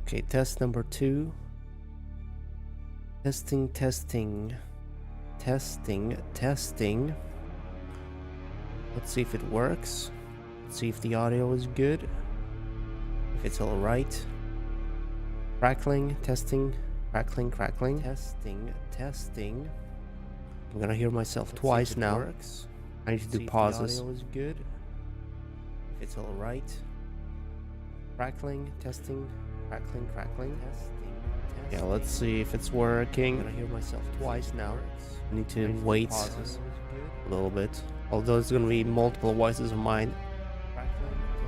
Okay, test number 2. Testing. Let's see if it works. Let's see if the audio is good. If it's alright. Crackling, testing, crackling. Testing. I'm gonna hear myself twice now. Works. I need to do pauses. The audio is good. If it's alright. Crackling, testing, crackling. Testing. Yeah, let's see if it's working. I'm gonna hear myself twice now. I need to wait a little bit. Although it's gonna be multiple voices of mine,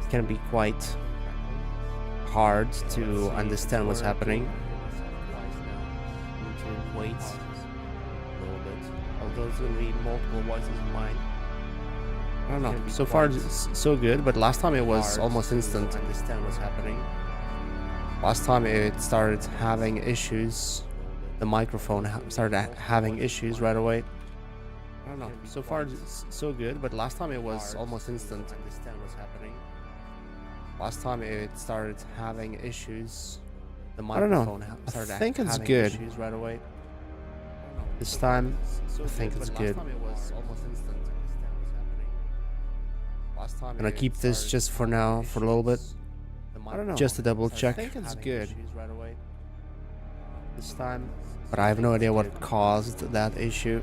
it can be quite hard to understand what's happening. I need to wait a little bit. Although it's gonna be multiple voices of mine. I don't know. So far, so good. But last time it was almost instant. Understand what's happening. Last time it started having issues. The microphone started having issues right away. I don't know. So far, so good. But last time it was almost instant. Understand what's happening. Last time it started having issues. The microphone started having issues right away. This time, I think it's good. I'm gonna keep this just for now, for a little bit. I don't know. Just to double check. I think it's good. This time, but I have no idea what caused that issue.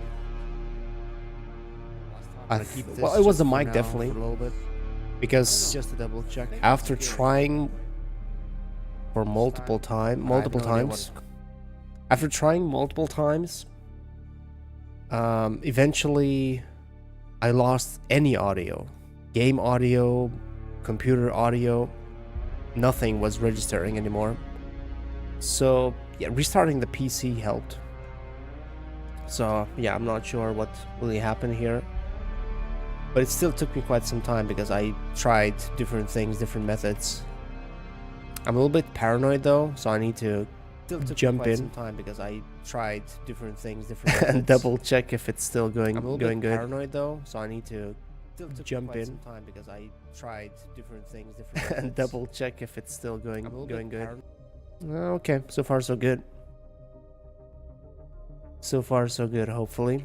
Well, it was the mic definitely. Because just to double check. After trying for multiple times, eventually I lost any audio. Game audio, computer audio, nothing was registering anymore. So yeah, restarting the PC helped. So yeah, I'm not sure what really happened here. But it still took me quite some time because I tried different things, different methods. I'm a little bit paranoid though, so I need to jump in because I tried different things, different methods, and double check if it's still going good. Paranoid though, so I need to jump in because I tried different things, different methods, and double check if it's still going good. Okay, so far so good. So far so good. Hopefully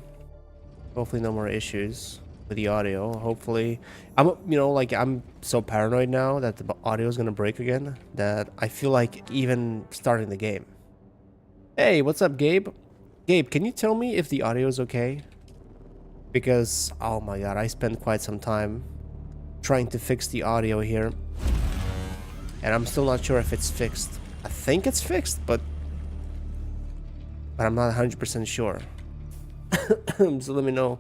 no more issues with the audio. Hopefully, I'm so paranoid now that the audio is gonna break again that I feel like even starting the game. Hey, what's up, Gabe? Gabe, can you tell me if the audio is okay? Because, oh my god, I spent quite some time trying to fix the audio here. And I'm still not sure if it's fixed. I think it's fixed, but I'm not 100% sure. So let me know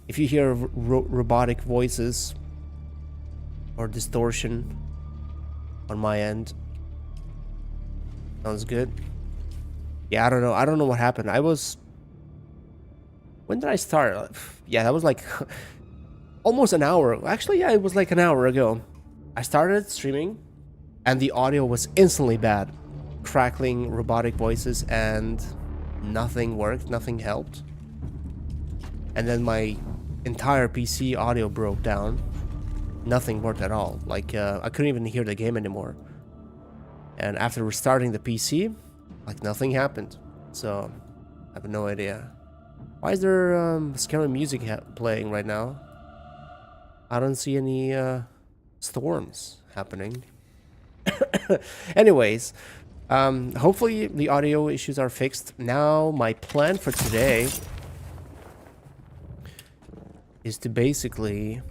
if you hear robotic voices or distortion on my end. Sounds good. Yeah, I don't know what happened. When did I start? Yeah, that was like almost an hour. Actually, yeah, it was like an hour ago. I started streaming and the audio was instantly bad. Crackling, robotic voices, and nothing worked, nothing helped. And then my entire PC audio broke down. Nothing worked at all. Like, I couldn't even hear the game anymore. And after restarting the PC, like nothing happened. So, I have no idea. Why is there scary music playing right now? I don't see any storms happening. Anyways, hopefully the audio issues are fixed. Now, my plan for today is to basically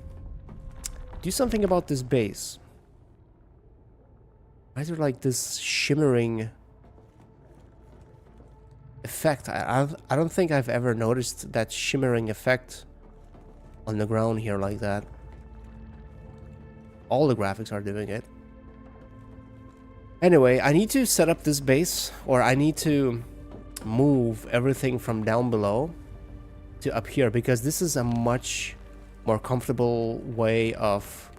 do something about this base. Why is there like this shimmering effect? I don't think I've ever noticed that shimmering effect on the ground here like that. All the graphics are doing it. Anyway, I need to set up this base, or I need to move everything from down below to up here, because this is a much more comfortable way of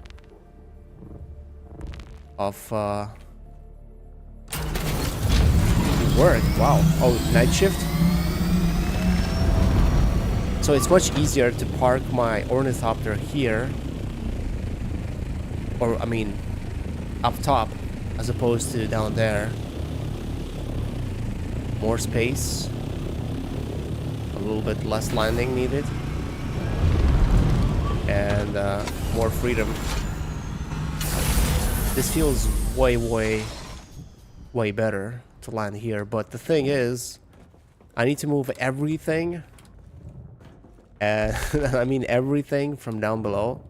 work. Wow. Oh, night shift. So it's much easier to park my ornithopter here, or I mean up top, as opposed to down there. more space, a little bit less landing needed, and more freedom. This feels way better to land here, but the thing is, I need to move everything, and I mean everything from down below,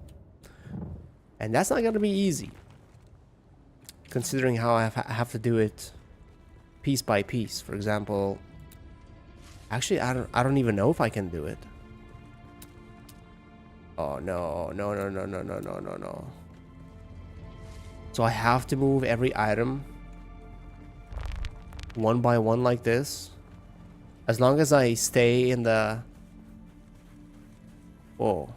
and that's not gonna be easy, considering how I have to do it piece by piece. For example, actually, I don't even know if I can do it. Oh no. So I have to move every item one by one like this. As long as I stay in the... Whoa,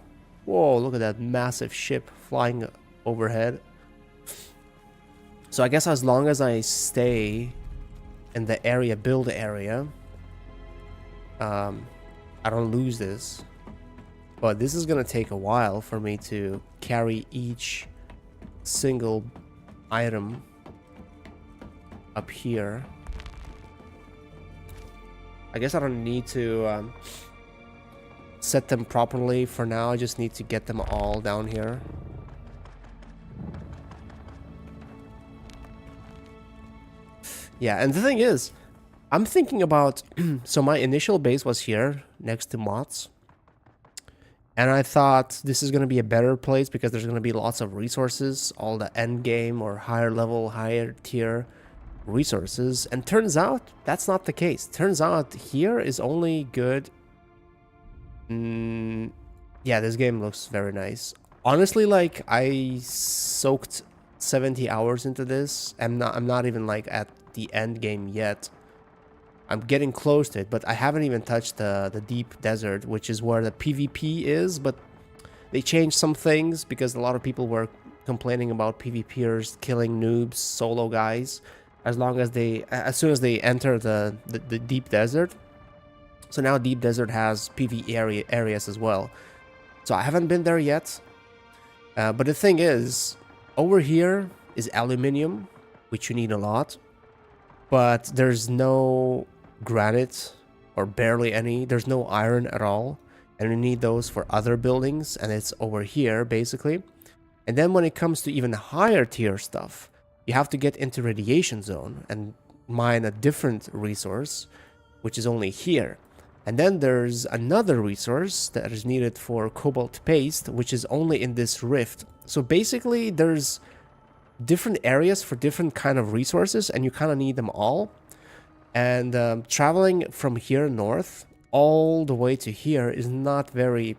look at that massive ship flying overhead. So I guess as long as I stay in the area, build area, I don't lose this. But this is gonna take a while for me to carry each single item up here. I guess I don't need to set them properly for now. I just need to get them all down here. Yeah, and the thing is, I'm thinking about... So my initial base was here, next to Mott's. And I thought this is going to be a better place because there's going to be lots of resources, all the end game or higher level, higher tier resources. And turns out that's not the case. Turns out here is only good. Yeah, this game looks very nice. Honestly, like, I soaked 70 hours into this. I'm not even like at the end game yet. I'm getting close to it, but I haven't even touched the deep desert, which is where the PvP is. But they changed some things because a lot of people were complaining about PvPers killing noobs, solo guys, as soon as they enter the deep desert. So now deep desert has PvE areas as well. So I haven't been there yet. But the thing is, over here is aluminium, which you need a lot. But there's no granite, or barely any. There's no iron at all, and you need those for other buildings, and it's over here basically. And then when it comes to even higher tier stuff, you have to get into radiation zone and mine a different resource, which is only here. And then there's another resource that is needed for cobalt paste, which is only in this rift. So basically there's different areas for different kind of resources, and you kind of need them all. And traveling from here north all the way to here is not very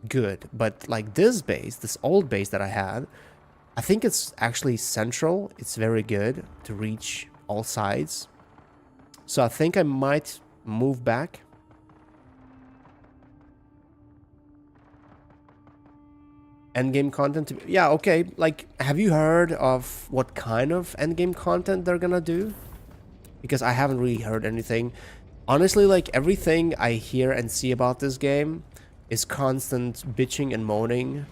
good. But like this base, this old base that I had, I think it's actually central. It's very good to reach all sides. So I think I might move back. Endgame content. Yeah, okay. Like, have you heard of what kind of endgame content they're gonna do? Because I haven't really heard anything. Honestly, like, everything I hear and see about this game is constant bitching and moaning.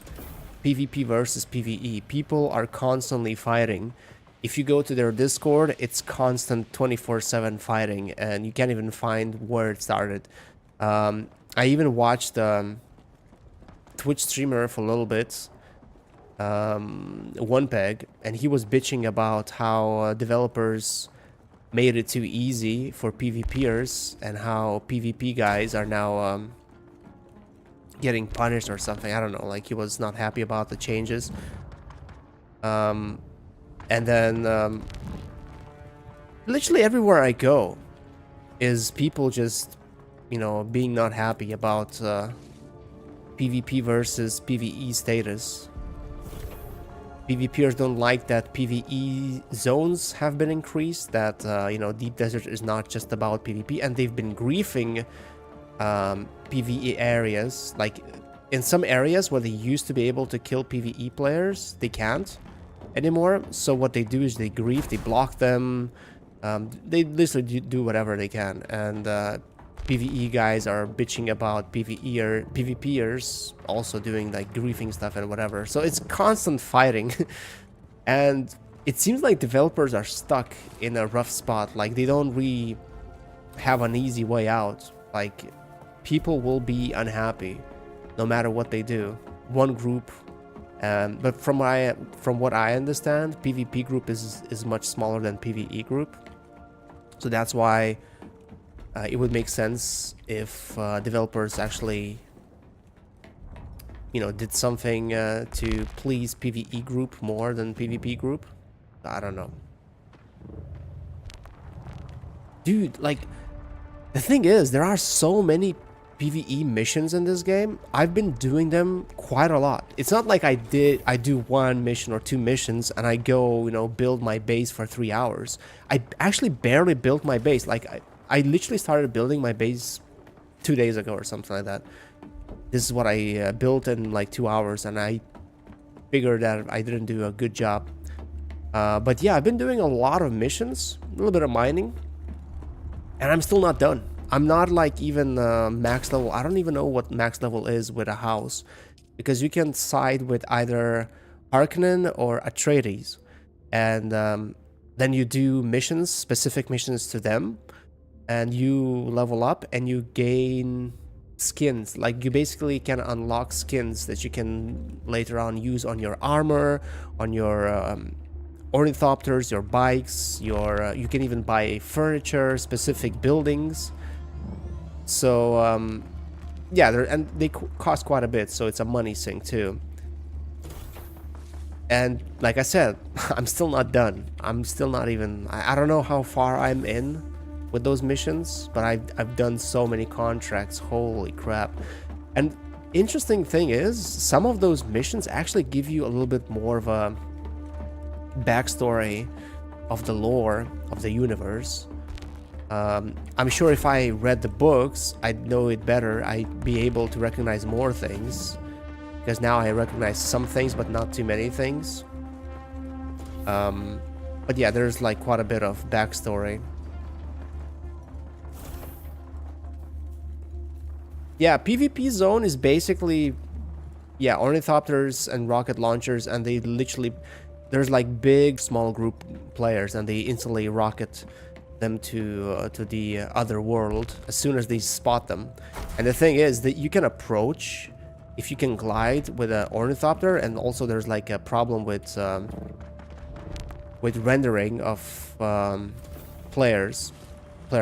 PvP versus PvE. People are constantly fighting. If you go to their Discord, it's constant 24/7 fighting, and you can't even find where it started. I even watched Twitch streamer for a little bit, One Peg, and he was bitching about how developers made it too easy for PvPers and how PvP guys are now getting punished or something. I don't know, like he was not happy about the changes. And then literally everywhere I go is people just, you know, being not happy about PvP versus PvE status. PvPers don't like that PvE zones have been increased, that, you know, Deep Desert is not just about PvP, and they've been griefing PvE areas. Like, in some areas where they used to be able to kill PvE players, they can't anymore. So what they do is they grief, they block them, they literally do whatever they can. And PvE guys are bitching about PvPers also doing like griefing stuff and whatever. So it's constant fighting. And it seems like developers are stuck in a rough spot. Like, they don't really have an easy way out. Like, people will be unhappy no matter what they do. One group, but from what I understand, PvP group is much smaller than PvE group. So that's why it would make sense if developers actually, you know, did something to please PvE group more than PvP group. I don't know. Dude, like, the thing is, there are so many PvE missions in this game. I've been doing them quite a lot. It's not like I do one mission or two missions and I go, you know, build my base for 3 hours. I actually barely built my base. Like, I literally started building my base 2 days ago or something like that. This is what I built in like 2 hours, and I figured that I didn't do a good job. But yeah, I've been doing a lot of missions, a little bit of mining, and I'm still not done. I'm not like even max level. I don't even know what max level is with a house, because you can side with either Harkonnen or Atreides, and then you do missions, specific missions to them, and you level up and you gain skins. Like, you basically can unlock skins that you can later on use on your armor, on your ornithopters, your bikes, your you can even buy furniture, specific buildings. So yeah, and they cost quite a bit, so it's a money sink too. And like I said, I'm still not done. I'm still not even, I don't know how far I'm in with those missions, but I've done so many contracts. Holy crap. And interesting thing is, some of those missions actually give you a little bit more of a backstory of the lore of the universe. I'm sure if I read the books, I'd know it better. I'd be able to recognize more things, because now I recognize some things but not too many things. But yeah, there's like quite a bit of backstory. Yeah, PvP zone is basically, yeah, ornithopters and rocket launchers, and they literally, there's like big small group players, and they instantly rocket them to the other world as soon as they spot them. And the thing is that you can approach if you can glide with an ornithopter, and also there's like a problem with rendering of player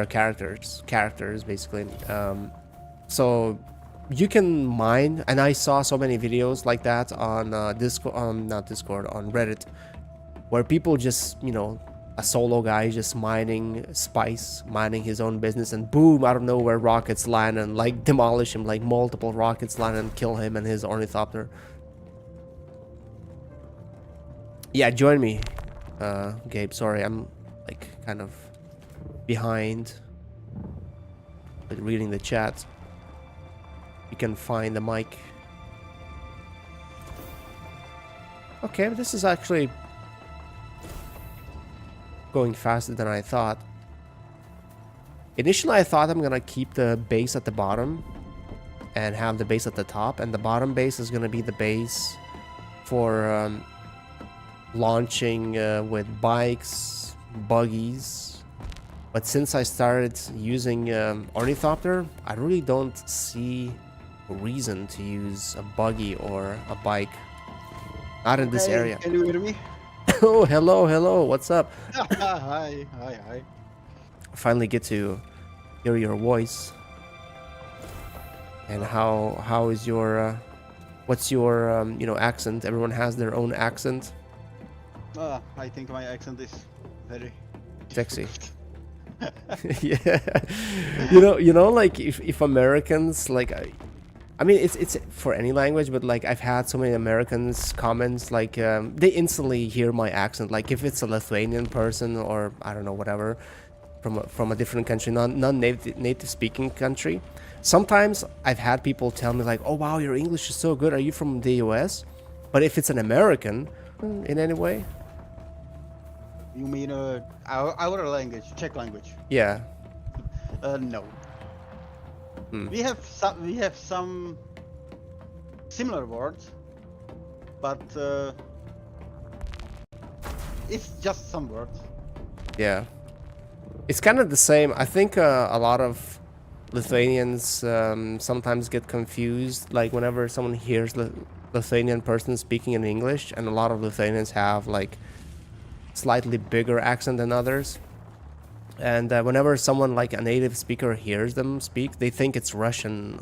characters basically. So you can mine, and I saw so many videos like that on Discord, not Discord, on Reddit, where people just, you know, a solo guy just mining spice, minding his own business, and boom, out of nowhere rockets land and like demolish him, like multiple rockets land and kill him and his ornithopter. Yeah, join me, Gabe. Sorry, I'm like kind of behind with reading the chat. You can find the mic. Okay, this is actually going faster than I thought. Initially, I thought I'm gonna keep the base at the bottom and have the base at the top, and the bottom base is gonna be the base for launching with bikes, buggies. But since I started using ornithopter, I really don't see a reason to use a buggy or a bike. Not in this area. Can you hear me? Oh, hello, what's up? Hi. Finally get to hear your voice. And how is your what's your you know, accent? Everyone has their own accent. I think my accent is very Sexy. Yeah. you know like if Americans, like I mean, it's for any language, but like I've had so many Americans comments, like they instantly hear my accent. Like if it's a Lithuanian person, or I don't know, whatever, from a different country, non-native speaking country. Sometimes I've had people tell me like, "Oh wow, your English is so good. Are you from the US?" But if it's an American, in any way. You mean our language, Czech language? Yeah. No. We have some similar words, but it's just some words. Yeah. It's kind of the same. I think a lot of Lithuanians sometimes get confused, like whenever someone hears Lithuanian person speaking in English, and a lot of Lithuanians have like slightly bigger accent than others. And whenever someone like a native speaker hears them speak, they think it's Russian.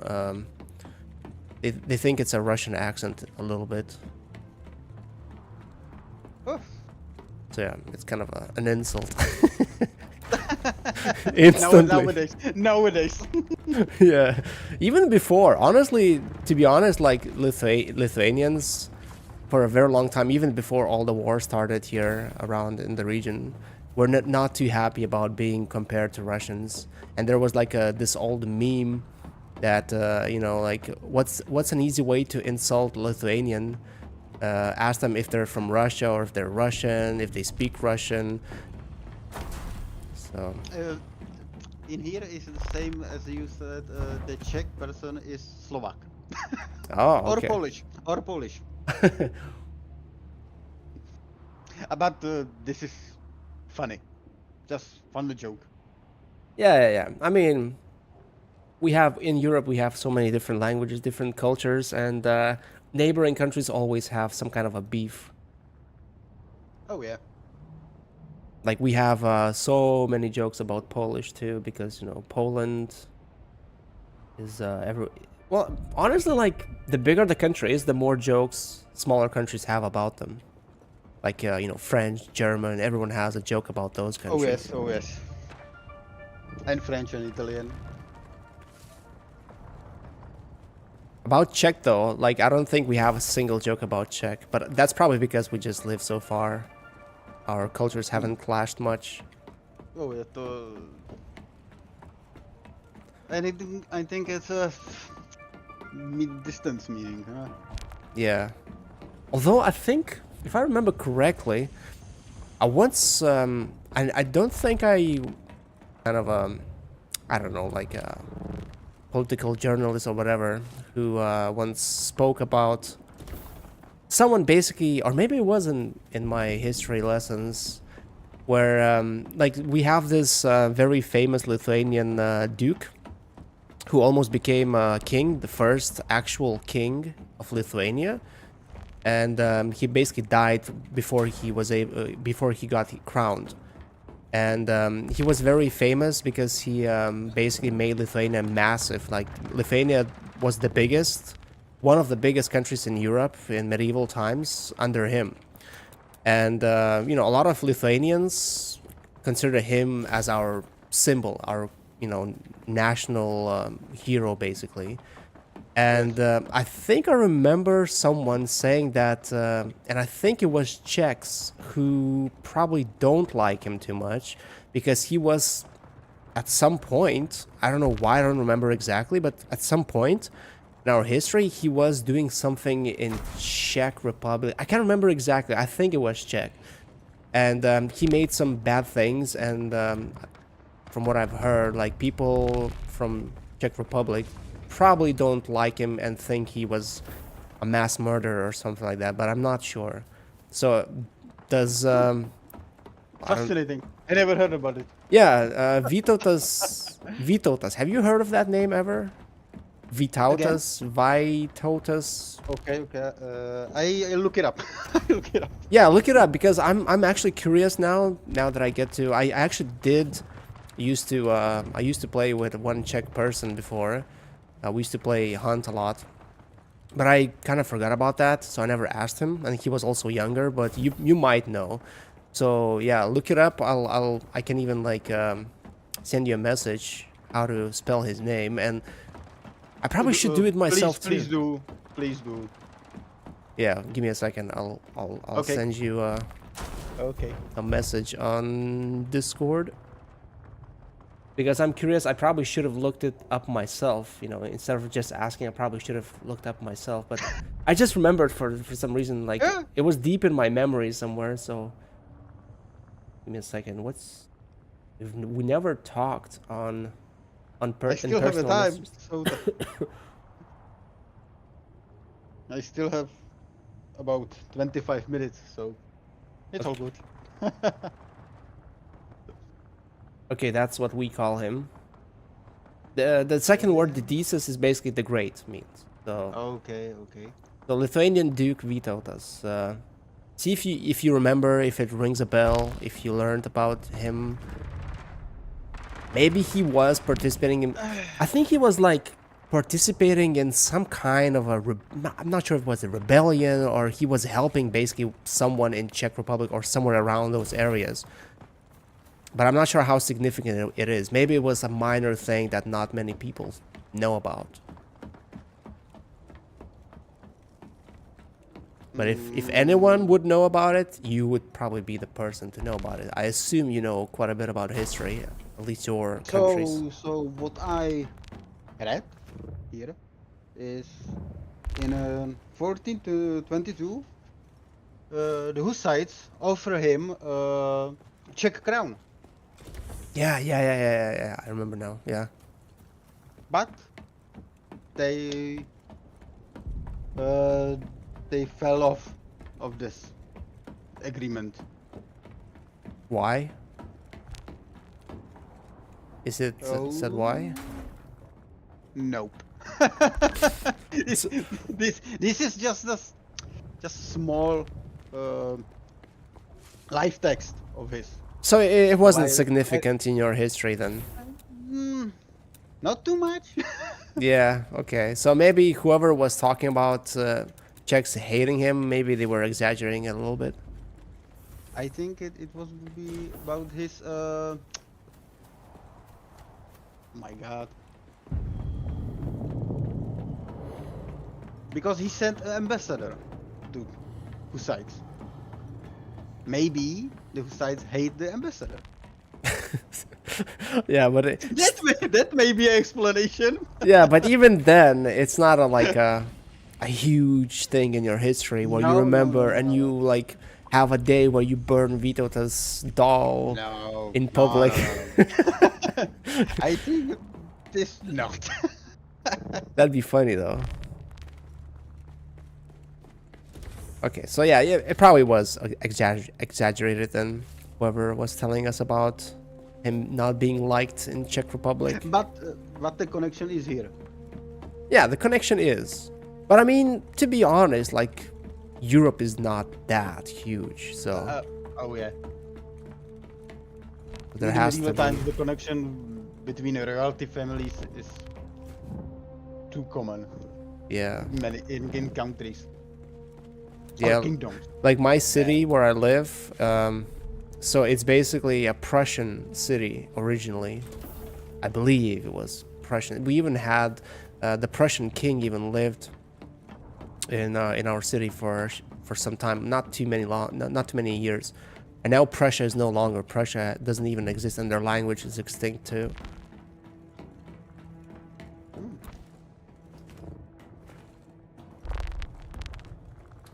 They think it's a Russian accent a little bit. Oh. So yeah, it's kind of an insult. Instantly. Nowadays. Yeah, even before, honestly, to be honest, like Lithuanians, for a very long time, even before all the war started here around in the region, were not too happy about being compared to Russians. And there was like this old meme that you know, like what's an easy way to insult Lithuanian? Ask them if they're from Russia or if they're Russian, if they speak Russian. So In here is the same as you said. The Czech person is Slovak. oh, okay. Or Polish. But this is funny. Just funny joke. Yeah. I mean, in Europe we have so many different languages, different cultures, and neighboring countries always have some kind of a beef. Oh yeah. Like we have so many jokes about Polish too, because you know Poland is well, honestly, like the bigger the country is, the more jokes smaller countries have about them. Like you know, French, German, everyone has a joke about those countries. Oh yes. And French and Italian. About Czech though, like I don't think we have a single joke about Czech, but that's probably because we just live so far. Our cultures haven't clashed much. Oh yeah. And I think it's a mid-distance meaning, huh? Yeah. Although I think, if I remember correctly, I once I don't think I kind of I don't know, like a political journalist or whatever who once spoke about someone basically, or maybe it wasn't in my history lessons, where like we have this very famous Lithuanian duke who almost became king, the first actual king of Lithuania, and he basically died before he got crowned. And he was very famous because he basically made Lithuania massive. Like Lithuania was one of the biggest countries in Europe in medieval times under him. And you know, a lot of Lithuanians consider him as our symbol, our national hero, basically. And I think I remember someone saying that, and I think it was Czechs who probably don't like him too much because he was, at some point, I don't know why, I don't remember exactly, but at some point in our history, he was doing something in Czech Republic. I can't remember exactly. I think it was Czech. And he made some bad things, and from what I've heard, like people from Czech Republic probably don't like him and think he was a mass murderer or something like that, but I'm not sure. So does Fascinating. I never heard about it. yeah, Vytautas. Have you heard of that name ever? Vytautas. Okay. I look it up. Look it up. Yeah, look it up, because I'm actually curious now that I get to. I actually used to play with one Czech person before. We used to play Hunt a lot, but I kind of forgot about that, so I never asked him. And he was also younger, but you might know. So yeah, look it up. I can even like send you a message how to spell his name, and I probably should do it myself too. Please do. Yeah, give me a second. I'll Okay. send you Okay. a message on Discord. Because I'm curious, I probably should have looked it up myself, instead of just asking. I probably should have looked up myself, but I just remembered for some reason, like Yeah. it was deep in my memory somewhere. So give me a second. We never talked on I personal still have the time, messages. so I still have about 25 minutes, so it's all good. Okay, that's what we call him. The second word, the Didysus, is basically the great means. So Okay, okay. the Lithuanian Duke vetoed us. See if you remember, if it rings a bell, if you learned about him. Maybe he was participating in. I think he was like participating in some kind of a. I'm not sure if it was a rebellion or he was helping basically someone in Czech Republic or somewhere around those areas. But I'm not sure how significant it is. Maybe it was a minor thing that not many people know about. But if anyone would know about it, you would probably be the person to know about it. I assume you know quite a bit about history, at least your countries. So what I read here is in 14 to 22, the Hussites offer him Czech crown, Yeah. I remember now. Yeah. but they fell off of this agreement. Why? Is it said why? Nope. this is just small live text of his. So it wasn't Why- significant in your history then? Not too much. Yeah, okay. So maybe whoever was talking about Czechs hating him, maybe they were exaggerating it a little bit. I think it was be about his my god. Because he sent an ambassador to Hussites. Maybe the Hussites hate the ambassador. Yeah, but That may be an explanation. yeah, but even then, it's not like a huge thing in your history where you No, remember no, and no. you like have a day where you burn Vitota's doll No. in public. No. I think this not. That'd be funny though. Okay, so yeah, it probably was exaggerated then. Whoever was telling us about him not being liked in Czech Republic. But the connection is here. Yeah, the connection is. But I mean, to be honest, like, Europe is not that huge, so Oh yeah. there In has medieval to times, be. the connection between royalty families is too common Yeah, in countries. yeah. Or kingdoms. Like my city where I live, so it's basically a Prussian city originally. I believe it was Prussian. We even had the Prussian king even lived in our city for some time, not too many years. And now Prussia is no longer. Prussia doesn't even exist, and their language is extinct too.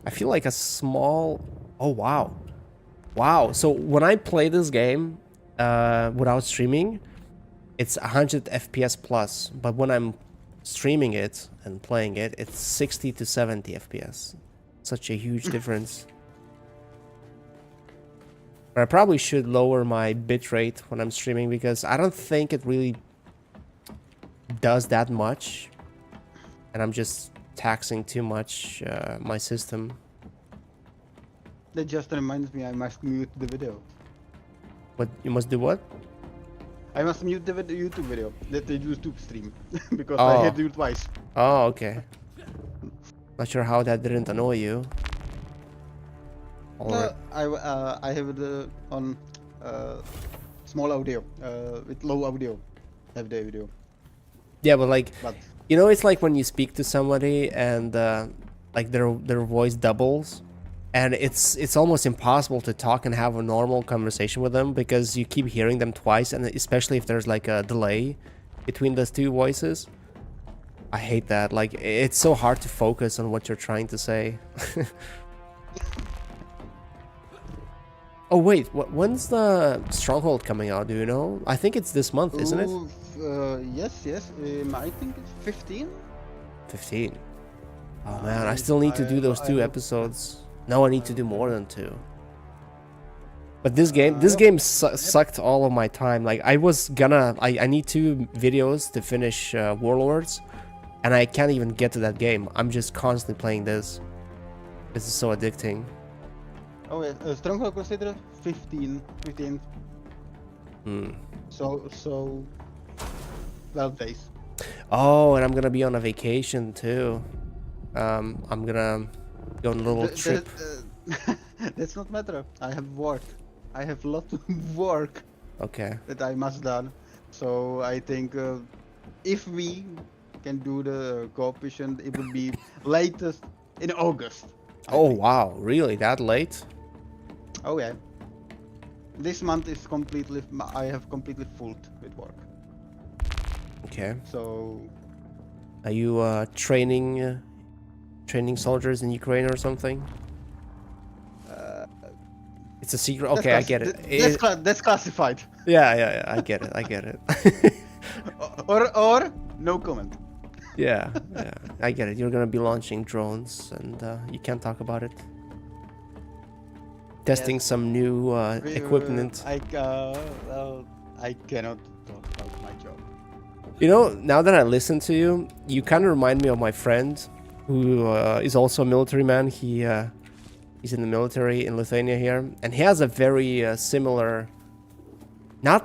I feel like a small. Oh wow, wow. So when I play this game without streaming, it's 100 FPS plus. But when I'm streaming it and playing it, it's 60 to 70 FPS. Such a huge difference. But I probably should lower my bitrate when I'm streaming because I don't think it really does that much. And I'm just taxing too much my system. That just reminds me I must mute the video. But you must do what? I must mute the YouTube video that the YouTube stream because Oh. I hit you twice. Oh, okay. Not sure how that didn't annoy you. Alright. I have it on small audio with low audio. Have the video, Yeah, but like, but you know, it's like when you speak to somebody and like their voice doubles, and it's almost impossible to talk and have a normal conversation with them because you keep hearing them twice, and especially if there's like a delay between those two voices. I hate that. Like, it's so hard to focus on what you're trying to say. Oh wait, when's the Stronghold coming out? Do you know? I think it's this month, isn't it? Yes. I think it's 15. 15. Oh man, I still need to do those two episodes. No, I need to do more than two. But this Yep. game sucked all of my time. Like I need 2 videos to finish Warlords, and I can't even get to that game. I'm just constantly playing this. This is so addicting. Oh yeah, Stronghold Crusader 15. Hmm. So 12 days. Oh, and I'm gonna be on a vacation too. I'm gonna go on a little trip. That's not matter. I have work. I have lot of work Okay. that I must done. So I think if we can do the co-op mission, it would be latest in August. I Oh think. wow, really? That late? Oh yeah. This month is completely. I have completely full with work. Okay. So Are you training soldiers in Ukraine or something? It's a secret. Okay, I get it. That's classified. Yeah, I get it. I get it. or no comment. Yeah, I get it. You're gonna be launching drones, and you can't talk about it. Testing Yes. some new equipment. I cannot talk about my job. You know, now that I listen to you, you kind of remind me of my friend, who is also a military man. He's in the military in Lithuania here, and he has a very similar, not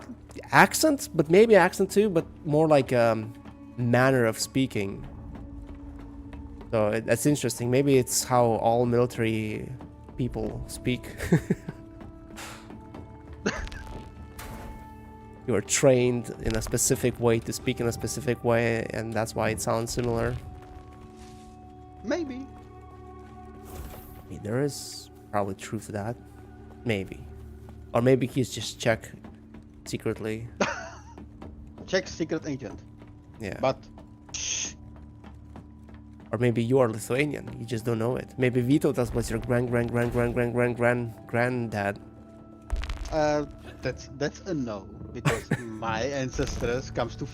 accent, but maybe accent too, but more like manner of speaking. So that's interesting. Maybe it's how all military people speak. You are trained in a specific way to speak in a specific way, and that's why it sounds similar. Maybe. I mean, there is probably truth to that. Maybe. Or maybe he's just Czech secretly. Czech secret agent. Yeah. But Or maybe you are Lithuanian. You just don't know it. Maybe Vytautas was your granddad. that's a no because my ancestors comes to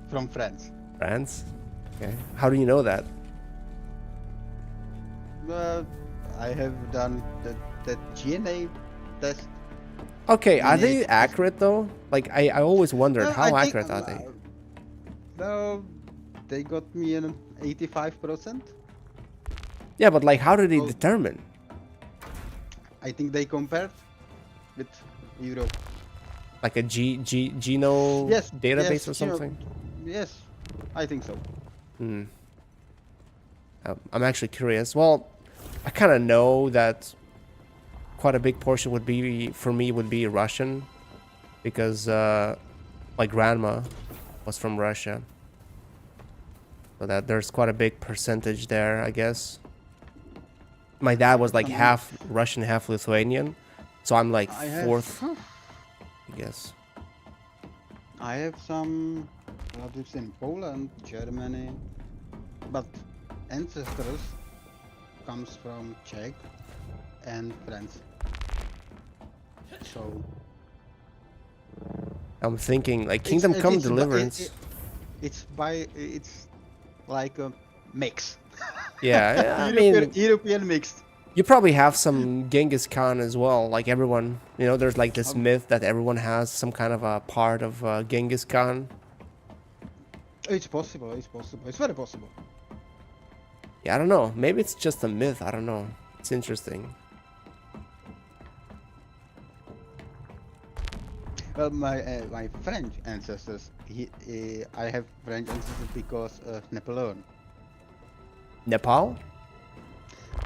from France. France? Okay. How do you know that? I have done that GNA test. Okay, are DNA they test. accurate though? Like I always wondered I how think, accurate are they? No, they got me an 85%. Yeah, but like how do they Oh. determine? I think they compared with Europe. Like a Geno Yes, database yes, or something? Yes, I think so. Hmm. I'm actually curious. Well, I kind of know that quite a big portion would be Russian, because my grandma was from Russia, so that there's quite a big percentage there, I guess. My dad was like half Russian, half Lithuanian, so I'm like fourth, I guess. I have some relatives in Poland, Germany, but ancestors comes from Czech and France. So I'm thinking like Kingdom Come Deliverance. It's like a mix. Yeah, I mean, European mix. you probably have some Genghis Khan as well. Like everyone, you know, there's like this myth that everyone has some kind of a part of Genghis Khan. It's possible. It's very possible. Yeah, I don't know. Maybe it's just a myth. I don't know. It's interesting. Well, my French ancestors. I have French ancestors because Napoleon. Nepal?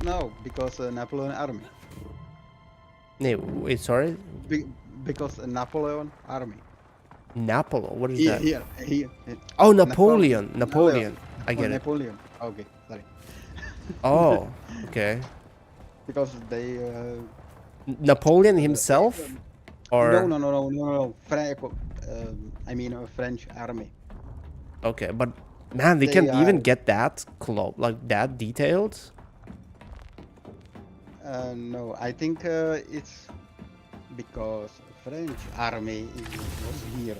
No, because Napoleon army. No, wait, sorry? Because Napoleon army. Napoleon? What is Here, that? here. Oh, Napoleon. Napoleon. I get it. Napoleon. Okay, sorry. Oh, okay. Because they. Napoleon himself? Or No. I mean a French army. okay, but man, they They can even are- get that like that detailed? No, I think it's because French army was here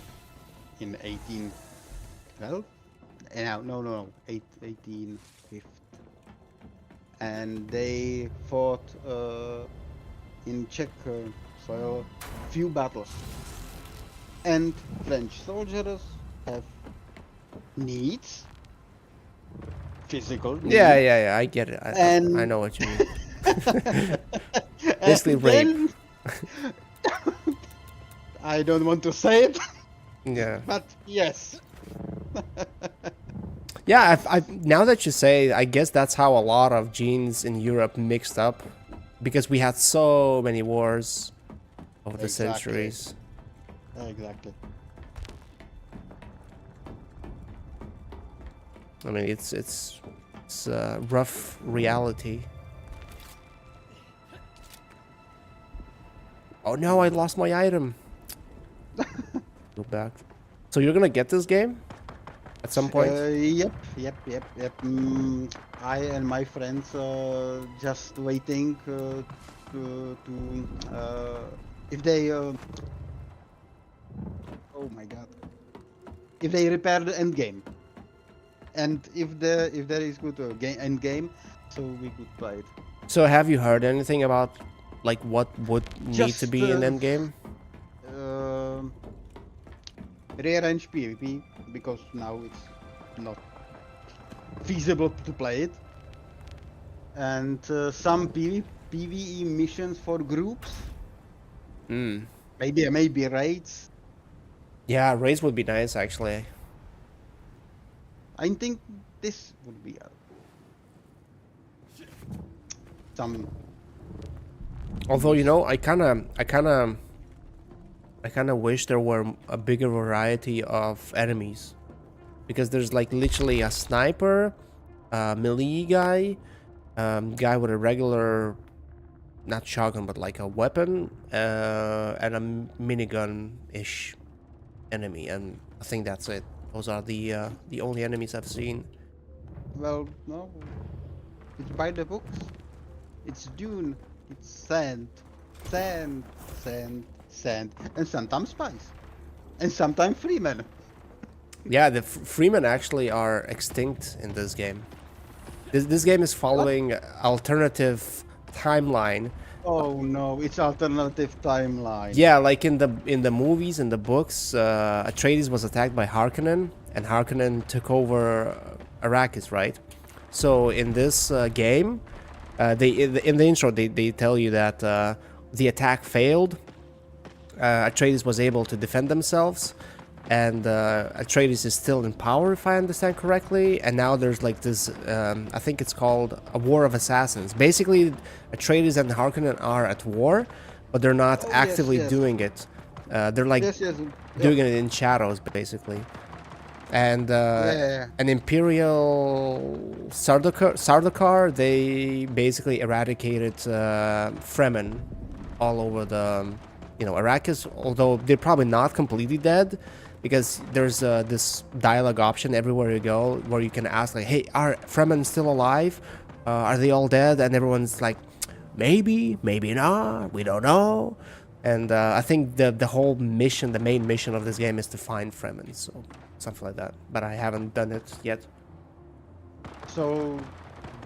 in 1812. No, 1850. And they fought in Czech so few battles. And French soldiers have needs, physical needs. Yeah, I get it. I And know what you mean. and Basically rape. then I don't want to say it, Yeah. but yes. Yeah, I now that you say, I guess that's how a lot of genes in Europe mixed up, because we had so many wars over the Exactly. centuries. Exactly. I mean, it's a rough reality. Oh no, I lost my item. Go back. So you're gonna get this game at some point? Yep. I and my friends just waiting to if they oh my god, if they repair the end game, and if there is good end game, so we could play it. So have you heard anything about like what would need to Just be in endgame? rearrange PvP, because now it's not feasible to play it, and some PvE missions for groups. Maybe raids. Yeah, raids would be nice actually. I think this would be some. Although, you know, I kind of wish there were a bigger variety of enemies, because there's like literally a sniper, melee guy, guy with a regular, not shotgun, but like a weapon, and a minigun-ish enemy, and I think that's it. Those are the only enemies I've seen. Well, no, it's by the books. It's Dune. It's sand, and sometimes spice, and sometimes Freeman. Yeah, the Freemen actually are extinct in this game. This game is following alternative timeline. Oh no, it's alternative timeline. Yeah, like in the movies, in the books, Atreides was attacked by Harkonnen, and Harkonnen took over Arrakis, right? So in this game, in the intro they tell you that the attack failed. Atreides was able to defend themselves, and Atreides is still in power, if I understand correctly. And now there's like this, I think it's called a war of assassins. Basically, Atreides and Harkonnen are at war, but they're not actively doing it. They're like doing it in shadows, basically. And an Imperial Sardaukar, they basically eradicated Fremen all over the, Arrakis. Although they're probably not completely dead, because there's this dialogue option everywhere you go where you can ask like, "Hey, are Fremen still alive? Are they all dead?" And everyone's like, "Maybe, maybe not. We don't know." And I think the whole mission, the main mission of this game, is to find Fremen, so something like that. But I haven't done it yet. So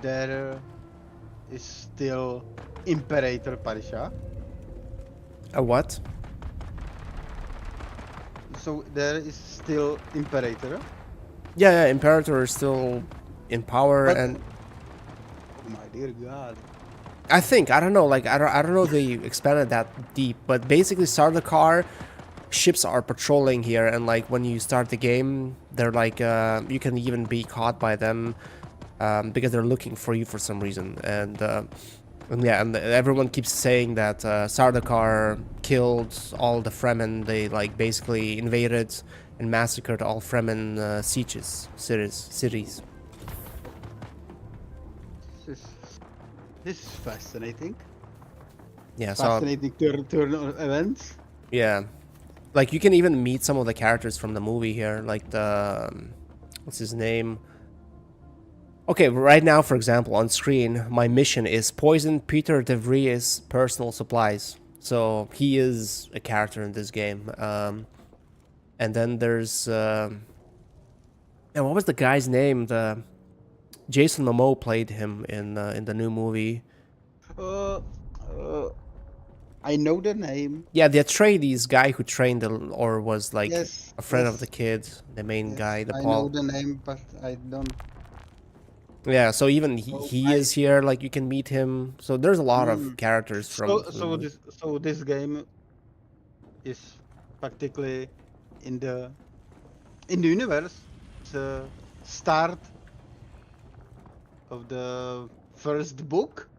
there is still Imperator Parisha. A what? So there is still Imperator. Yeah, Imperator is still in power, But, and oh my dear God. I think, I don't know, like I don't know if they expanded that deep, but basically Sardaukar ships are patrolling here, and like when you start the game, they're like you can even be caught by them because they're looking for you for some reason. And yeah, and everyone keeps saying that Sardaukar killed all the Fremen. They like basically invaded and massacred all Fremen cities. This is fascinating. Yeah, Fascinating turn of events. Yeah, like you can even meet some of the characters from the movie here, like the what's his name? Okay, right now, for example, on screen, my mission is poison Peter de Vries' personal supplies. So he is a character in this game. And then there's and what was the guy's name? The Jason Momoa played him in the new movie. I know the name. Yeah, the Atreides guy who trained or was like Yes, a friend of the yes, kid, the main yes. guy, the I know Paul. the name, but I don't Yeah, so even know. he is here. Like you can meet him. So there's a lot of Mm. characters So from the so movie. this so this game is practically in the in the universe. It's a start of the first book.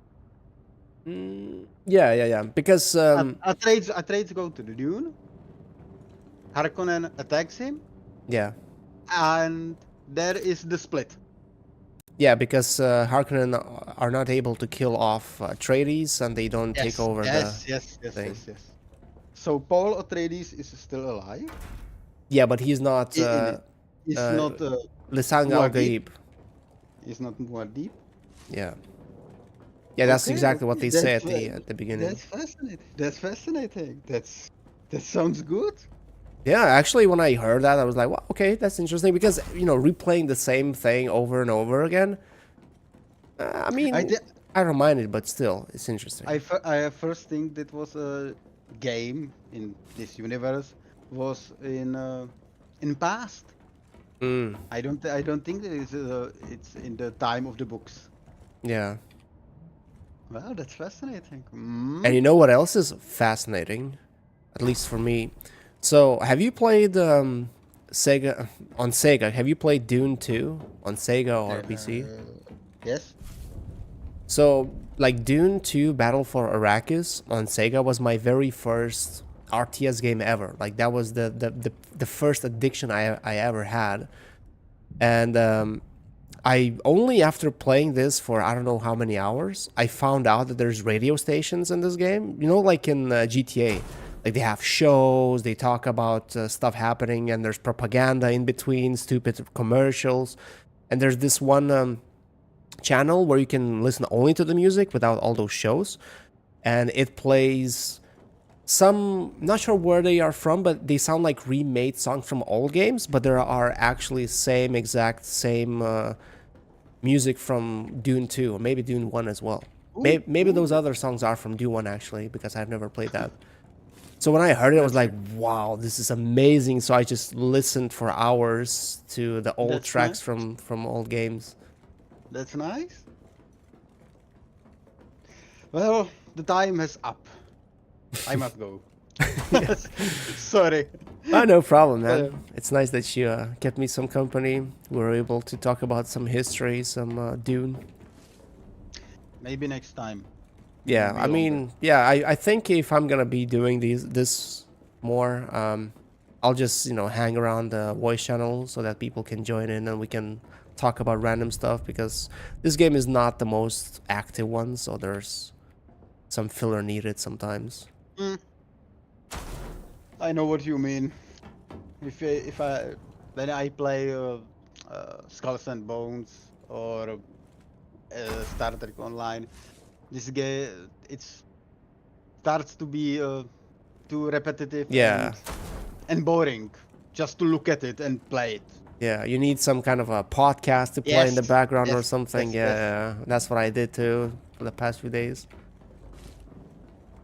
Yeah, yeah, yeah. Because Atreides go to the Dune. Harkonnen attacks him, yeah, and there is the split. yeah, because Harkonnen are not able to kill off Atreides, and they don't take Yes, over the yes, yes, yes, thing. yes, yes. So Paul Atreides is still alive Yeah, but he's not in it. It's uh, not Lisan Al Muad'Dib. Gaib. It's not Muad'Dib. Yeah, yeah, that's Okay, exactly what okay, they say at the beginning. that's fascinating. That's fascinating. That sounds good. Yeah, actually, when I heard that, I was like, "Well, okay, that's interesting." Because replaying the same thing over and over again. I I mean, did. I don't mind it, but still, it's interesting. I first think that was a game in this universe was in past. Mm, I don't think that it's in the time of the books. yeah. Well, that's fascinating. And you know what else is fascinating? At least for me. So, have you played Sega on Sega? Have you played Dune 2 on Sega or PC? Yes. So, like Dune 2 Battle for Arrakis on Sega was my very first RTS game ever. Like that was the first addiction I ever had. And I only after playing this for I don't know how many hours, I found out that there's radio stations in this game. Like in GTA, like they have shows, they talk about stuff happening, and there's propaganda in between, stupid commercials, and there's this one channel where you can listen only to the music without all those shows, and it plays some, not sure where they are from, but they sound like remade songs from old games, but there are actually same music from Dune 2 or maybe Dune 1 as well. Ooh, Maybe those ooh. other songs are from Dune 1 actually, because I've never played that. So when I heard it, I was That's like, wow, this is amazing. So I just listened for hours to the old that's tracks nice. from old games. That's nice. Well, the time is up. I must go. Yeah. Sorry. No problem, Uh, man. It's nice that you kept me some company. We were able to talk about some history, some Dune. Maybe next time. Yeah, Will be I longer. mean, yeah, I think if I'm gonna be doing this more, I'll just hang around the voice channel so that people can join in and we can talk about random stuff because this game is not the most active one, so there's some filler needed sometimes. Mm, I know what you mean. If I when I play Skulls and Bones or Star Trek Online, this game it starts to be too repetitive Yeah, and boring just to look at it and play it. yeah, you need some kind of a podcast to play in the Yes, background or yes, something. yes, yes. Yeah, that's what I did too for the past few days.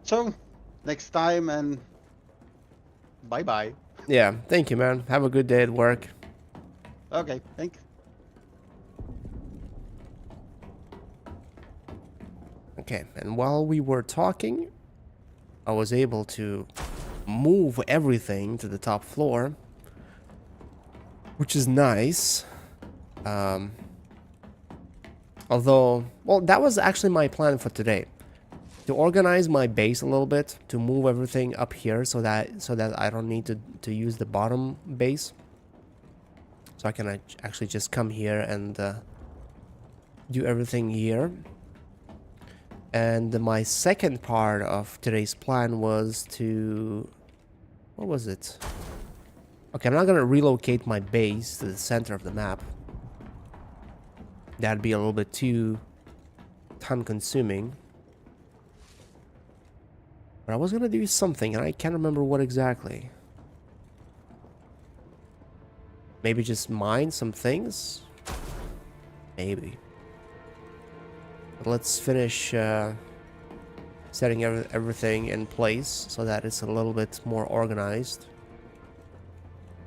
So next time and bye bye. Yeah, thank you, man. Have a good day at work. Okay, thank. Okay, and while we were talking, I was able to move everything to the top floor, which is nice. Although, well, that was actually my plan for today. To organize my base a little bit, to move everything up here so that I don't need to use the bottom base. So I can actually just come here and do everything here. And my second part of today's plan was to... What was it? Okay, I'm not gonna relocate my base to the center of the map. That'd be a little bit too time consuming. But I was gonna do something and I can't remember what exactly. Maybe just mine some things? Maybe. But let's finish setting everything in place so that it's a little bit more organized.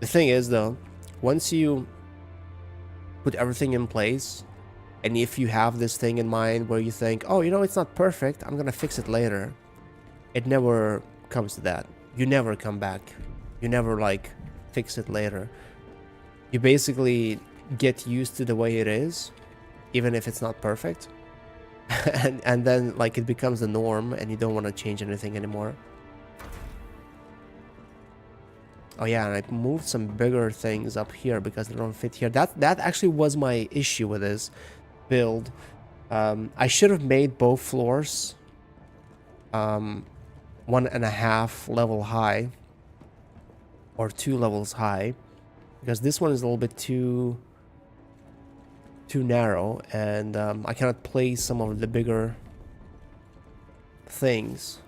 The thing is though, once you put everything in place, and if you have this thing in mind where you think, oh, you know, it's not perfect, I'm gonna fix it later, it never comes to that. You never come back. You never like fix it later. You basically get used to the way it is, even if it's not perfect. and then like it becomes the norm and you don't want to change anything anymore. Oh yeah, and I moved some bigger things up here because they don't fit here. That actually was my issue with this build. I should have made both floors 1.5 level high or 2 levels high, because this one is a little bit too narrow, and I cannot place some of the bigger things.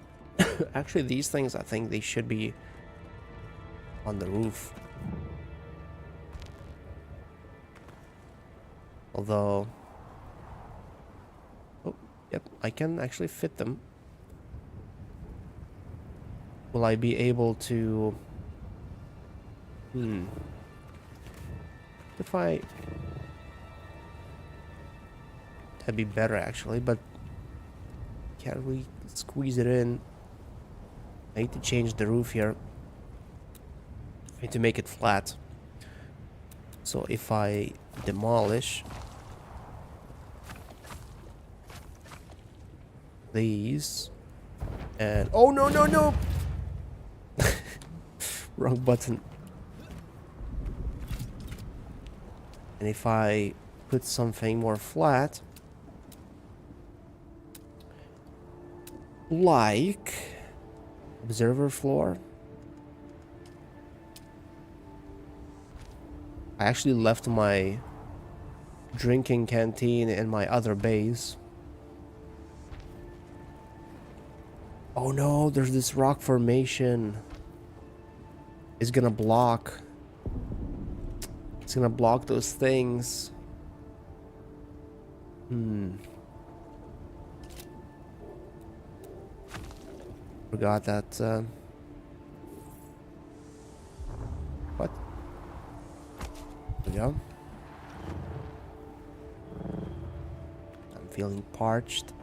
Actually, these things, I think they should be on the roof. Although, oh, yep, I can actually fit them. Will I be able to... If I... That'd be better actually, but can't we squeeze it in? I need to change the roof here. I need to make it flat. So if I demolish these and... Oh, no, no, no! Wrong button. And if I put something more flat, like observer floor. I actually left my drinking canteen in my other base. Oh no, there's this rock formation. It's gonna block. It's gonna block those things. Forgot that. What? There we go. I'm feeling parched.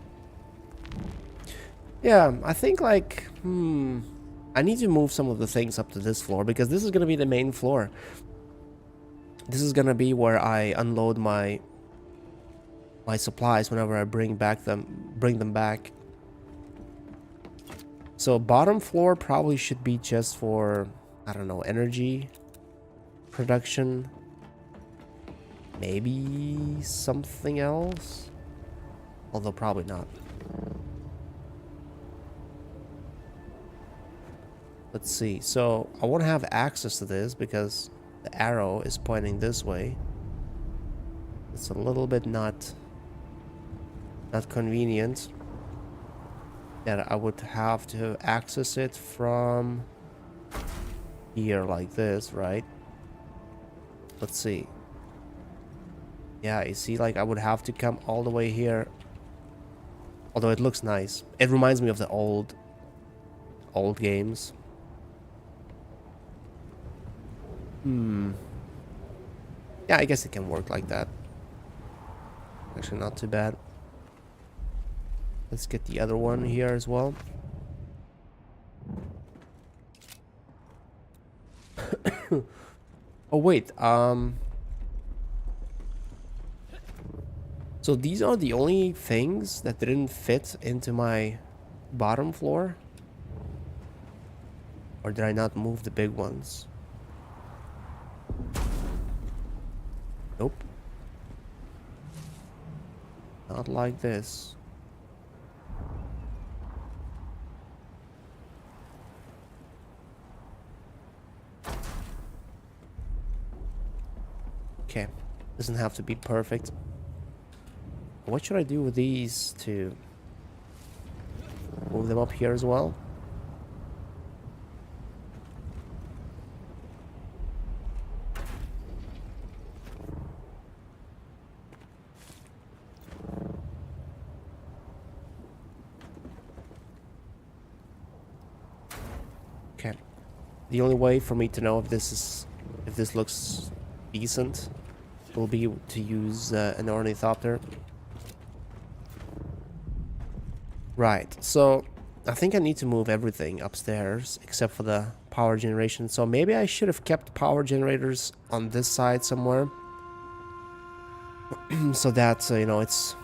Yeah, I think like, I need to move some of the things up to this floor because this is gonna be the main floor. This is gonna be where I unload my supplies whenever I bring them back. So bottom floor probably should be just for, I don't know, energy production. Maybe something else. Although probably not. Let's see. So I won't have access to this because the arrow is pointing this way. It's a little bit not convenient. That I would have to access it from here like this, right? Let's see. Yeah, you see, like I would have to come all the way here. Although it looks nice. It reminds me of the old games. Yeah, I guess it can work like that. Actually, not too bad. Let's get the other one here as well. Oh wait, so these are the only things that didn't fit into my bottom floor? Or did I not move the big ones? Nope. Not like this. Okay, doesn't have to be perfect. What should I do with these two? Move them up here as well? the only way for me to know if this looks decent will be to use an ornithopter. Right, so I think I need to move everything upstairs except for the power generation. So maybe I should have kept power generators on this side somewhere, so that you know, it's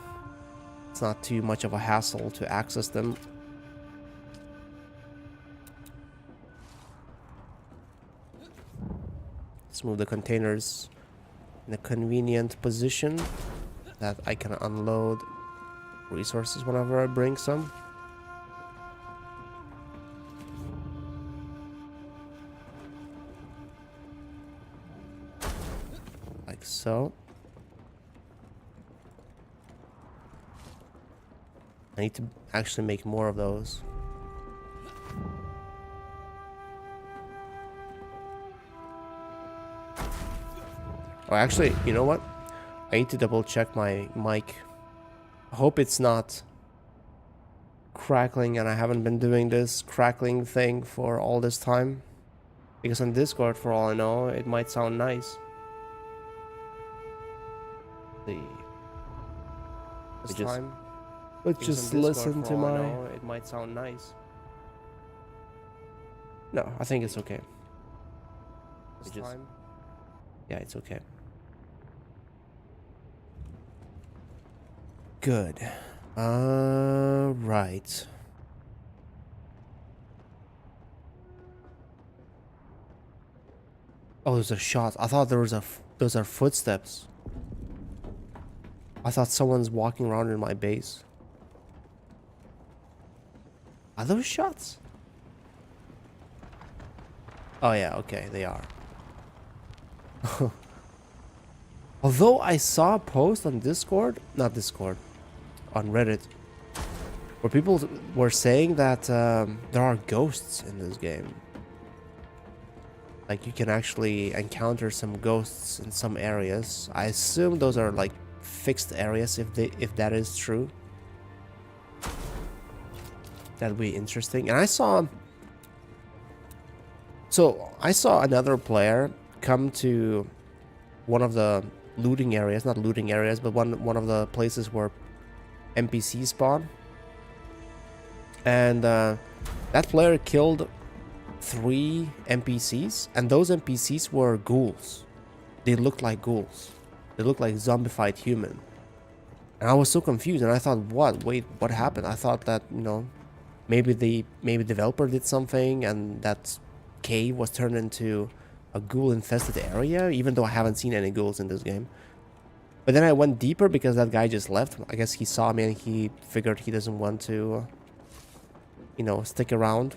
not too much of a hassle to access them. Let's move the containers in a convenient position that I can unload resources whenever I bring some. Like so. I need to actually make more of those. Oh, actually, you know what? I need to double check my mic. I hope it's not crackling, and I haven't been doing this crackling thing for all this time. Because on Discord, for all I know, it might sound nice. Let's just listen to my... It might sound nice. No, I think it's okay. Yeah, it's okay. Good. Right. Oh, there's a shot. I thought there was those are footsteps. I thought someone's walking around in my base. Are those shots? Oh yeah, okay, they are. Although I saw a post on Discord, not Discord, on Reddit, where people were saying that there are ghosts in this game. Like, you can actually encounter some ghosts in some areas. I assume those are like fixed areas, if that is true. That'd be interesting. And I saw another player come to one of the looting areas, not looting areas, but one of the places where NPCs spawn. And that player killed 3 NPCs, and those NPCs were ghouls. They looked like ghouls. They looked like zombified human. And I was so confused, and I thought, wait, what happened? I thought that, you know, maybe the developer did something and that cave was turned into a ghoul infested area, even though I haven't seen any ghouls in this game. But then I went deeper because that guy just left. I guess he saw me and he figured he doesn't want to, you know, stick around.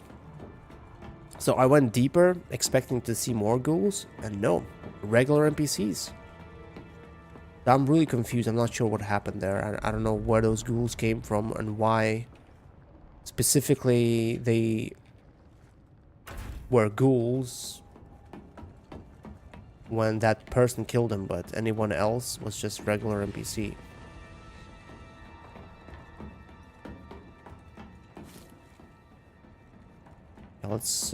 So I went deeper expecting to see more ghouls, and no, regular NPCs. I'm really confused. I'm not sure what happened there. I don't know where those ghouls came from and why specifically they were ghouls when that person killed him, but anyone else was just regular NPC. Now let's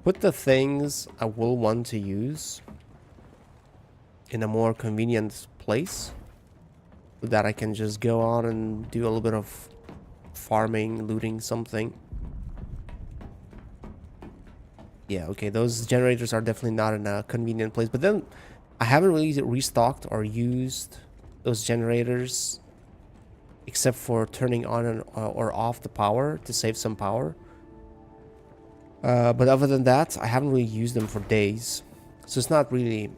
put the things I will want to use in a more convenient place so that I can just go on and do a little bit of farming, looting something. Yeah, okay, those generators are definitely not in a convenient place. But then I haven't really restocked or used those generators except for turning on or off the power to save some power. But other than that, I haven't really used them for days. So it's not really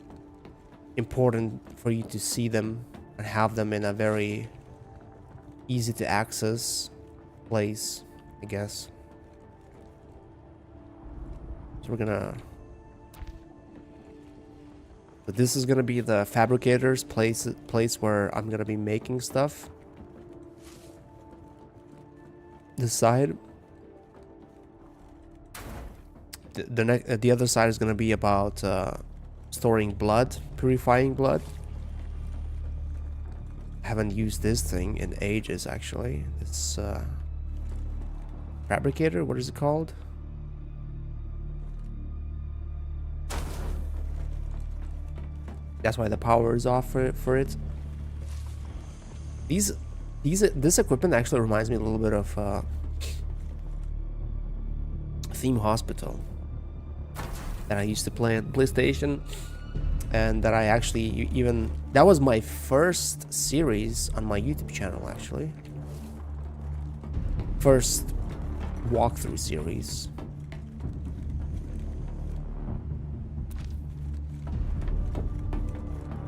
important for you to see them and have them in a very easy to access place, I guess. So we're gonna... But this is gonna be the fabricator's place where I'm gonna be making stuff. This side. The other side is gonna be about storing blood, purifying blood. I haven't used this thing in ages, actually. It's fabricator, what is it called? That's why the power is off for it. This equipment actually reminds me a little bit of Theme Hospital that I used to play on PlayStation, and that I actually that was my first series on my YouTube channel, actually. First walkthrough series.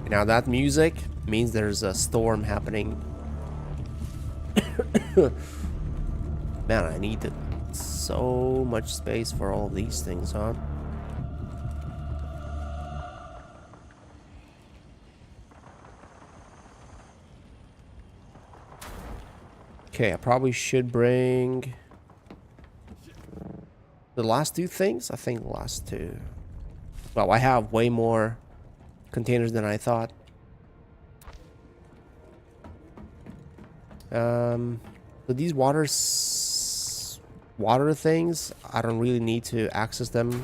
Now that music means there's a storm happening. Man, I needed so much space for all of these things, huh? Okay, I probably should bring the last two things. I think the last two. Well, I have way more containers than I thought. So these water things, I don't really need to access them.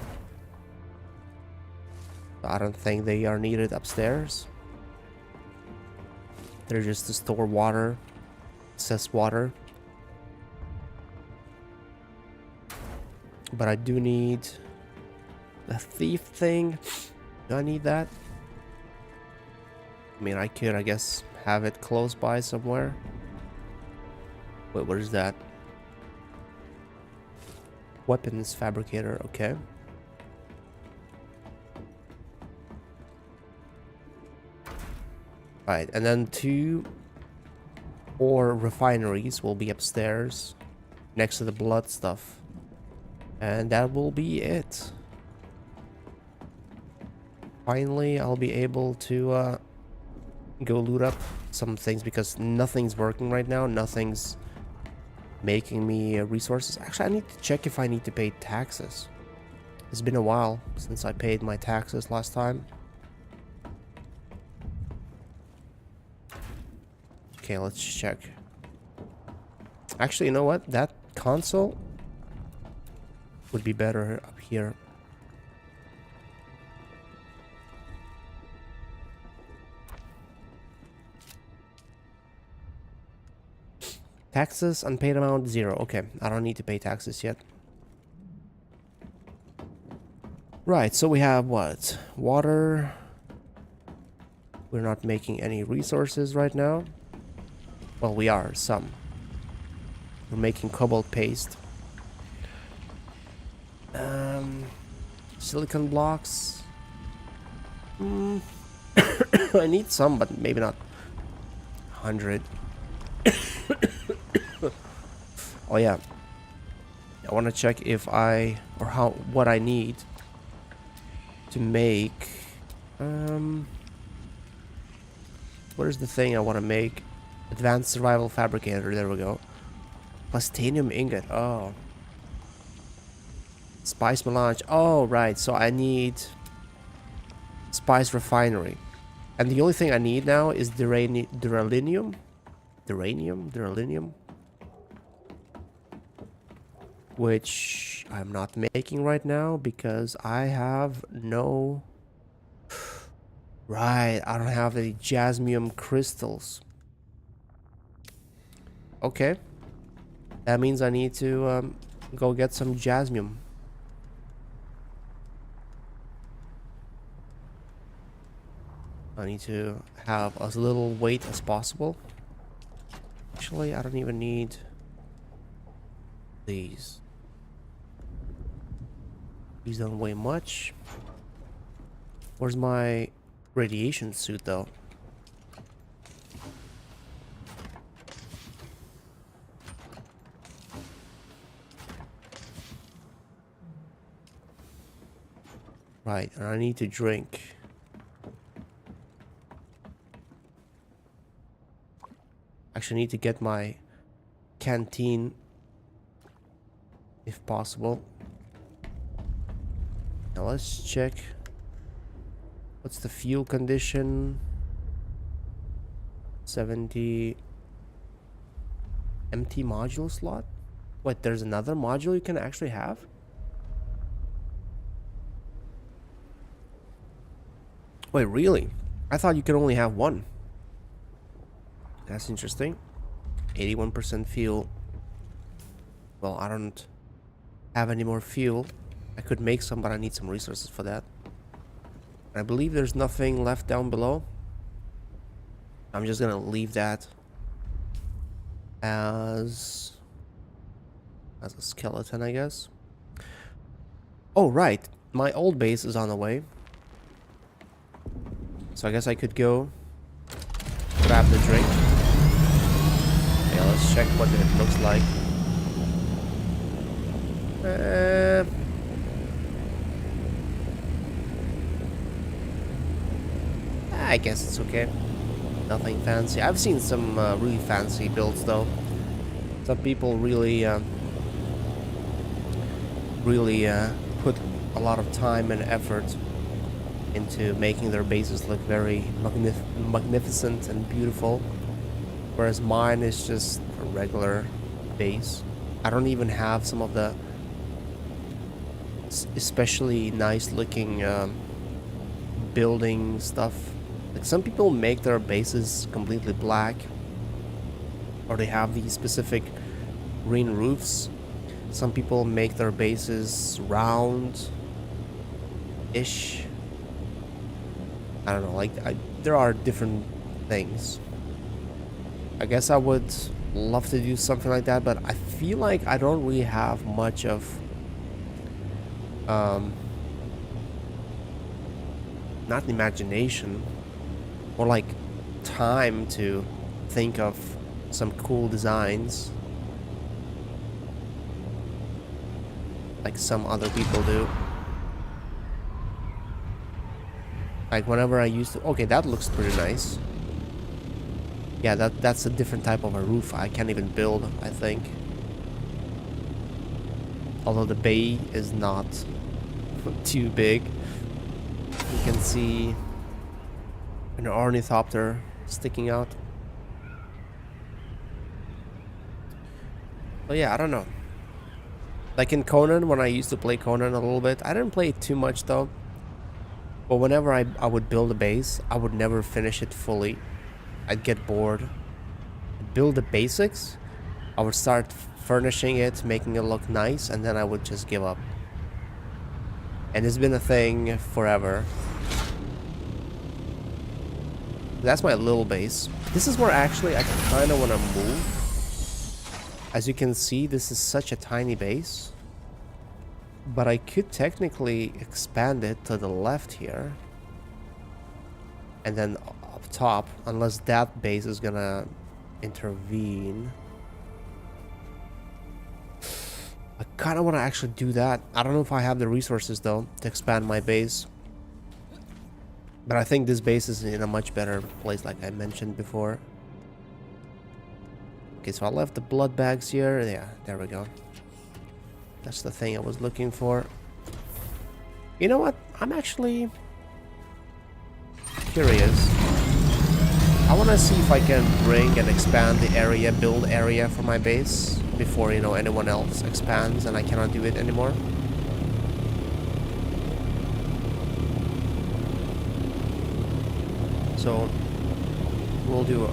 I don't think they are needed upstairs. They're just to store water, excess water. But I do need the thief thing. Do I need that? I mean, I could, I guess, have it close by somewhere. Wait, what is that? Weapons fabricator, okay. Right, and then 2 ore refineries will be upstairs next to the blood stuff. And that will be it. Finally, I'll be able to go loot up some things because nothing's working right now. Nothing's making me resources. Actually, I need to check if I need to pay taxes. It's been a while since I paid my taxes last time. Okay, let's check. Actually, you know what? That console would be better up here. Taxes, unpaid amount, 0. Okay, I don't need to pay taxes yet. Right, so we have what? Water. We're not making any resources right now. Well, we are, some. We're making cobalt paste. Silicon blocks. I need some, but maybe not 100. Oh yeah, I want to check if what I need to make. What is the thing I want to make? Advanced survival fabricator. There we go. Plastinium ingot. Oh. Spice melange. Oh right. So I need spice refinery, and the only thing I need now is duralinium. Duralinium. Which I'm not making right now because I have no... Right, I don't have any jasmium crystals. Okay. That means I need to go get some jasmium. I need to have as little weight as possible. Actually, I don't even need these. These don't weigh much. Where's my radiation suit though? Right, and I need to drink. Actually, I need to get my canteen if possible. Now let's check. What's the fuel condition? 70. Empty module slot? Wait, there's another module you can actually have? Wait, really? I thought you could only have one. That's interesting. 81% fuel. Well, I don't have any more fuel. I could make some, but I need some resources for that. I believe there's nothing left down below. I'm just gonna leave that as a skeleton, I guess. Oh, right. My old base is on the way. So I guess I could go grab the drink. Yeah, let's check what it looks like. I guess it's okay. Nothing fancy. I've seen some really fancy builds though. Some people really put a lot of time and effort into making their bases look very magnificent and beautiful, whereas mine is just a regular base. I don't even have some of the especially nice looking building stuff. Like some people make their bases completely black, or they have these specific green roofs. Some people make their bases round-ish. I don't know, like there are different things. I guess I would love to do something like that, but I feel like I don't really have much of not imagination, or like time to think of some cool designs like some other people do. Like whenever I used to... Okay, that looks pretty nice. Yeah, that's a different type of a roof I can't even build, I think. Although the bay is not too big. You can see an ornithopter sticking out. But yeah, I don't know. Like in Conan, when I used to play Conan a little bit, I didn't play it too much though. But whenever I would build a base, I would never finish it fully. I'd get bored. I'd build the basics, I would start furnishing it, making it look nice, and then I would just give up. And it's been a thing forever. That's my little base. This is where actually I kind of want to move. As you can see, this is such a tiny base. But I could technically expand it to the left here. And then up top, unless that base is gonna intervene. I kind of want to actually do that. I don't know if I have the resources though to expand my base. But I think this base is in a much better place, like I mentioned before. Okay, so I left the blood bags here. Yeah, there we go. That's the thing I was looking for. You know what? I'm actually curious. I want to see if I can bring and expand the area, build area for my base before, you know, anyone else expands and I cannot do it anymore. So we'll do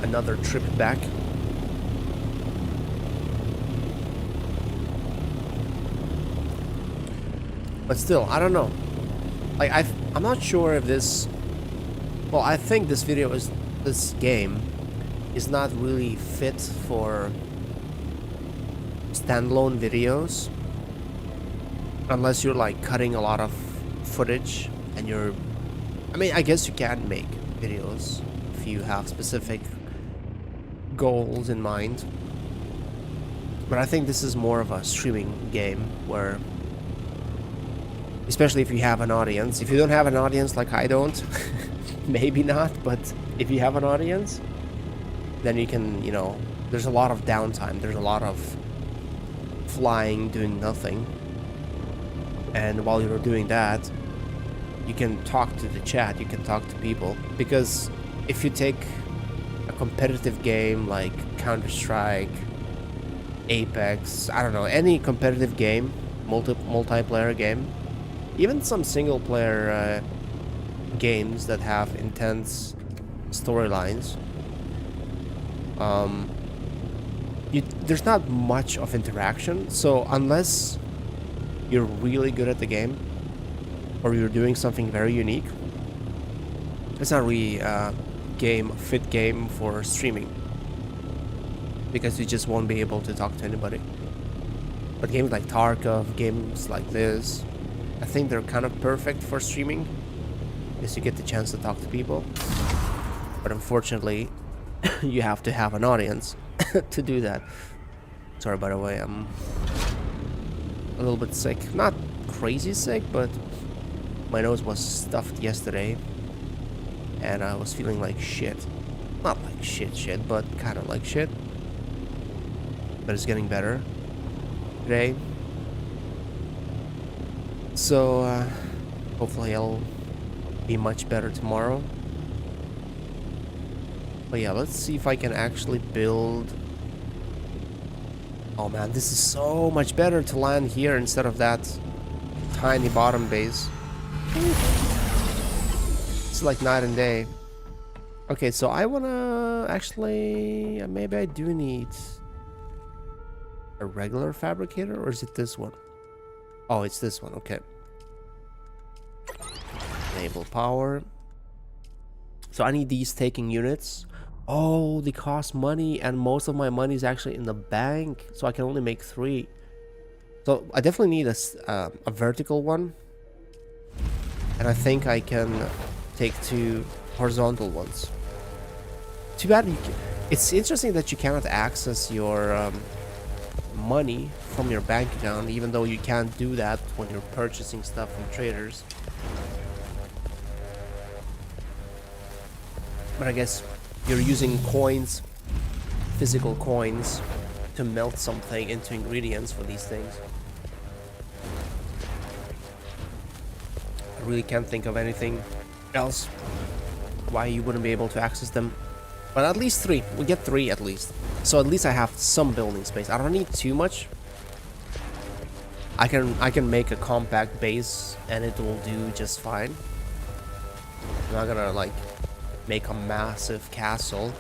another trip back. But still, I don't know. Like I'm not sure if this. Well, I think this game is not really fit for standalone videos, unless you're like cutting a lot of footage and you're. I mean, I guess you can make videos if you have specific goals in mind. But I think this is more of a streaming game where. Especially if you have an audience. If you don't have an audience like I don't, maybe not, but if you have an audience, then you can, you know, there's a lot of downtime. There's a lot of flying, doing nothing. And while you're doing that, you can talk to the chat, you can talk to people. Because if you take a competitive game like Counter-Strike, Apex, I don't know, any competitive game, multiplayer game, even some single player games that have intense storylines, there's not much of interaction. So unless you're really good at the game or you're doing something very unique, it's not really a fit game for streaming, because you just won't be able to talk to anybody. But games like Tarkov, games like this, I think they're kind of perfect for streaming, because you get the chance to talk to people. But unfortunately, you have to have an audience to do that. Sorry, by the way, I'm a little bit sick. Not crazy sick, but my nose was stuffed yesterday, and I was feeling like shit. Not like shit, but kind of like shit. But it's getting better today. So, hopefully I'll be much better tomorrow. But yeah, let's see if I can actually build... Oh man, this is so much better to land here instead of that tiny bottom base. It's like night and day. Okay, so I wanna... Actually, maybe I do need a regular fabricator, or is it this one? Oh, it's this one, okay. Enable power. So I need these taking units. Oh, they cost money, and most of my money is actually in the bank, so I can only make 3. So I definitely need a vertical one, and I think I can take 2 horizontal ones. Too bad it's interesting that you cannot access your money from your bank account, even though you can't do that when you're purchasing stuff from traders. But I guess you're using coins, physical coins, to melt something into ingredients for these things. I really can't think of anything else why you wouldn't be able to access them. But at least 3. We get 3 at least. So at least I have some building space. I don't need too much. I can make a compact base and it will do just fine. I'm not gonna like make a massive castle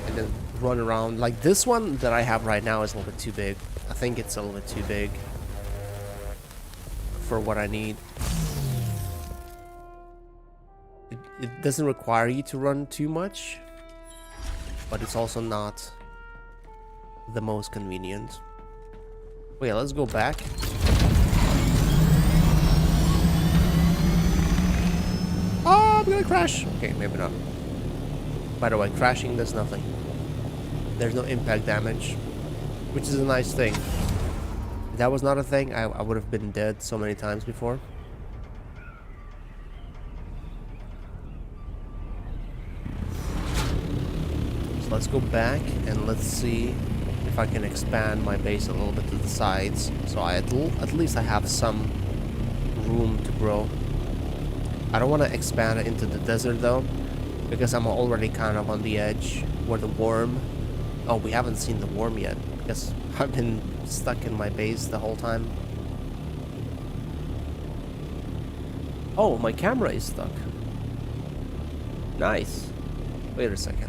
and then run around. Like this one that I have right now is a little bit too big. I think it's a little bit too big for what I need. It doesn't require you to run too much, but it's also not the most convenient. Wait, let's go back. Oh, I'm gonna crash. Okay, maybe not. By the way, crashing does nothing. There's no impact damage, which is a nice thing. If that was not a thing, I would have been dead so many times before. Let's go back and let's see if I can expand my base a little bit to the sides, so at least I have some room to grow. I don't want to expand it into the desert though, because I'm already kind of on the edge where the worm... Oh, we haven't seen the worm yet, because I've been stuck in my base the whole time. Oh, my camera is stuck. Nice. Wait a second.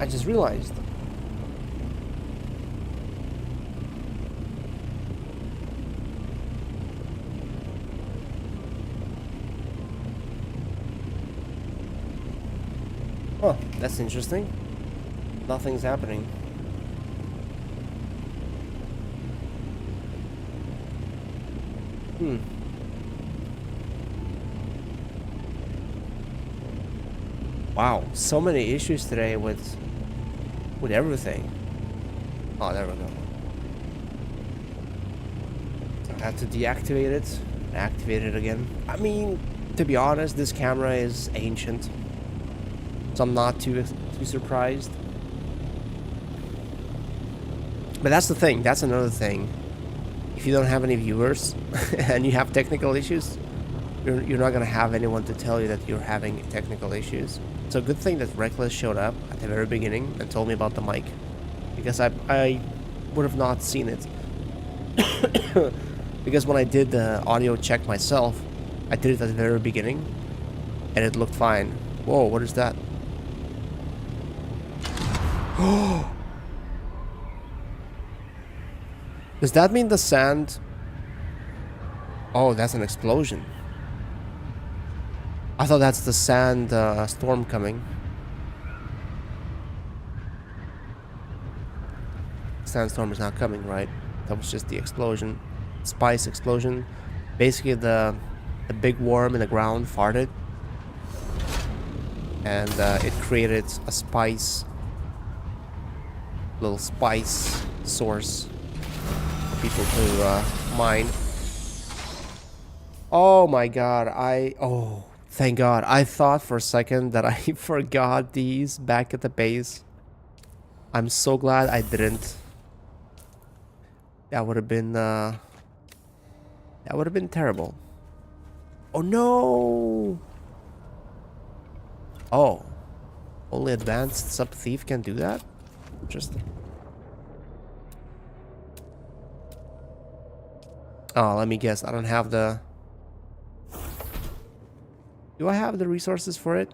I just realized. Oh, that's interesting. Nothing's happening. Wow, so many issues today with everything. Oh, there we go. I had to deactivate it, activate it again. I mean, to be honest, this camera is ancient, so I'm not too surprised. But that's the thing. That's another thing. If you don't have any viewers and you have technical issues, you're not gonna have anyone to tell you that you're having technical issues. So good thing that Reckless showed up at the very beginning and told me about the mic, because I would have not seen it. Because when I did the audio check myself, I did it at the very beginning, and it looked fine. Whoa, what is that? Does that mean the sand... Oh, that's an explosion. I thought that's the sand storm coming. Sandstorm is not coming, right? That was just the explosion. Spice explosion. Basically the big worm in the ground farted. And it created a spice. Little spice source for people to mine. Oh my god, oh, thank god. I thought for a second that I forgot these back at the base. I'm so glad I didn't. That would have been terrible. Oh no! Oh. Only advanced sub-thief can do that? Interesting. Oh, let me guess. I don't have the... Do I have the resources for it?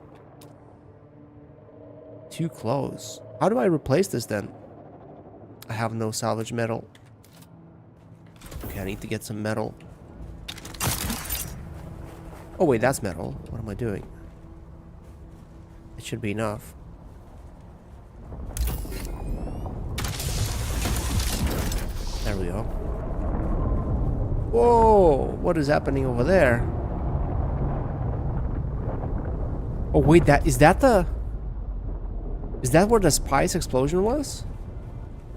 Too close. How do I replace this then? I have no salvage metal. Okay, I need to get some metal. Oh wait, that's metal. What am I doing? It should be enough. There we go. Whoa! What is happening over there? Oh wait, is that where the spice explosion was?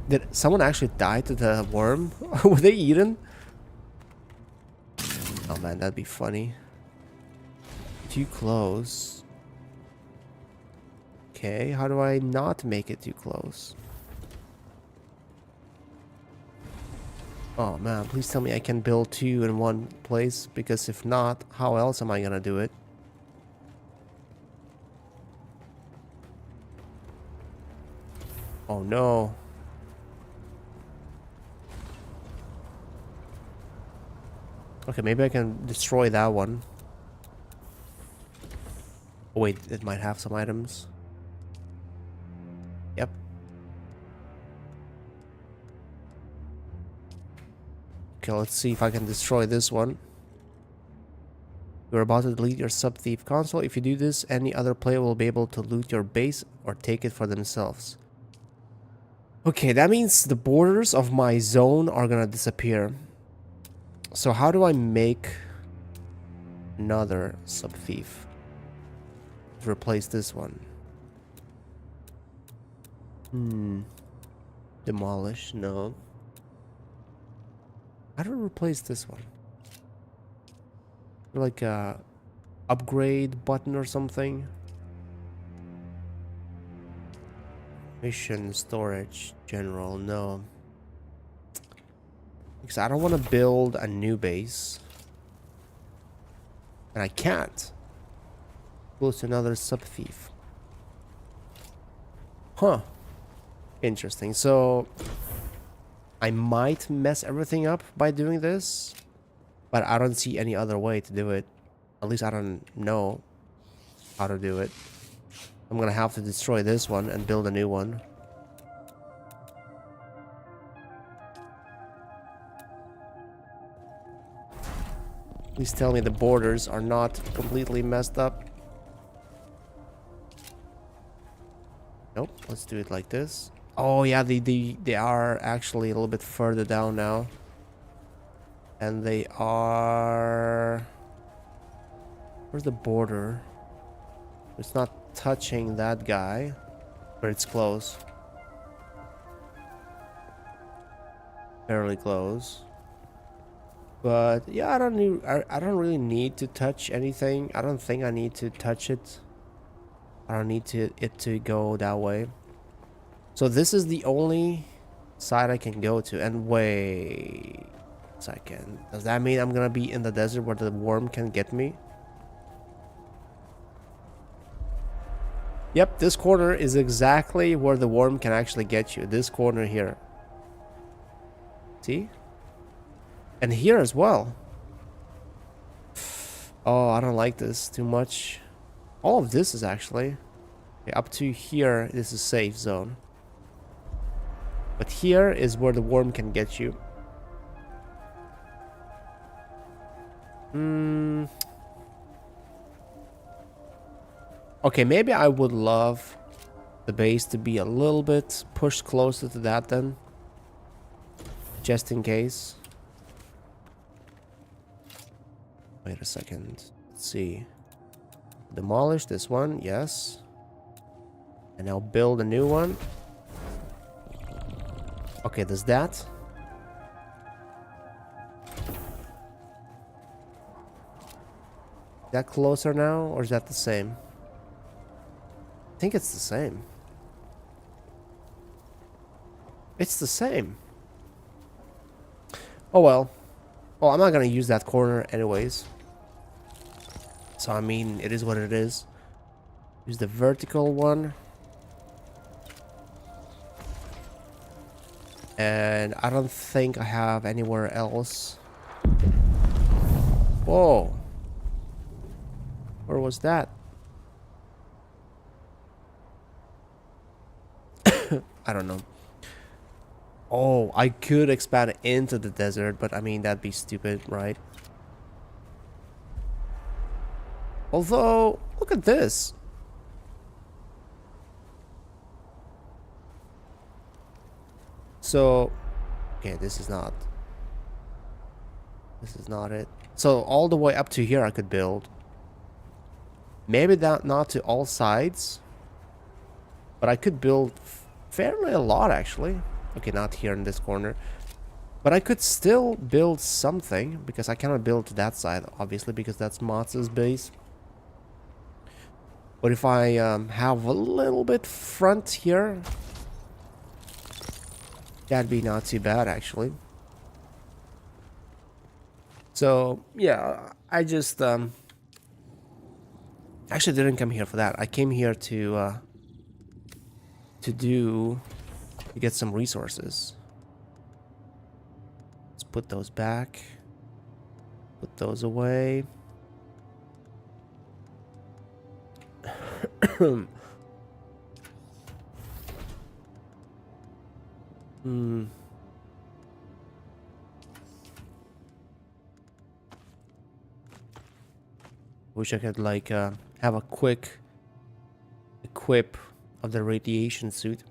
Did someone actually die to the worm? Were they eaten? Oh man, that'd be funny. Too close. Okay, how do I not make it too close? Oh man, please tell me I can build two in one place, because if not, how else am I gonna do it? Oh no. Okay, maybe I can destroy that one. Oh wait, it might have some items. Yep. Okay, let's see if I can destroy this one. You're about to delete your sub-thief console. If you do this, any other player will be able to loot your base or take it for themselves. Okay, that means the borders of my zone are gonna disappear. So how do I make another sub-thief? Replace this one. Demolish, no. How do I replace this one? Like a upgrade button or something? Mission, storage, general, no. Because I don't want to build a new base. And I can't. Close to another sub-thief. Huh. Interesting. So I might mess everything up by doing this, but I don't see any other way to do it. At least I don't know how to do it. I'm gonna have to destroy this one and build a new one. Please tell me the borders are not completely messed up. Nope, let's do it like this. Oh yeah, they are actually a little bit further down now. And they are... Where's the border? It's not touching that guy, but it's close. Fairly close. But yeah, I don't really need to touch anything. I don't think I need to touch it. I don't need it to go that way. So this is the only side I can go to. And wait a second. Does that mean I'm gonna be in the desert where the worm can get me? Yep, this corner is exactly where the worm can actually get you. This corner here. See? And here as well. Oh, I don't like this too much. All of this is actually... Okay, up to here, this is safe zone. But here is where the worm can get you. Okay, maybe I would love the base to be a little bit pushed closer to that then. Just in case. Wait a second. Let's see. Demolish this one, yes. And I'll build a new one. Okay, there's that. Is that closer now, or is that the same? I think it's the same. It's the same. Oh well. Well, I'm not gonna use that corner anyways. So I mean, it is what it is. Use the vertical one. And I don't think I have anywhere else. Whoa. Where was that? I don't know. Oh, I could expand into the desert, but I mean, that'd be stupid, right? Although, look at this. So, okay, this is not it. So all the way up to here I could build. Maybe that not to all sides, but I could build fairly a lot actually. Okay, not here in this corner, but I could still build something because I cannot build to that side obviously because that's Matz's base. But if I have a little bit front here, that'd be not too bad actually. So yeah, I just actually didn't come here for that. I came here to get some resources. Let's put those back. Put those away. Wish I could like have a quick equip of the radiation suit.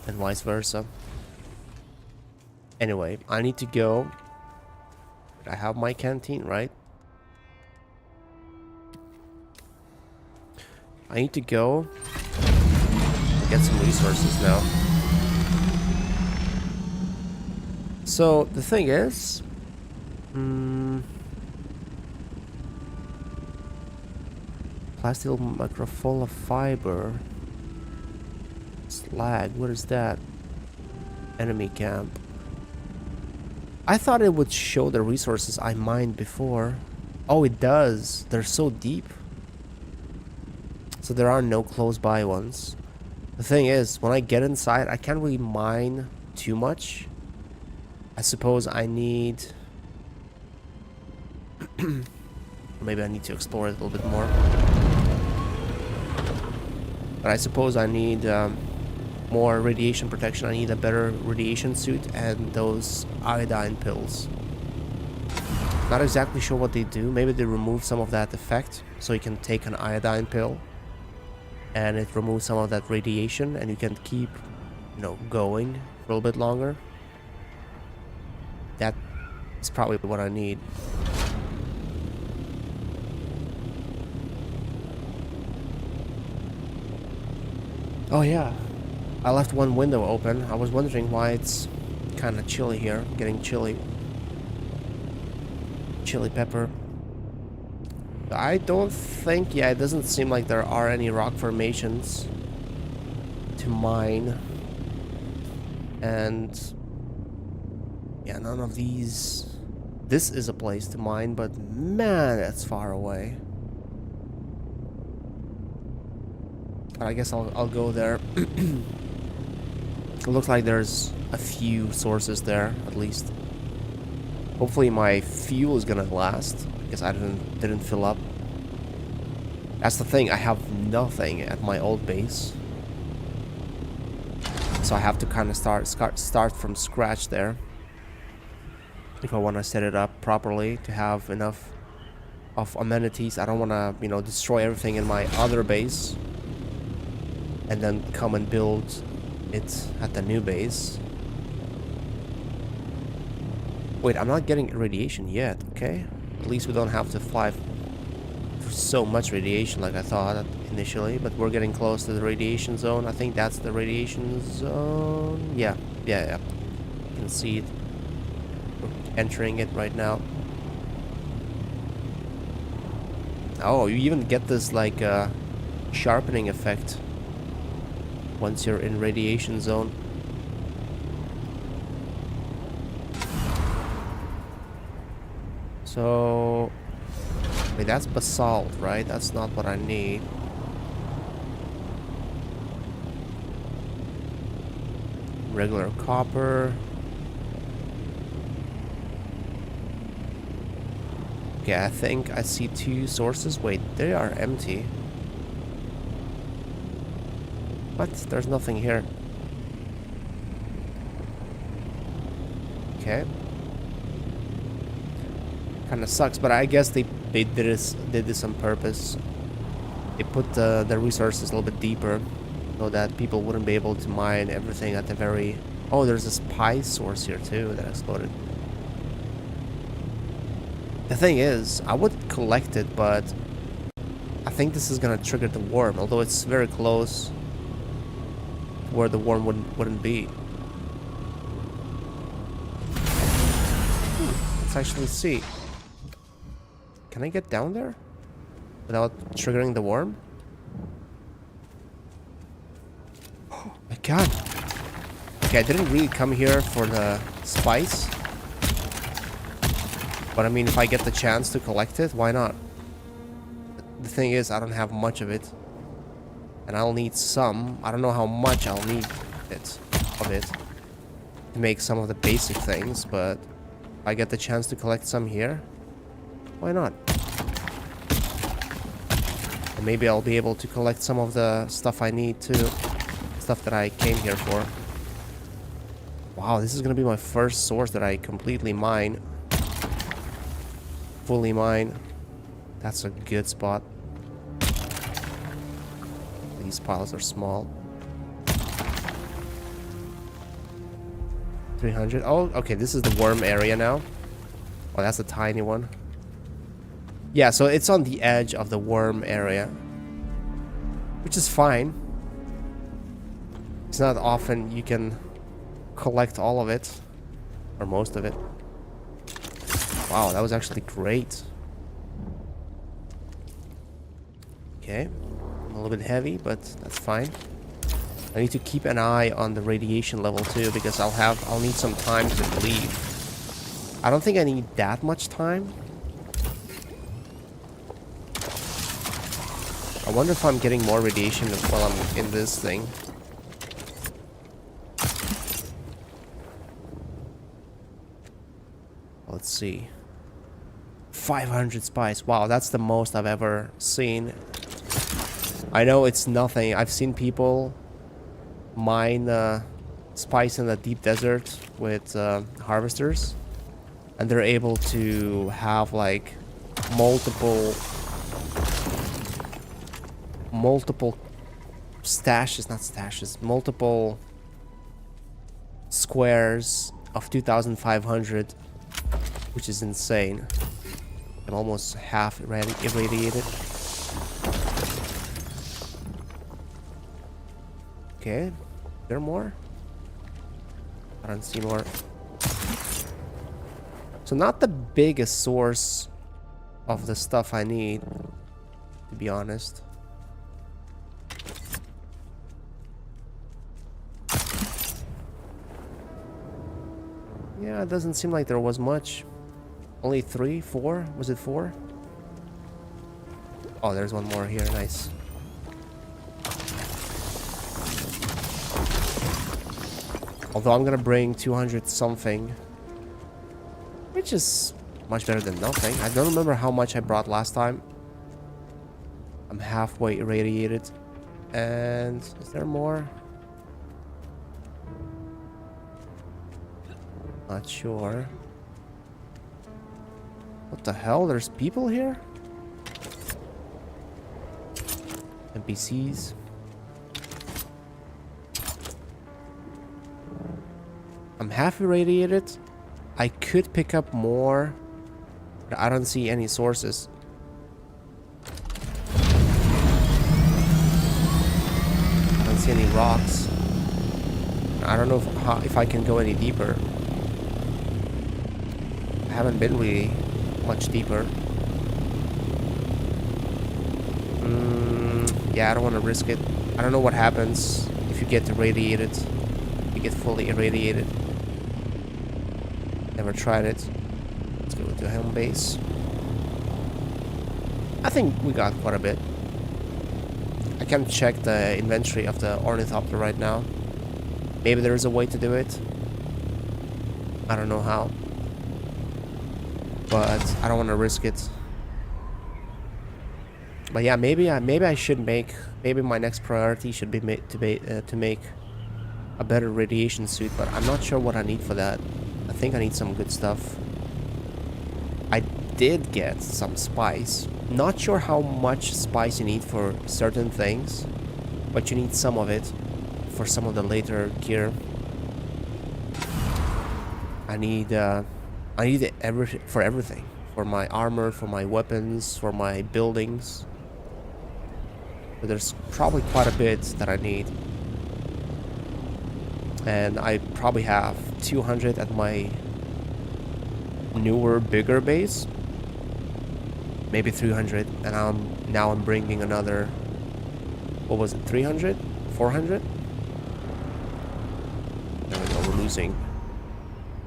And vice versa. Anyway, I need to go. I have my canteen, right? I need to go and get some resources now. So the thing is, plastic microfoil fiber. Slag, what is that? Enemy camp. I thought it would show the resources I mined before. Oh, it does. They're so deep. So there are no close by ones. The thing is, when I get inside, I can't really mine too much. I suppose I need... Maybe I need to explore it a little bit more. But I suppose I need more radiation protection. I need a better radiation suit and those iodine pills. Not exactly sure what they do. Maybe they remove some of that effect, so you can take an iodine pill and it removes some of that radiation and you can keep, you know, going for a little bit longer. That is probably what I need. Oh yeah, I left one window open. I was wondering why it's kind of chilly here, getting chilly. Chili pepper. I don't think, yeah, it doesn't seem like there are any rock formations to mine. And yeah, none of these. This is a place to mine, but man, that's far away. But I guess I'll go there. It looks like there's a few sources there, at least. Hopefully my fuel is gonna last, because I didn't fill up. That's the thing, I have nothing at my old base. So I have to kind of start from scratch there. If I want to set it up properly to have enough of amenities. I don't want to, you know, destroy everything in my other base and then come and build it at the new base. Wait, I'm not getting radiation yet, okay? At least we don't have to fly for so much radiation like I thought initially, but we're getting close to the radiation zone. I think that's the radiation zone. Yeah. You can see it. We're entering it right now. Oh, you even get this like sharpening effect once you're in radiation zone. So, wait, that's basalt, right? That's not what I need. Regular copper. Okay, I think I see two sources. Wait, they are empty. What? There's nothing here. Okay. Kind of sucks, but I guess they did this on purpose. They put the resources a little bit deeper so that people wouldn't be able to mine everything at the very... Oh, there's a spy source here too that exploded. The thing is, I would collect it, but I think this is gonna trigger the worm, although it's very close to where the worm wouldn't be. Let's actually see. Can I get down there without triggering the worm? Oh my god. Okay, I didn't really come here for the spice. But I mean, if I get the chance to collect it, why not? The thing is, I don't have much of it. And I'll need some. I don't know how much I'll need of it to make some of the basic things, but if I get the chance to collect some here, why not? And maybe I'll be able to collect some of the stuff I need too. Stuff that I came here for. Wow, this is gonna be my first source that I completely mine. Fully mine. That's a good spot. These piles are small. 300. Oh, okay, this is the worm area now. Oh, that's a tiny one. Yeah, so it's on the edge of the worm area, which is fine. It's not often you can collect all of it, or most of it. Wow, that was actually great. Okay, a little bit heavy, but that's fine. I need to keep an eye on the radiation level too, because I'll need some time to leave. I don't think I need that much time. I wonder if I'm getting more radiation while I'm in this thing. Let's see. 500 spice. Wow, that's the most I've ever seen. I know it's nothing. I've seen people mine spice in the deep desert with harvesters, and they're able to have like multiple stashes, not stashes, multiple squares of 2,500, which is insane. I'm almost half irradiated. Okay, there more? I don't see more. So not the biggest source of the stuff I need, to be honest. Yeah, it doesn't seem like there was much. Only 3, 4? Was it 4? Oh, there's one more here. Nice. Although I'm gonna bring 200 something, which is much better than nothing. I don't remember how much I brought last time. I'm halfway irradiated. And is there more? Not sure. What the hell? There's people here? NPCs. I'm half irradiated. I could pick up more, but I don't see any sources. I don't see any rocks. I don't know if I can go any deeper. I haven't been really much deeper. Yeah, I don't want to risk it. I don't know what happens if you get irradiated. You get fully irradiated. Never tried it. Let's go to home base. I think we got quite a bit. I can check the inventory of the ornithopter right now. Maybe there is a way to do it. I don't know how. But I don't want to risk it. But yeah, maybe I should make. Maybe my next priority should be to make a better radiation suit. But I'm not sure what I need for that. I think I need some good stuff. I did get some spice. Not sure how much spice you need for certain things, but you need some of it for some of the later gear. I need it for everything. For my armor, for my weapons, for my buildings. But there's probably quite a bit that I need. And I probably have 200 at my newer, bigger base. Maybe 300. And now I'm bringing another, what was it, 300? 400? There we go, we're losing.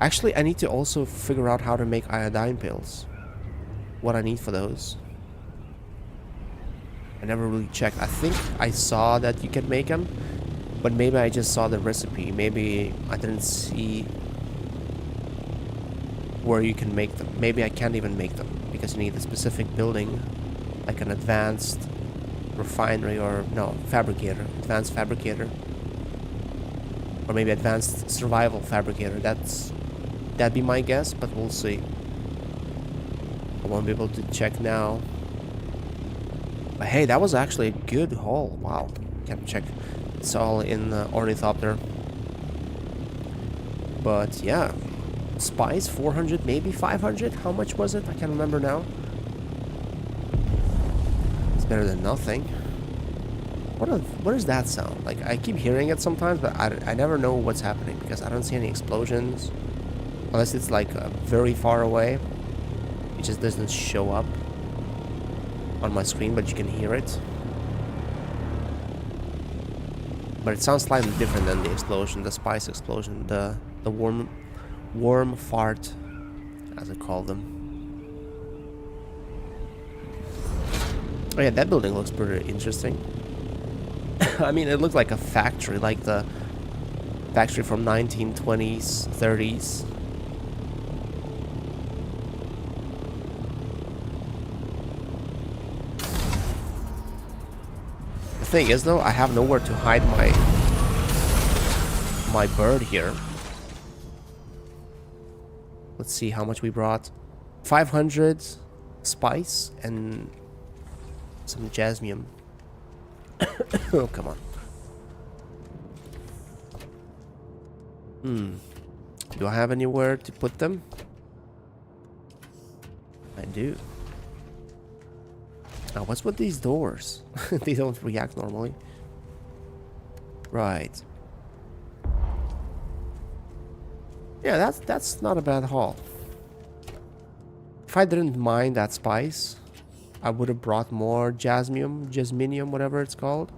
Actually, I need to also figure out how to make iodine pills. What I need for those. I never really checked. I think I saw that you can make them, but maybe I just saw the recipe. Maybe I didn't see where you can make them. Maybe I can't even make them because you need a specific building, like an advanced refinery or no, fabricator, advanced fabricator, or maybe advanced survival fabricator. That'd be my guess, but we'll see. I won't be able to check now. But hey, that was actually a good haul. Wow. Can't check. It's all in ornithopter. But yeah. Spice, 400, maybe 500? How much was it? I can't remember now. It's better than nothing. What does that sound? Like, I keep hearing it sometimes, but I never know what's happening because I don't see any explosions. Unless it's like very far away. It just doesn't show up on my screen, but you can hear it. But it sounds slightly different than the explosion, the spice explosion, the worm fart, as I call them. Oh yeah, that building looks pretty interesting. I mean, it looks like a factory, like the factory from 1920s, 30s. The thing is though, I have nowhere to hide my bird here. Let's see how much we brought. 500 spice and some jasmine. Oh, come on. Do I have anywhere to put them? I do. Now, what's with these doors? They don't react normally. Right. Yeah, that's not a bad haul. If I didn't mind that spice, I would have brought more jasminium, whatever it's called.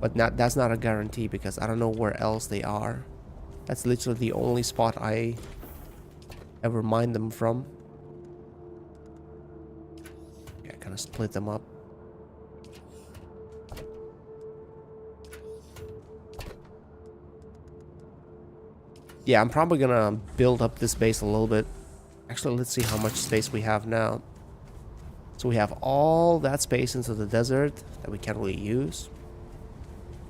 But that's not a guarantee because I don't know where else they are. That's literally the only spot I ever mined them from. Yeah, kind of split them up. Yeah, I'm probably gonna build up this base a little bit. Actually, let's see how much space we have now. So we have all that space into the desert that we can't really use.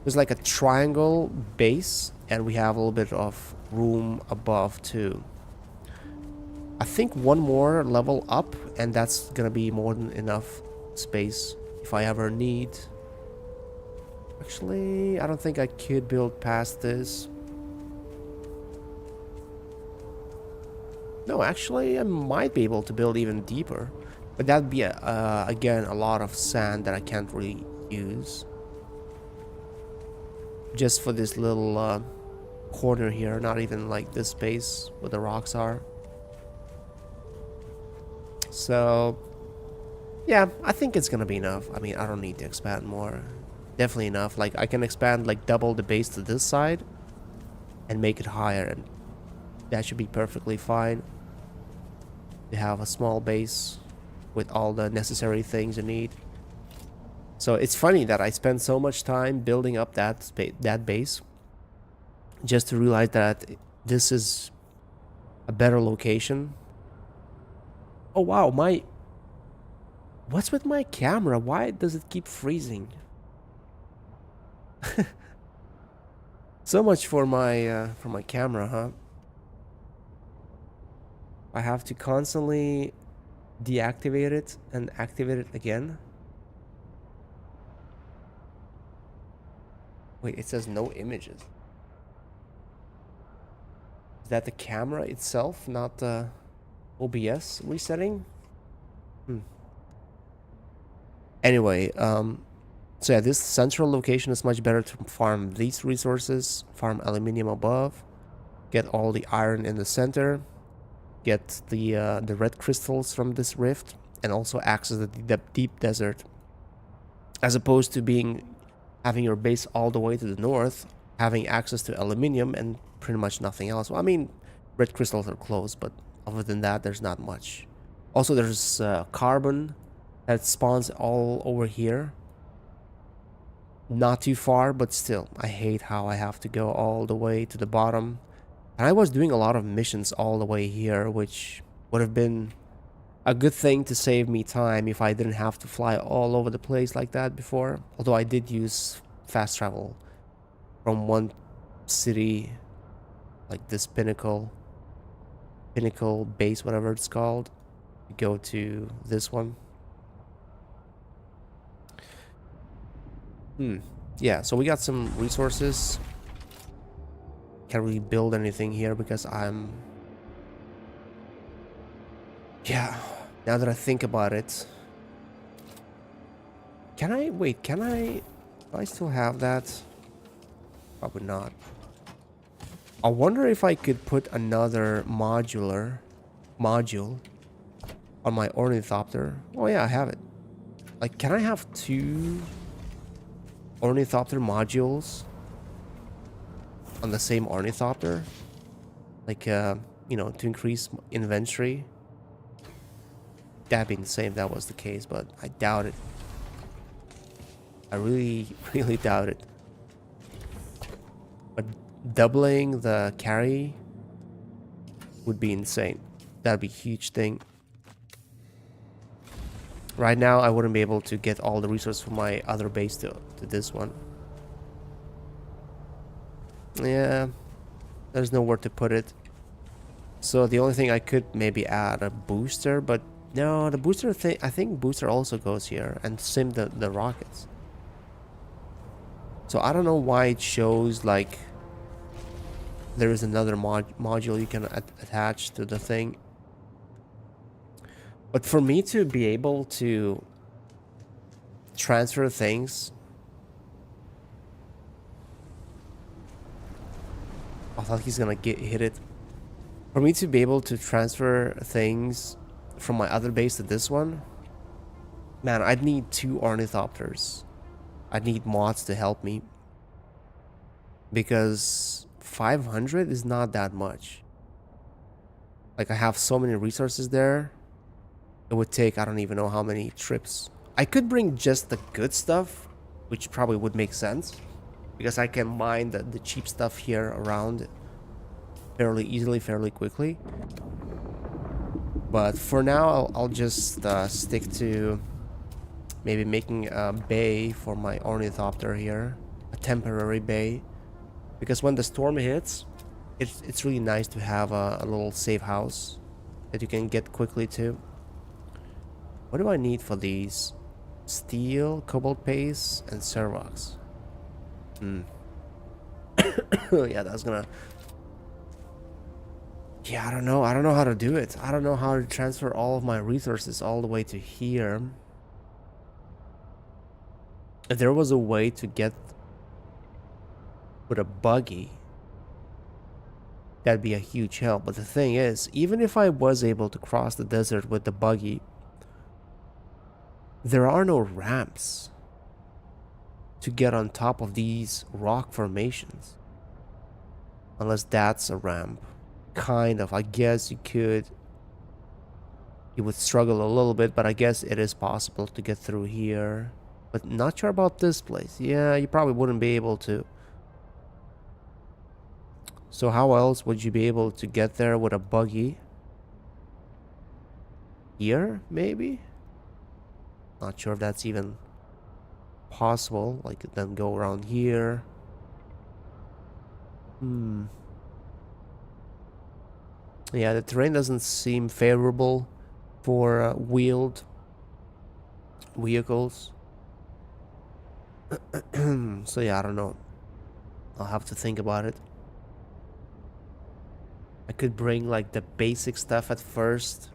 There's like a triangle base, and we have a little bit of room above too. I think one more level up, and that's gonna be more than enough space if I ever need. Actually, I don't think I could build past this. No, actually, I might be able to build even deeper. But that'd be, again, a lot of sand that I can't really use. Just for this little corner here, not even like this space where the rocks are. So, yeah, I think it's gonna be enough. I mean, I don't need to expand more. Definitely enough. Like, I can expand like double the base to this side and make it higher, and that should be perfectly fine. You have a small base with all the necessary things you need. So it's funny that I spent so much time building up that base just to realize that this is a better location. Oh wow, what's with my camera? Why does it keep freezing? So much for my camera, huh? I have to constantly deactivate it and activate it again. Wait, it says no images. Is that the camera itself, not the OBS resetting? Anyway, so yeah, this central location is much better to farm these resources, farm aluminium above, get all the iron in the center, get the red crystals from this rift, and also access the deep desert. As opposed to having your base all the way to the north, having access to aluminium and pretty much nothing else. Well, I mean, red crystals are close, but other than that, there's not much. Also, there's carbon that spawns all over here. Not too far, but still, I hate how I have to go all the way to the bottom. And I was doing a lot of missions all the way here, which would have been a good thing to save me time if I didn't have to fly all over the place like that before. Although I did use fast travel from one city, like this pinnacle base, whatever it's called, to go to this one. Yeah, so we got some resources. Can't really build anything here because yeah, now that I think about it. Do I still have that? Probably not. I wonder if I could put another module on my ornithopter. Oh yeah, I have it. Like, can I have 2 ornithopter modules on the same ornithopter? Like, you know, to increase inventory? That'd be insane if that was the case, but I doubt it. I really, really doubt it. But doubling the carry would be insane. That'd be a huge thing. Right now, I wouldn't be able to get all the resources from my other base to this one. Yeah, there's nowhere to put it. So the only thing I could maybe add a booster, but no, the booster thing, I think booster also goes here, and sim the rockets. So I don't know why it shows like there is another module you can attach to the thing. But for me to be able to transfer things... I thought he's gonna hit it. For me to be able to transfer things from my other base to this one, man, I'd need 2 ornithopters. I'd need mods to help me. Because 500 is not that much. Like, I have so many resources there. It would take, I don't even know how many trips. I could bring just the good stuff, which probably would make sense. Because I can mine the cheap stuff here around. fairly easily, fairly quickly. But for now, I'll just stick to maybe making a bay for my ornithopter here, a temporary bay, because when the storm hits, it's really nice to have a little safe house that you can get quickly to. What do I need for these? Steel, cobalt paste, and Servox. Yeah, that's gonna... Yeah, I don't know. I don't know how to do it. I don't know how to transfer all of my resources all the way to here. If there was a way to get with a buggy, that'd be a huge help. But the thing is, even if I was able to cross the desert with the buggy, there are no ramps to get on top of these rock formations. Unless that's a ramp. Kind of. I guess you could... You would struggle a little bit, but I guess it is possible to get through here. But not sure about this place. Yeah, you probably wouldn't be able to. So how else would you be able to get there with a buggy? Here, maybe? Not sure if that's even possible. Like, then go around here. Yeah, the terrain doesn't seem favorable for wheeled vehicles. So yeah, I don't know. I'll have to think about it. I could bring like the basic stuff at first.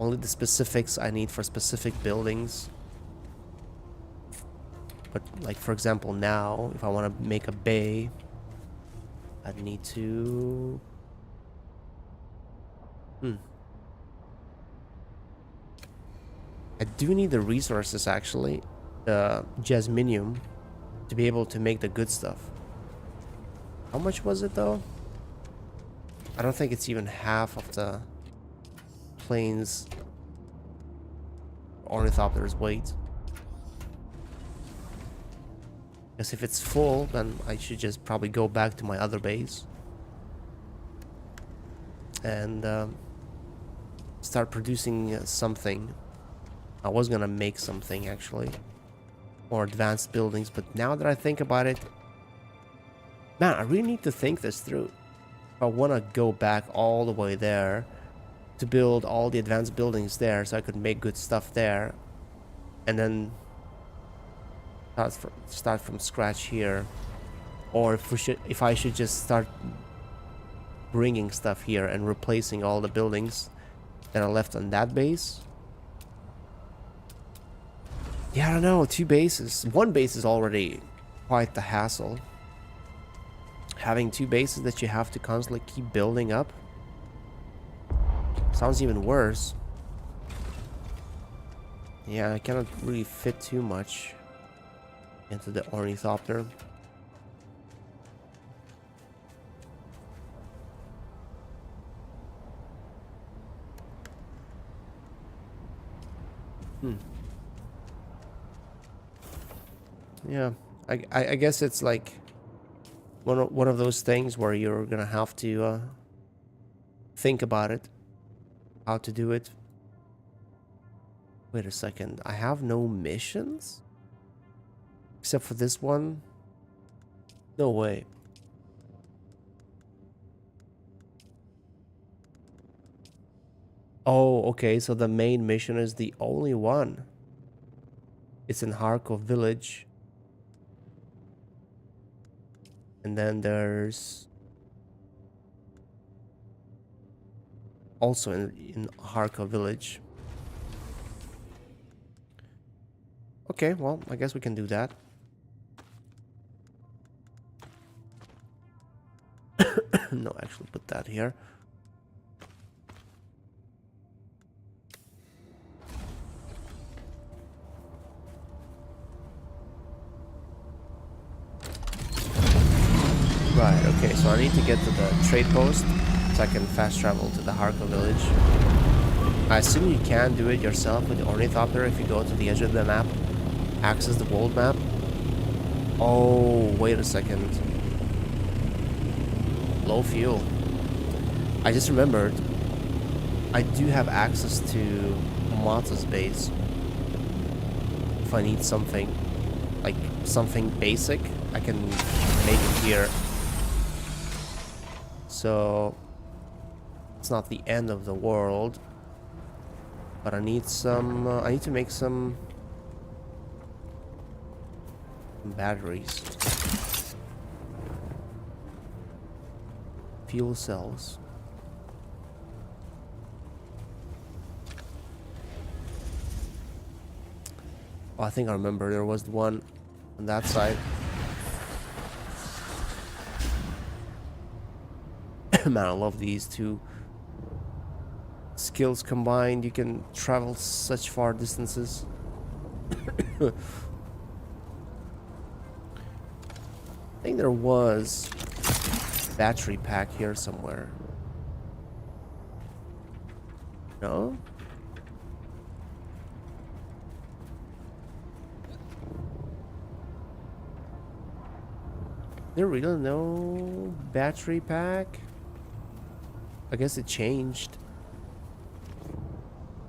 Only the specifics I need for specific buildings. But like, for example, now, if I want to make a bay, I'd need to... I do need the resources, actually. The jasminium, to be able to make the good stuff. How much was it, though? I don't think it's even half of the plane's ornithopter's weight. Because if it's full, then I should just probably go back to my other base. And start producing something. I was gonna make something, actually. More advanced buildings, but now that I think about it... Man, I really need to think this through. If I want to go back all the way there to build all the advanced buildings there so I could make good stuff there. And then start from scratch here. Or if I should just start bringing stuff here and replacing all the buildings that are left on that base. Yeah, I don't know, 2 bases. 1 base is already quite the hassle. Having 2 bases that you have to constantly keep building up sounds even worse. Yeah, I cannot really fit too much into the ornithopter. Yeah, I guess it's like one of those things where you're gonna have to think about it, how to do it. Wait a second, I have no missions? Except for this one? No way. Oh, okay, so the main mission is the only one. It's in Kharkov village. And then there's also in Kharkov village. Okay, well, I guess we can do that. No, actually put that here. Right, okay, so I need to get to the trade post so I can fast travel to the Kharkov village. I assume you can do it yourself with the ornithopter if you go to the edge of the map, access the world map. Oh, wait a second. Low fuel. I just remembered I do have access to Mata's base. If I need something, like something basic, I can make it here. So it's not the end of the world, but I need some. I need to make some batteries, fuel cells. Oh, I think I remember there was one on that side. Man, I love these two skills combined. You can travel such far distances. I think there was a battery pack here somewhere. No? There really no battery pack? I guess it changed.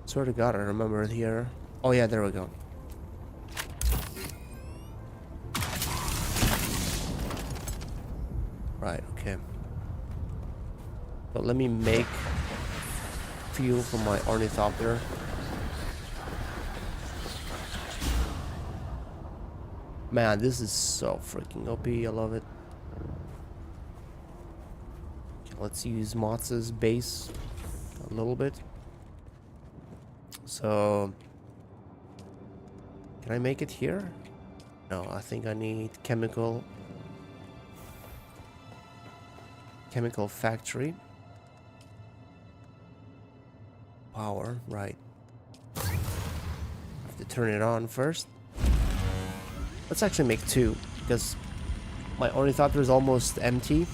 Swear to God, I remember it here. Oh yeah, there we go. Right, okay. So let me make fuel for my ornithopter. Man, this is so freaking OP. I love it. Okay, let's use Matsu's base a little bit. So, can I make it here? No, I think I need chemical factory. Power, right. Have to turn it on first. Let's actually make two, because my ornithopter is almost empty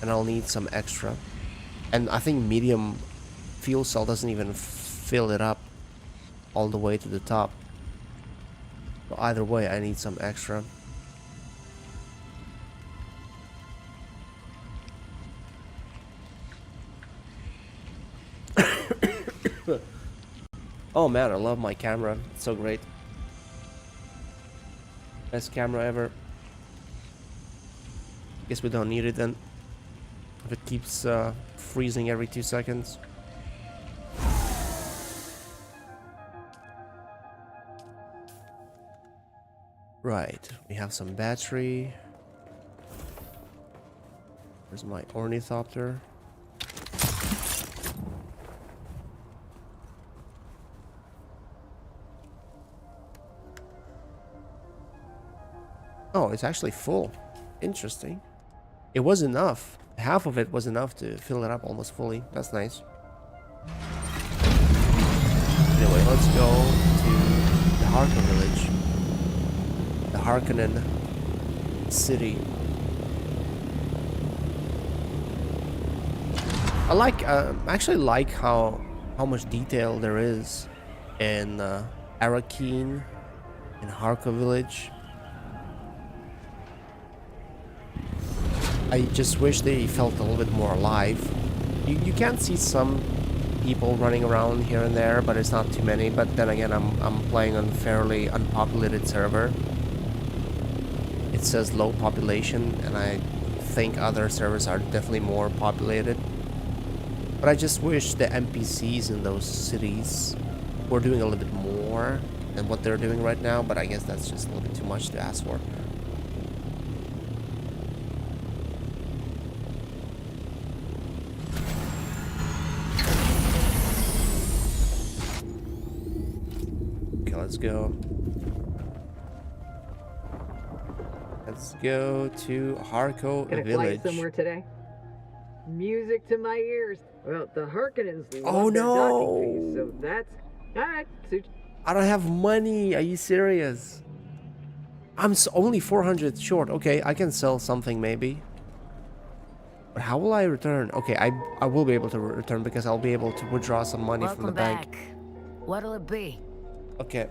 and I'll need some extra. And I think medium fuel cell doesn't even fill it up all the way to the top. So either way, I need some extra. Oh man, I love my camera. It's so great. Best camera ever. Guess we don't need it then. If it keeps freezing every 2 seconds. Right, we have some battery. There's my ornithopter. Oh, it's actually full. Interesting. It was enough. Half of it was enough to fill it up almost fully. That's nice. Anyway, let's go to the Harka village. The Harkonnen city. I actually like how much detail there is in Arrakis, in Harka village. I just wish they felt a little bit more alive. You can see some people running around here and there, but it's not too many. But then again, I'm playing on a fairly unpopulated server. It says low population, and I think other servers are definitely more populated. But I just wish the NPCs in those cities were doing a little bit more than what they're doing right now. But I guess that's just a little bit too much to ask for. Let's go. Let's go to Harko Gonna village. fly somewhere today? Music to my ears. Well, the Harkonnens love Oh their no! docking fees, so that's alright. I don't have money. Are you serious? I'm only 400 short. Okay, I can sell something maybe. But how will I return? Okay, I will be able to return because I'll be able to withdraw some money from the bank. What'll it be? Okay.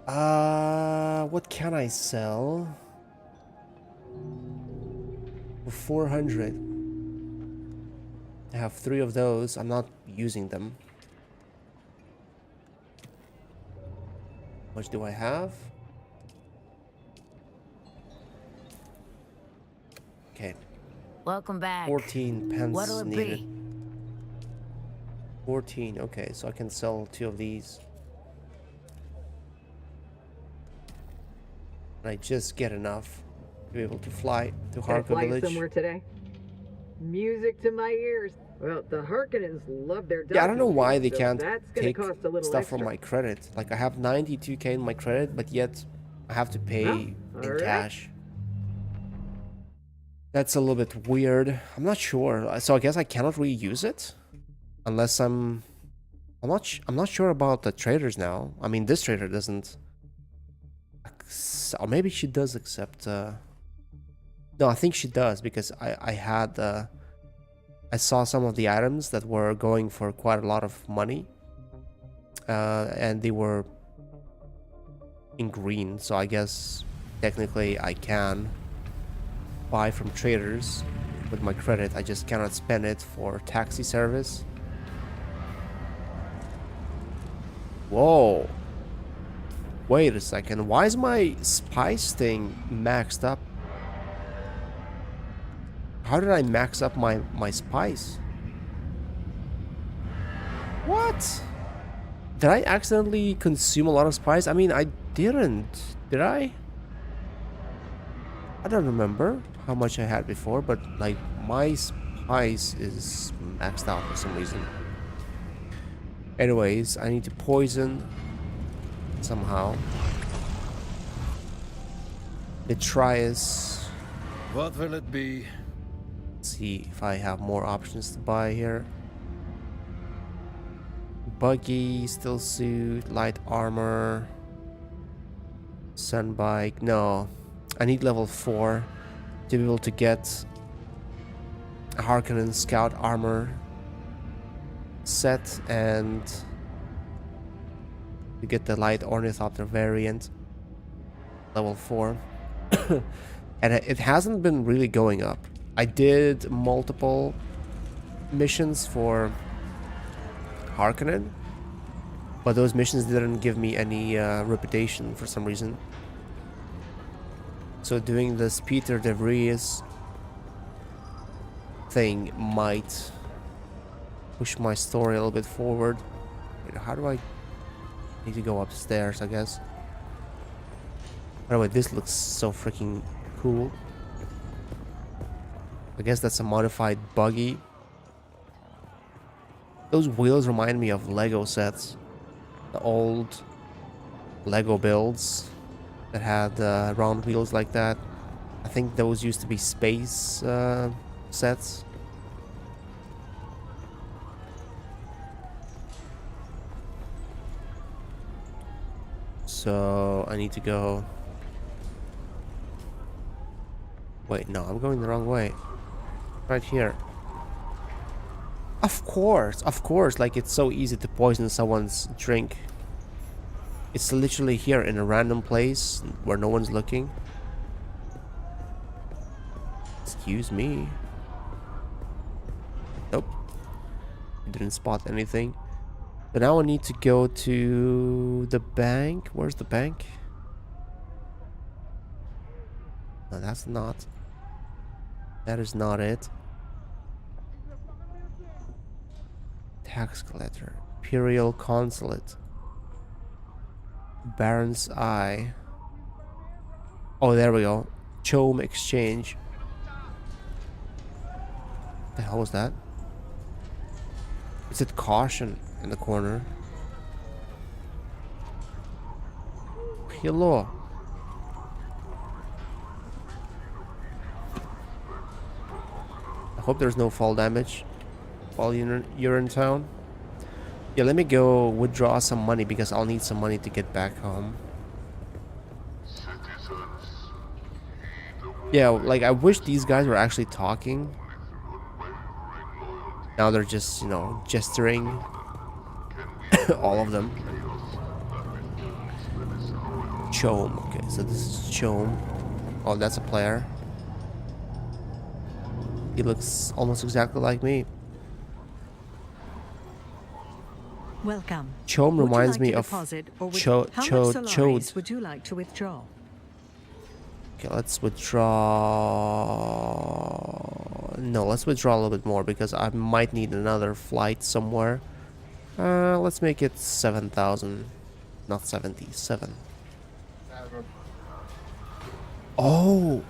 What can I sell? For 400. I have 3 of those. I'm not using them. How much do I have? Okay. Welcome back. 14 pence What'll it needed. be? 14. Okay, so I can sell 2 of these. And I just get enough to be able to fly to Gonna Harka fly village. somewhere today? Music to my ears. Well, the Harkonnens love their Yeah, I don't know docking why fees, they so can't that's gonna take cost a little stuff extra. from my credit. Like, I have 92k in my credit, but yet I have to pay in alright. cash. That's a little bit weird. I'm not sure. So I guess I cannot really use it unless I'm not sure about the traders now. I mean, this trader doesn't. Or maybe she does accept. No, I think she does because I saw some of the items that were going for quite a lot of money, and they were in green. So I guess technically I can buy from traders with my credit. I just cannot spend it for taxi service. Whoa. Wait a second. Why is my spice thing maxed up? How did I max up my spice? What? Did I accidentally consume a lot of spice? I mean, I didn't. Did I? I don't remember how much I had before, but like my spice is maxed out for some reason. Anyways, I need to poison somehow. Betrayus. What will it be? See if I have more options to buy here. Buggy, steel suit, light armor, sun bike. No, I need level 4 to be able to get a Harkonnen scout armor set and to get the light ornithopter variant level 4. And it hasn't been really going up. I did multiple missions for Harkonnen, but those missions didn't give me any reputation for some reason. So doing this Peter de Vries thing might push my story a little bit forward. Wait, how do I need to go upstairs, I guess? By the way, this looks so freaking cool. I guess that's a modified buggy. Those wheels remind me of Lego sets. The old Lego builds that had round wheels like that. I think those used to be space sets. So I need to go. Wait, no, I'm going the wrong way. Right here. Of course, like it's so easy to poison someone's drink. It's literally here in a random place where no one's looking. Excuse me. Nope. Didn't spot anything. But now I need to go to the bank. Where's the bank? No, that's not. That is not it. Tax collector. Imperial Consulate. Baron's Eye. Oh, there we go. Chome Exchange. The hell was that? It said caution in the corner. Hello. I hope there's no fall damage while you're in town. Yeah, let me go withdraw some money because I'll need some money to get back home. Yeah, like I wish these guys were actually talking. Now they're just, you know, gesturing. All of them. Chome. Okay, so this is Chome. Oh, that's a player. He looks almost exactly like me. Welcome. Chom Would you reminds like me to of deposit, or would- Chode. How much Solaris would you like to withdraw? Okay, let's withdraw. No, let's withdraw a little bit more because I might need another flight somewhere. Let's make it 7,000, not 77. Oh,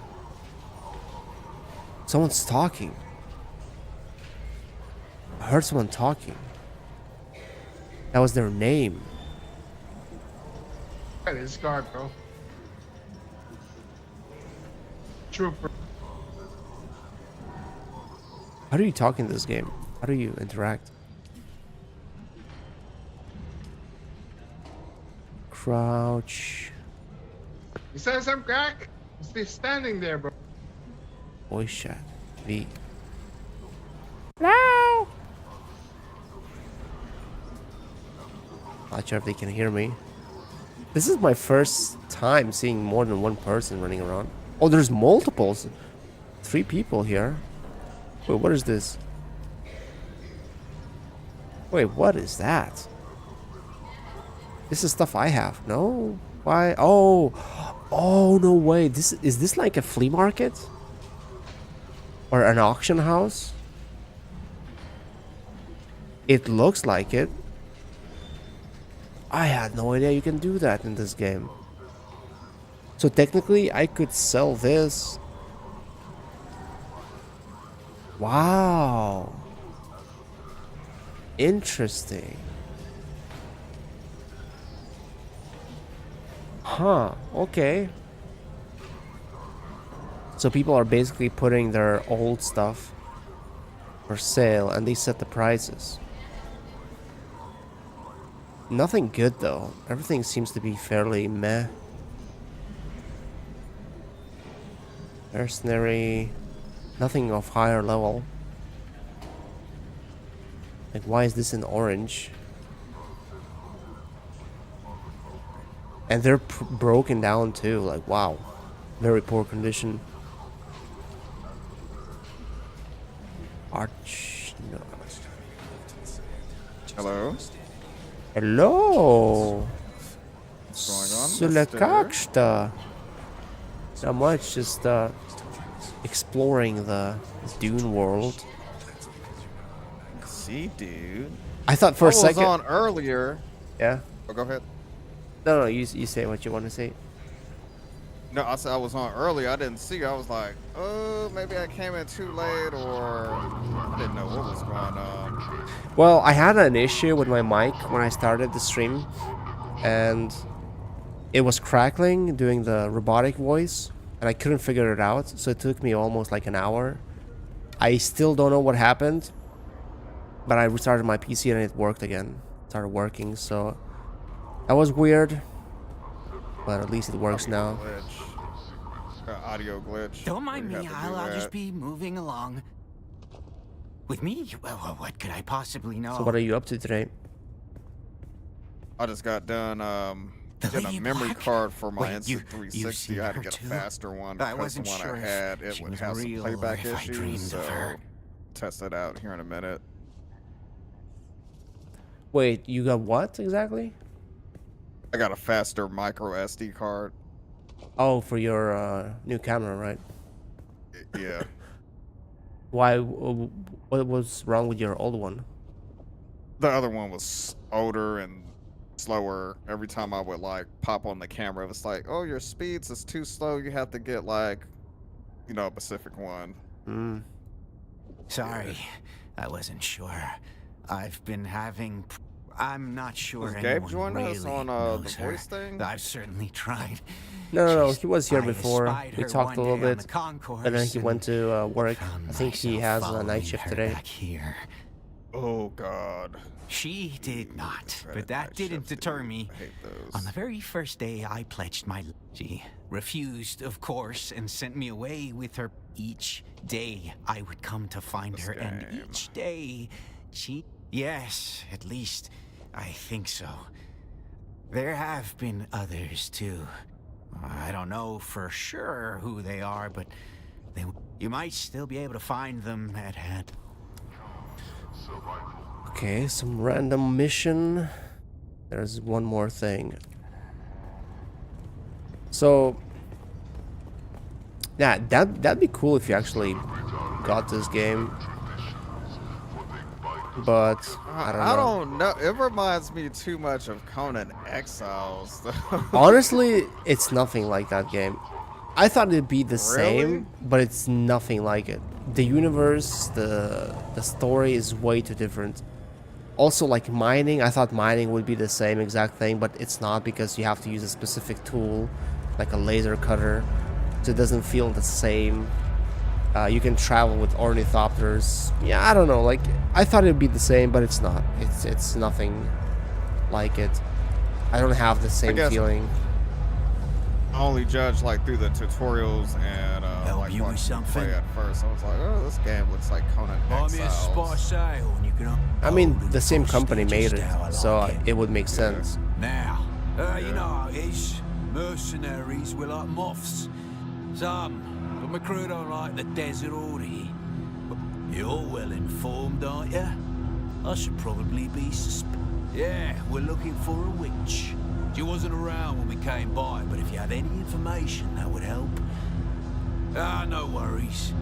someone's talking. I heard someone talking. That was their name. That is guard, bro. Trooper. How do you talk in this game? How do you interact? Crouch. He says some crack. He's standing there, bro. Voice chat. V. Not sure if they can hear me. This is my first time seeing more than one person running around. Oh, there's multiples. 3 people here. Wait, what is this? Wait, what is that? This is stuff I have. No? Why? Oh. Oh, no way. Is this like a flea market? Or an auction house? It looks like it. I had no idea you can do that in this game. So technically, I could sell this. Wow. Interesting. Huh, okay. So people are basically putting their old stuff for sale and they set the prices. Nothing good though. Everything seems to be fairly meh. Mercenary. Nothing of higher level. Like, why is this in orange? And they're broken down too. Like, wow. Very poor condition. Arch. No. Hello. Hello. What's going on? Sur le kaksta. Not much, just exploring the Dune world. See, dude. I thought for a second. I was on earlier. Yeah. Oh, go ahead. No, you say what you want to say. No, I said I was on earlier. I didn't see you. I was like, oh, maybe I came in too late, or I didn't know what was going on. Well, I had an issue with my mic when I started the stream, and it was crackling doing the robotic voice, and I couldn't figure it out, so it took me almost like an hour. I still don't know what happened, but I restarted my PC and it worked again. It started working, so that was weird, but at least it works now. Audio glitch. Don't mind me, I'll just be moving along. With me? Well, what could I possibly know? So what are you up to today? I just got done getting a memory card for my Instant 360. I had to get a faster one because the one I had, it would have some playback issues, so test it out here in a minute. Wait, you got what exactly? I got a faster micro SD card. Oh, for your new camera, right? Yeah. Why? What was wrong with your old one? The other one was older and slower. Every time I would like pop on the camera, it was like, oh, your speeds is too slow. You have to get like, you know, a specific one. Sorry, I wasn't sure. I've been having... I'm not sure Was anyone Gabe joining really us on the knows voice her. thing? I've certainly tried. No, he was here I before. espied We her talked a one little day on bit, the concourse and then he went to work. found I think he myself has a night following shift her today. back here. Oh God. She did not, Dreaded but that night didn't shifts, deter dude. me. I hate those. On the very first day I pledged my... She refused, of course, and sent me away with her. Each day I would come to find This her, and game. each day she... Yes, at least I think so. There have been others, too. I don't know for sure who they are, but you might still be able to find them at hand. Okay, some random mission. There's one more thing. So, yeah, that'd be cool if you actually got this game. But I don't know. know. It reminds me too much of Conan Exiles. Honestly, it's nothing like that game. I thought it'd be the Really? same, but it's nothing like it. The universe, the story is way too different. Also, like mining, I thought mining would be the same exact thing, but it's not because you have to use a specific tool, like a laser cutter, so it doesn't feel the same. You can travel with ornithopters. Yeah, I don't know. Like, I thought it'd be the same, but it's not. It's nothing like it. I don't have the same guess- feeling. I only judge like through the tutorials and Help like you with watching something? play at first. I was like, oh, this game looks like Conan Buy me a spot of Exiles. sail and you can... I mean, hold the same it company made it, just how I so like it would make sense. Now, you know how it is. Mercenaries were like moths. Some, but my crew don't like the desert or the heat. But you're well informed, aren't you? I should probably be Yeah, we're looking for a witch. She wasn't around when we came by, but if you have any information, that would help. No worries.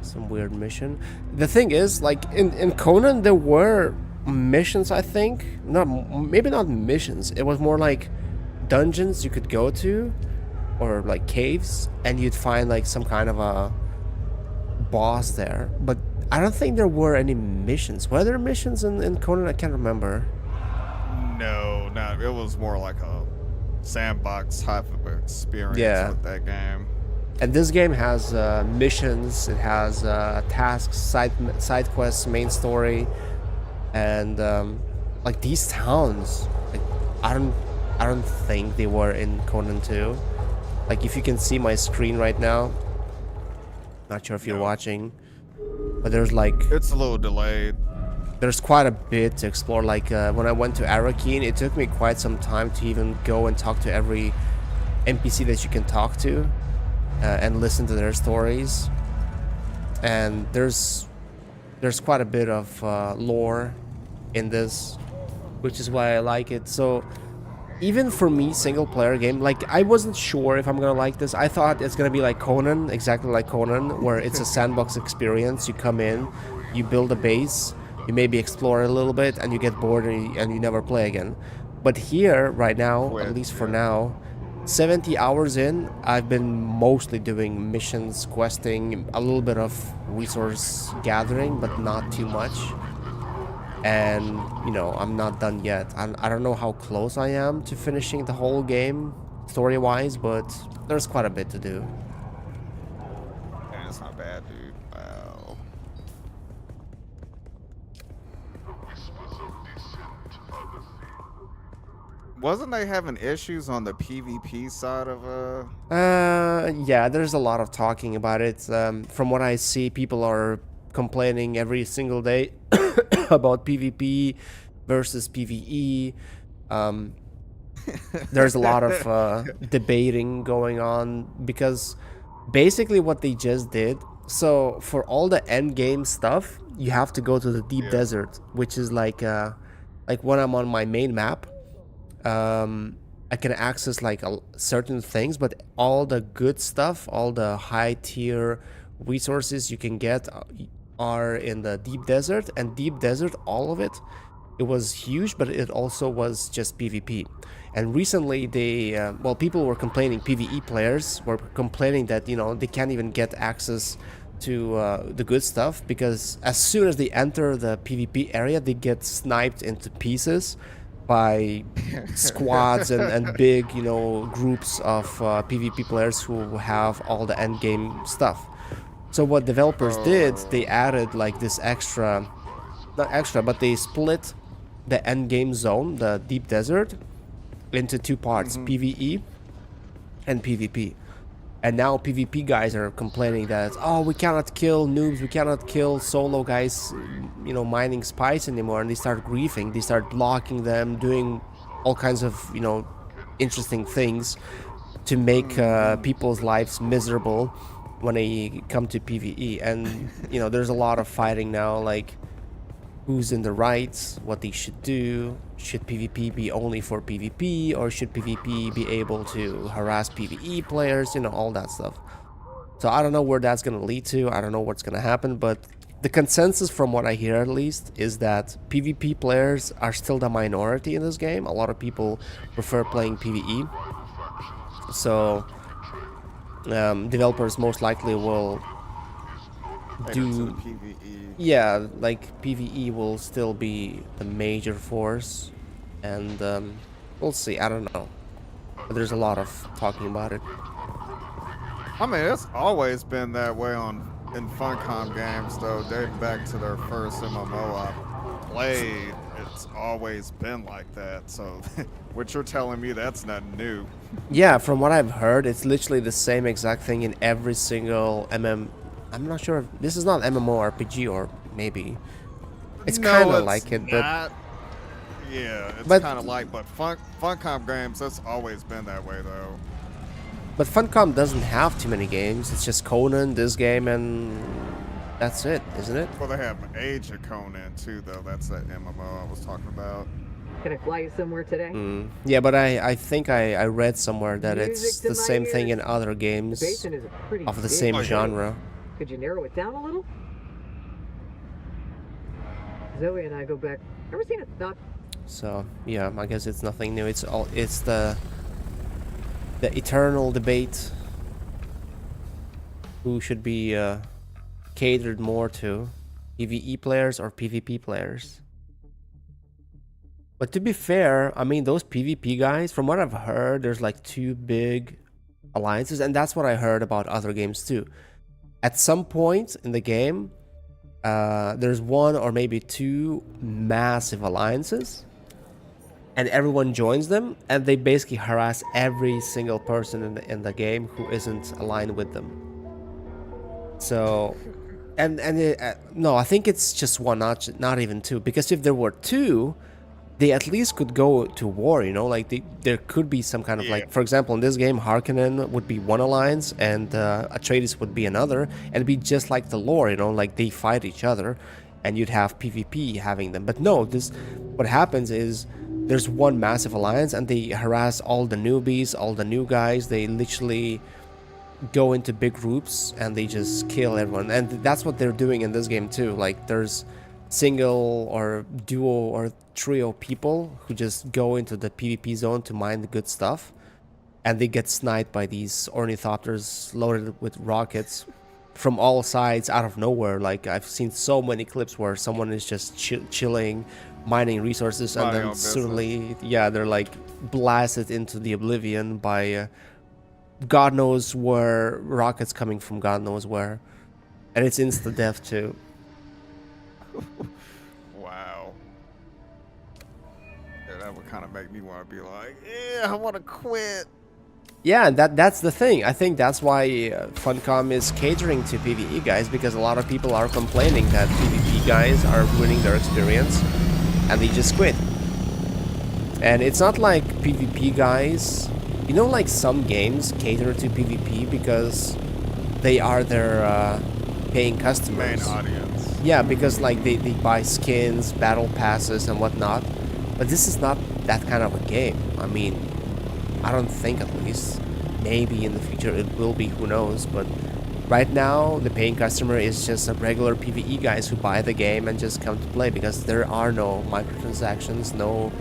Some weird mission. The thing is, like in Conan, there were missions. I think maybe not missions. It was more like dungeons you could go to, or like caves, and you'd find like some kind of a boss there. But I don't think there were any missions. Were there missions in Conan? I can't remember. No, it was more like a sandbox type of experience Yeah. with that game. And this game has missions. It has tasks, side quests, main story, and like these towns. Like I don't think they were in Conan 2. Like if you can see my screen right now, not sure if you're No. watching, but there's like It's a little delayed. there's quite a bit to explore. Like when I went to Arrakis, it took me quite some time to even go and talk to every NPC that you can talk to. And listen to their stories, and there's quite a bit of lore in this, which is why I like it. So even for me, single player game, like I wasn't sure if I'm gonna like this. I thought it's gonna be like Conan, exactly like Conan, where it's a sandbox experience. You come in, you build a base, you maybe explore a little bit, and you get bored and you never play again. But here right now, at least for now, 70 hours in, I've been mostly doing missions, questing, a little bit of resource gathering, but not too much. And, you know, I'm not done yet. I don't know how close I am to finishing the whole game, story-wise, but there's quite a bit to do. Man, it's not bad, dude. Wow. Wasn't they having issues on the PvP side of Yeah, there's a lot of talking about it. From what I see, people are complaining every single day about PvP versus PvE. There's a lot of debating going on because basically what they just did. So for all the end game stuff, you have to go to the deep desert, which is like when I'm on my main map. I can access like certain things, but all the good stuff, all the high tier resources you can get are in the deep desert. And deep desert, all of it was huge, but it also was just PvP. And recently people were complaining, PvE players were complaining that, you know, they can't even get access to the good stuff because as soon as they enter the PvP area, they get sniped into pieces by squads and big, you know, groups of PvP players who have all the end game stuff. So what developers did, they added like this not extra, but they split the end game zone, the deep desert, into two parts, PvE and PvP. And now PvP guys are complaining that, oh, we cannot kill noobs, we cannot kill solo guys, you know, mining spice anymore. And they start griefing, they start blocking them, doing all kinds of, you know, interesting things to make people's lives miserable. when they come to PvE, and you know, there's a lot of fighting now, like who's in the right, what they should do. Should PvP be only for PvP, or should PvP be able to harass PvE players? You know, all that stuff. So I don't know where that's gonna lead to. I don't know what's gonna happen, but the consensus from what I hear at least is that PvP players are still the minority in this game. A lot of people prefer playing PvE. So developers most likely will do PvE. yeah, like PvE will still be the major force, and we'll see. I don't know, but there's a lot of talking about it. I mean, it's always been that way in Funcom games, though. Dating back to their first MMO I played, it's always been like that. So, what you're telling me, that's not new. Yeah, from what I've heard, it's literally the same exact thing in every single I'm not sure if this is not MMORPG, or maybe it's No, kind of it's like it, not. Yeah, it's but- kind of like, but Funcom games, that's always been that way, though. but Funcom doesn't have too many games. It's just Conan, this game, and that's it, isn't it? Well, they have Age of Conan too, though. That's that MMO I was talking about. Can I fly you somewhere today? Yeah, but I think I read somewhere that it's Music to the my same thing ears. in other games Basin is a pretty of the big same area. genre. Could you narrow it down a little? Zoe and I go back. Ever seen a thought? So yeah, I guess it's nothing new. It's the eternal debate who should be catered more to, PvE players or PvP players. But to be fair, I mean, those PvP guys, from what I've heard, there's like 2 big alliances, and that's what I heard about other games too. At some point in the game, there's 1 or maybe 2 massive alliances, and everyone joins them, and they basically harass every single person in the game who isn't aligned with them. So, no, I think it's just 1, not even 2, because if there were 2, they at least could go to war, you know, like there could be some kind of like, for example, in this game, Harkonnen would be 1 alliance and Atreides would be another, and it'd be just like the lore, you know, like they fight each other, and you'd have PvP having them. But no, what happens is there's 1 massive alliance, and they harass all the newbies, all the new guys. They literally go into big groups and they just kill everyone, and that's what they're doing in this game too. Like there's single or duo or trio people who just go into the PvP zone to mine the good stuff, and they get sniped by these ornithopters loaded with rockets from all sides out of nowhere. Like I've seen so many clips where someone is just chilling, mining resources, and then suddenly, yeah, they're like blasted into the oblivion by God knows where, rockets coming from God knows where, and it's insta death too. Wow. Yeah, that would kind of make me want to be like, yeah, I want to quit. Yeah, that's the thing. I think that's why Funcom is catering to PvE guys, because a lot of people are complaining that PvP guys are ruining their experience, and they just quit. And it's not like PvP guys, you know, like some games cater to PvP because they are their paying customers. Main audience. Yeah, because like they buy skins, battle passes, and whatnot. But this is not that kind of a game. I mean, I don't think, at least. Maybe in the future it will be, who knows. But right now, the paying customer is just a regular PvE guys who buy the game and just come to play, because there are no microtransactions, no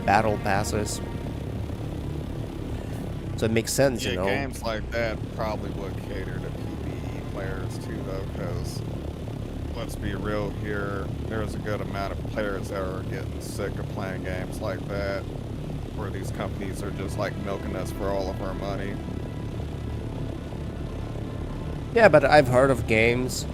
battle passes. So it makes sense, Yeah, you know. games like that probably would cater to PvE players too, though, because let's be real here, there's a good amount of players that are getting sick of playing games like that, where these companies are just like milking us for all of our money. Yeah, but I've heard of games,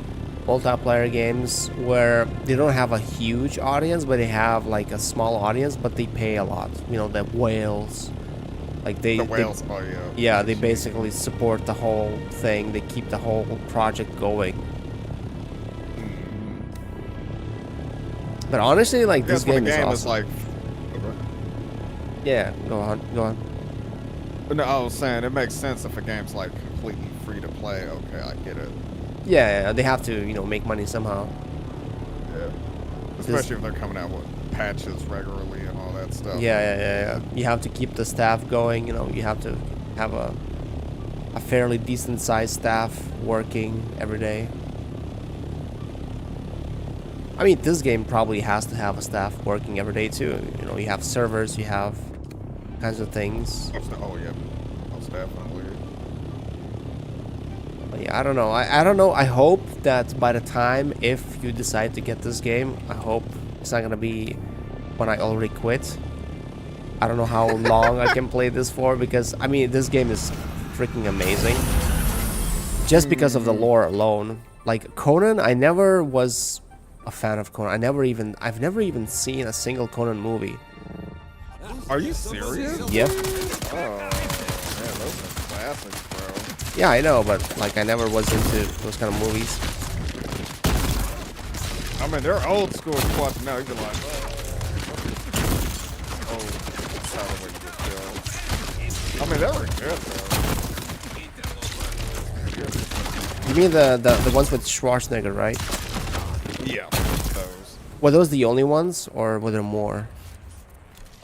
multiplayer games, where they don't have a huge audience, but they have like a small audience, but they pay a lot. You know, the whales. Like the whales, oh yeah. Yeah, they basically support the whole thing. They keep the whole project going. But honestly, like, this game is awesome. Like, yeah, go on. But no, I was saying it makes sense if a game's like completely free to play. Okay, I get it. Yeah, they have to, you know, make money somehow. Yeah. Especially if they're coming out with patches regularly and all that stuff. Yeah. You have to keep the staff going. You know, you have to have a fairly decent sized staff working every day. I mean, this game probably has to have a staff working every day too. You know, you have servers, you have kinds of things. Oh yeah, most definitely. But yeah, I don't know. I don't know. I hope that by the time, if you decide to get this game, I hope it's not gonna be when I already quit. I don't know how long I can play this for, because I mean, this game is freaking amazing. Just because of the lore alone. Like Conan, I never was a fan of Conan. I've never even seen a single Conan movie. Are you serious? Yep. Oh, man, those are classics, bro. Yeah, I know, but like I never was into those kind of movies. I mean, they're old school. You watch now, you're like, oh, that's how the way you get killed. I mean, they were good though. You mean the ones with Schwarzenegger, right? Yeah, those. Were those the only ones, or were there more?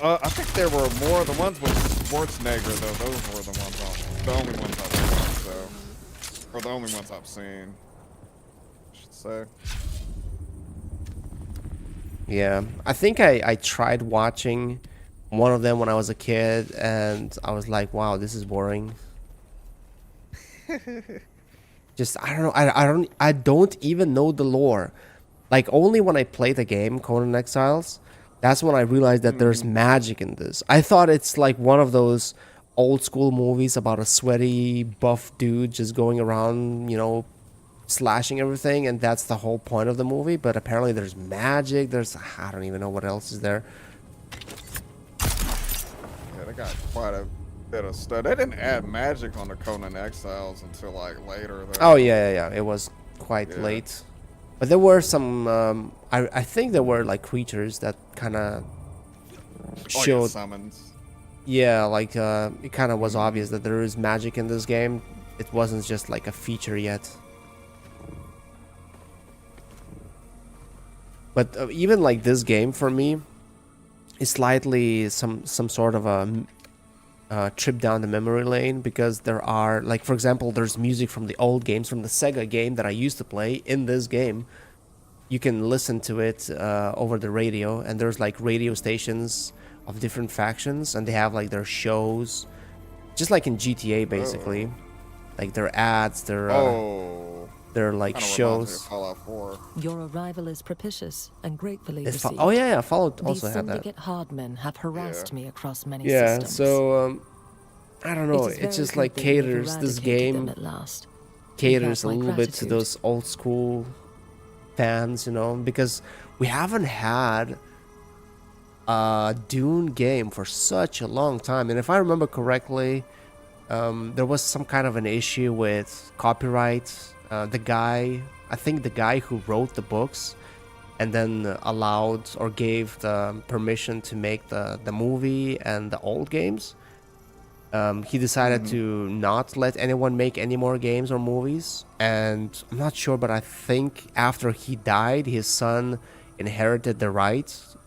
I think there were more. The ones with Schwarzenegger, though, those were the only ones I've watched, so. Or the only ones I've seen, I should say. Yeah, I think I tried watching one of them when I was a kid, and I was like, wow, this is boring. Just, I don't know, I don't even know the lore. Like, only when I played the game, Conan Exiles, that's when I realized that there's magic in this. I thought it's like one of those old school movies about a sweaty, buff dude just going around, you know, slashing everything, and that's the whole point of the movie. But apparently there's magic, I don't even know what else is there. Yeah, they got quite a bit of stuff. They didn't add magic on the Conan Exiles until like later, though. Oh yeah, it was quite late. But there were some, I think there were like creatures that kind of showed. Summons. Yeah, like it kind of was obvious that there is magic in this game. It wasn't just like a feature yet. But even like this game for me is slightly some sort of a trip down the memory lane, because there are, like, for example, there's music from the old games, from the Sega game that I used to play. In this game, you can listen to it over the radio, and there's like radio stations of different factions, and they have like their shows, just like in GTA basically. Like their ads, their like shows. Fallout 4. Your arrival is propitious and gratefully received. Oh yeah, Fallout also These had that. syndicate hardmen have harassed me across many Yeah, systems. so I don't know. It is It's just very like good that you've caters. This eradicated them game at last. caters a Without my little bit to gratitude. those old school fans, you know, because we haven't had a Dune game for such a long time. And if I remember correctly, there was some kind of an issue with copyright. I think the guy who wrote the books and then allowed or gave the permission to make the movie and the old games, he decided to not let anyone make any more games or movies. And I'm not sure, but I think after he died, his son inherited the rights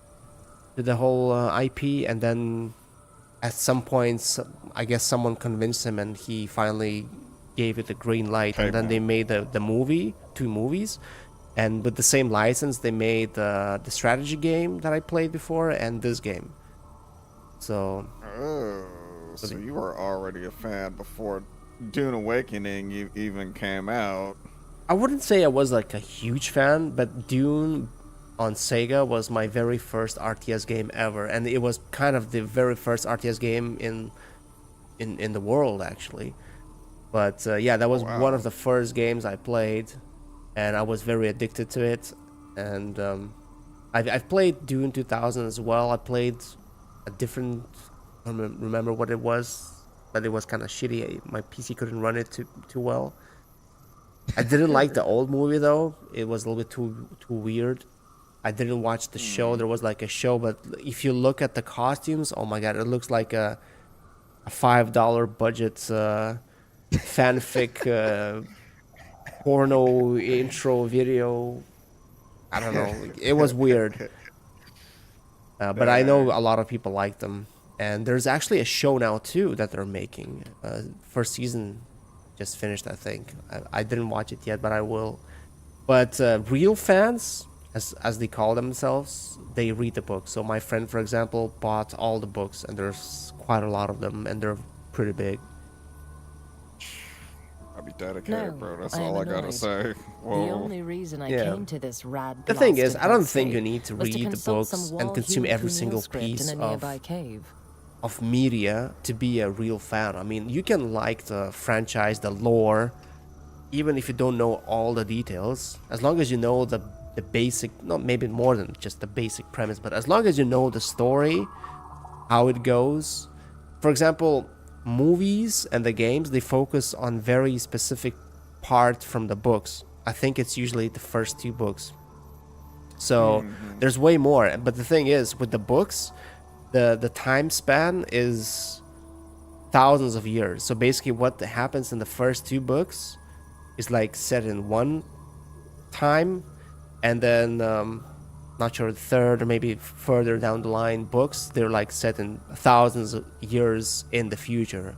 to the whole IP, and then at some point, I guess someone convinced him, and he finally gave it the green light. And then they made the movie, 2 movies, and with the same license, they made the strategy game that I played before and this game. So. So you were already a fan before Dune Awakening even came out. I wouldn't say I was like a huge fan, but Dune on Sega was my very first RTS game ever, and it was kind of the very first RTS game in the world, actually. But yeah, that was one of the first games I played, and I was very addicted to it. And I've played Dune 2000 as well. I played a different, I don't remember what it was, but it was kind of shitty. My PC couldn't run it too well. I didn't like the old movie though. It was a little bit too weird. I didn't watch the show. There was like a show, but if you look at the costumes, oh my god, it looks like a $5 budget fanfic porno intro video. I don't know. It was weird. But I know a lot of people like them. And there's actually a show now too that they're making. First season just finished, I think. I didn't watch it yet, but I will. But real fans, as they call themselves, they read the books. So my friend, for example, bought all the books, and there's quite a lot of them, and they're pretty big. I'll be dedicated, No, bro. That's I am all I gotta annoyed. say. The Whoa. only reason I Yeah. came to this rad The thing is, blasted I don't think hellscape you need to was read the consult some books and wall consume hewn every Kunil single script piece in a nearby cave. of media to be a real fan. I mean, you can like the franchise, the lore, even if you don't know all the details, as long as you know the basic, not maybe more than just the basic premise, but as long as you know the story, how it goes. For example, movies and the games, they focus on very specific part from the books. I think it's usually the first 2 books. So there's way more. But the thing is, with the books, the time span is thousands of years. So basically what happens in the first 2 books is like set in one time, and then not sure the third or maybe further down the line books, they're like set in thousands of years in the future,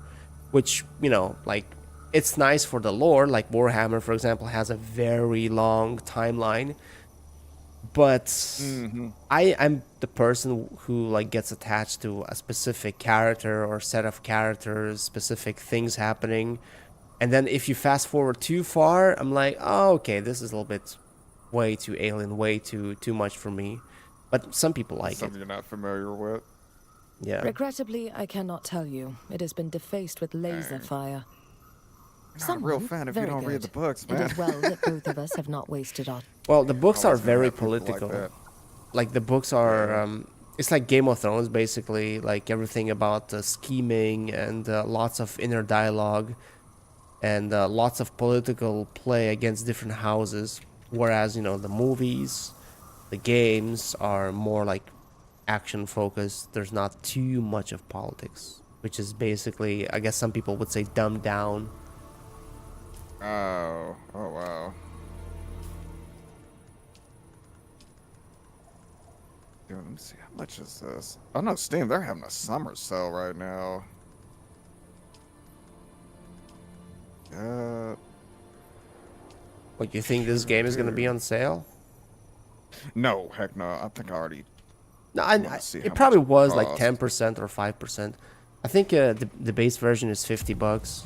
which, you know, like, it's nice for the lore. Like Warhammer, for example, has a very long timeline, but I'm the person who like gets attached to a specific character or set of characters, specific things happening. And then if you fast forward too far, I'm like, oh, okay, this is a little bit way too alien, way too much for me. But some people like Something you're not familiar with. Yeah. Regrettably, I cannot tell you. It has been defaced with laser fire. You're not a real fan if you very don't read the good. books, It man. is well that both of us have not wasted our... Well, the books are Always gonna very have people like political. that. Like the books are, it's like Game of Thrones, basically. Like everything about scheming and lots of inner dialogue and lots of political play against different houses. Whereas, you know, the movies, the games are more like action focused. There's not too much of politics, which is basically, I guess some people would say, dumbed down. Oh wow. Dude, let me see, how much is this? Oh no, Steam, they're having a summer sale right now. What, you think this game is going to be on sale? No, heck no. I think I already. No, Let's see how it probably much it was like cost. 10% or 5%. I think the base version is $50.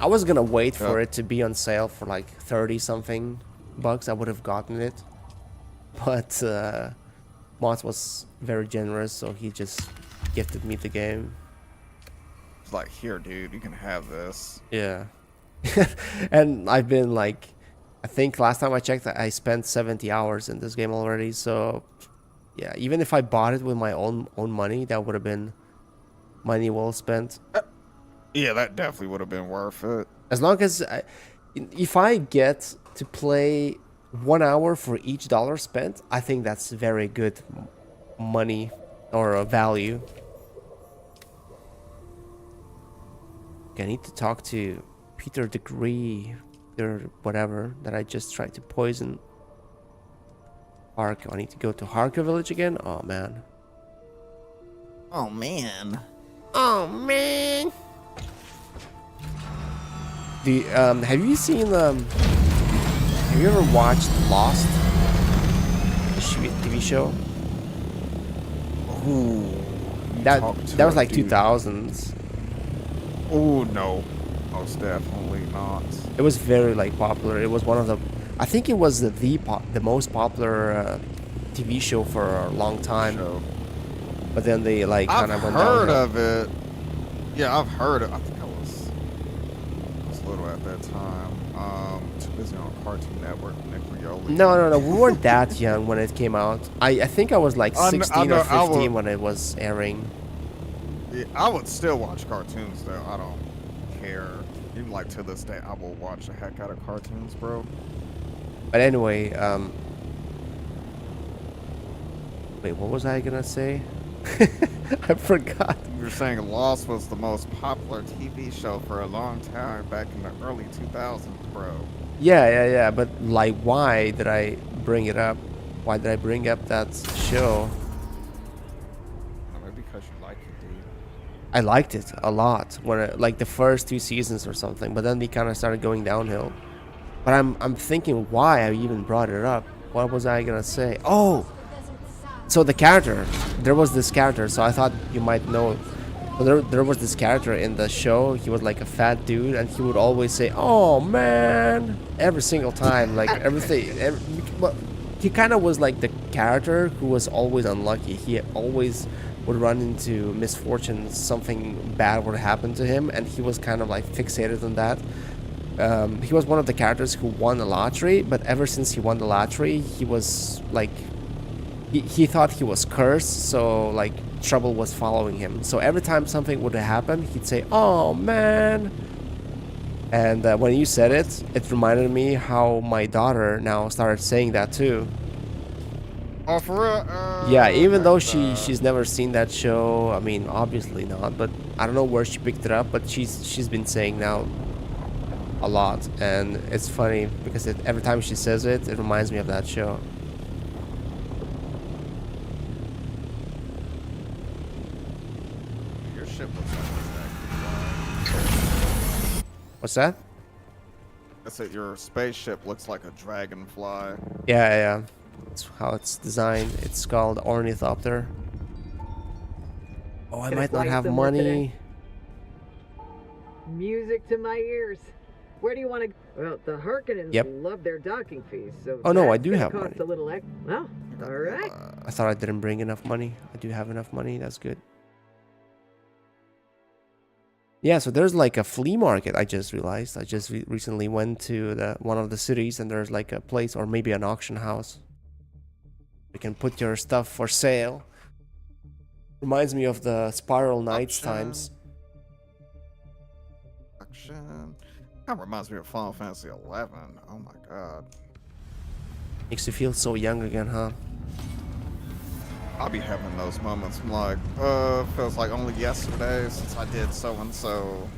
I was gonna wait for it to be on sale for like 30 something bucks. I would have gotten it, but Moss was very generous, so he just gifted me the game. It's like, here, dude, you can have this. Yeah. And I've been like, I think last time I checked, I spent 70 hours in this game already. So yeah, even if I bought it with my own money, that would have been money well spent. Yeah, that definitely would have been worth it. As long as if I get to play 1 hour for each dollar spent, I think that's very good money or value. Okay, I need to talk to Peter Degree or whatever that I just tried to poison. I need to go to Harka village again? Oh man. Oh, man. Oh man. Have you seen have you ever watched Lost? The TV show? Ooh. That Talk to was a like dude. 2000s. Oh no, most definitely not. It was very like popular. It was one of the, I think it was the most popular TV show for a long time. Show. But then they like kind I've of went heard downhill. of it. Yeah, I've heard it. I think I was little at that time. Too busy on Cartoon Network, Nick Rioli. No. We weren't that young when it came out. I think I was like I 16 know, or 15 when it was airing. Yeah, I would still watch cartoons though. I don't care. Even like to this day, I will watch the heck out of cartoons, bro. But anyway, wait, what was I gonna say? I forgot. You were saying Lost was the most popular TV show for a long time back in the early 2000s, bro. Yeah. But like, why did I bring it up? Why did I bring up that show? Maybe because you like it, dude. I liked it a lot when like the first 2 seasons or something, but then they kind of started going downhill. But I'm thinking why I even brought it up. What was I gonna say? Oh, so the character, there was this character. So I thought you might know. So there was this character in the show. He was like a fat dude, and he would always say, "Oh man," every single time, like everything. Well, he kind of was like the character who was always unlucky. He always would run into misfortune, something bad would happen to him, and he was kind of like fixated on that. He was one of the characters who won the lottery, but ever since he won the lottery, he was like, he thought he was cursed, so like trouble was following him. So every time something would happen, he'd say, "Oh man." And when you said it, it reminded me how my daughter now started saying that too. Oh, for real? Yeah, even though she's never seen that show, I mean, obviously not, but I don't know where she picked it up, but she's been saying now a lot, and it's funny because every time she says it, it reminds me of that show. Your ship looks like What's that? I said your spaceship looks like a dragonfly. Yeah. That's how it's designed. It's called Ornithopter. Oh, I Gonna might not fly have somewhere money. today? Music to my ears. Where do you want to? Well, the Harkonnens Yep. love their docking fees, so Oh, no, I that's do gonna have cost money. a little well, all right. I thought I didn't bring enough money. I do have enough money. That's good. Yeah, so there's like a flea market. I just realized. I just recently went to one of the cities, and there's like a place or maybe an auction house. You can put your stuff for sale. Reminds me of the Spiral Knights times. Action. That reminds me of Final Fantasy 11. Oh my god. Makes you feel so young again, huh? I'll be having those moments. I'm like, feels like only yesterday since I did so and so.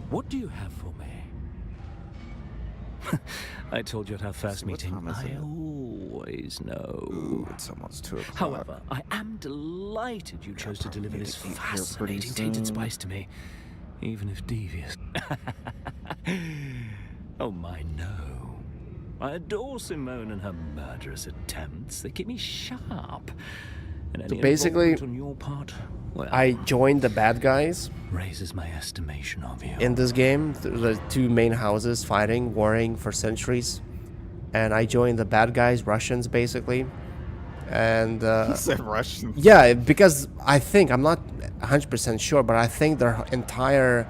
What do you have for me? I told you at our first meeting. I always know. Ooh, it's almost 2 o'clock. However, I am delighted you chose to deliver this eat here pretty fascinating tainted soon. spice to me, even if devious. Oh my, no. I adore Simone and her murderous attempts. They keep me sharp. And any basically, involvement on your part, well, I joined the bad guys raises my estimation of you. in this game. The two main houses fighting, warring for centuries. And I joined the bad guys, Russians, basically. And You said Russian. yeah, because I think, I'm not 100% sure, but I think their entire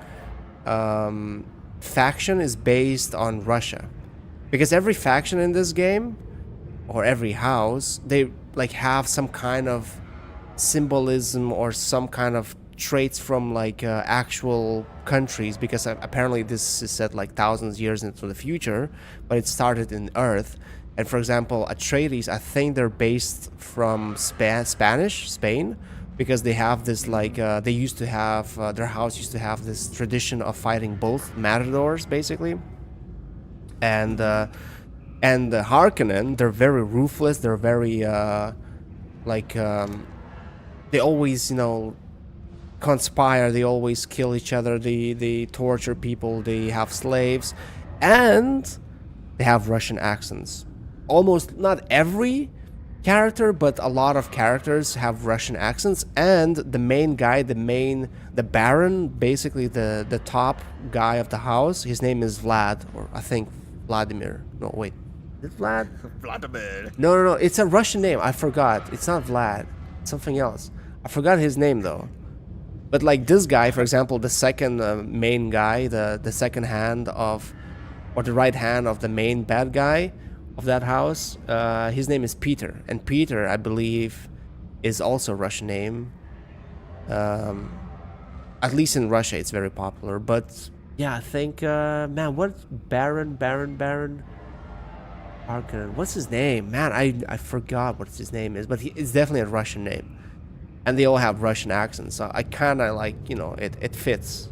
faction is based on Russia. Because every faction in this game, or every house, they like have some kind of symbolism or some kind of traits from like actual countries, because apparently this is set like thousands years into the future, but it started in Earth. And for example, Atreides, I think they're based from Spain, because they have this like they used to have their house used to have this tradition of fighting both matadors, basically. And the Harkonnen, they're very ruthless. They're very they always, conspire. They always kill each other. They torture people. They have slaves, and they have Russian accents. Almost not every character, but a lot of characters have Russian accents. And the main guy, the Baron, basically the top guy of the house, his name is Vlad, or I think Vladimir. No, wait. Is it Vlad? Vladimir. No. It's a Russian name. I forgot. It's not Vlad. It's something else. I forgot his name, though. But like this guy, for example, the second main guy, the second hand of, or the right hand of the main bad guy of that house, his name is Peter. And Peter, I believe, is also a Russian name. At least in Russia, it's very popular. But yeah, I think, man, what? Baron? Harkonnen. What's his name? Man, I forgot what his name is, but it's definitely a Russian name. And they all have Russian accents, so I kind of like, you know, it fits.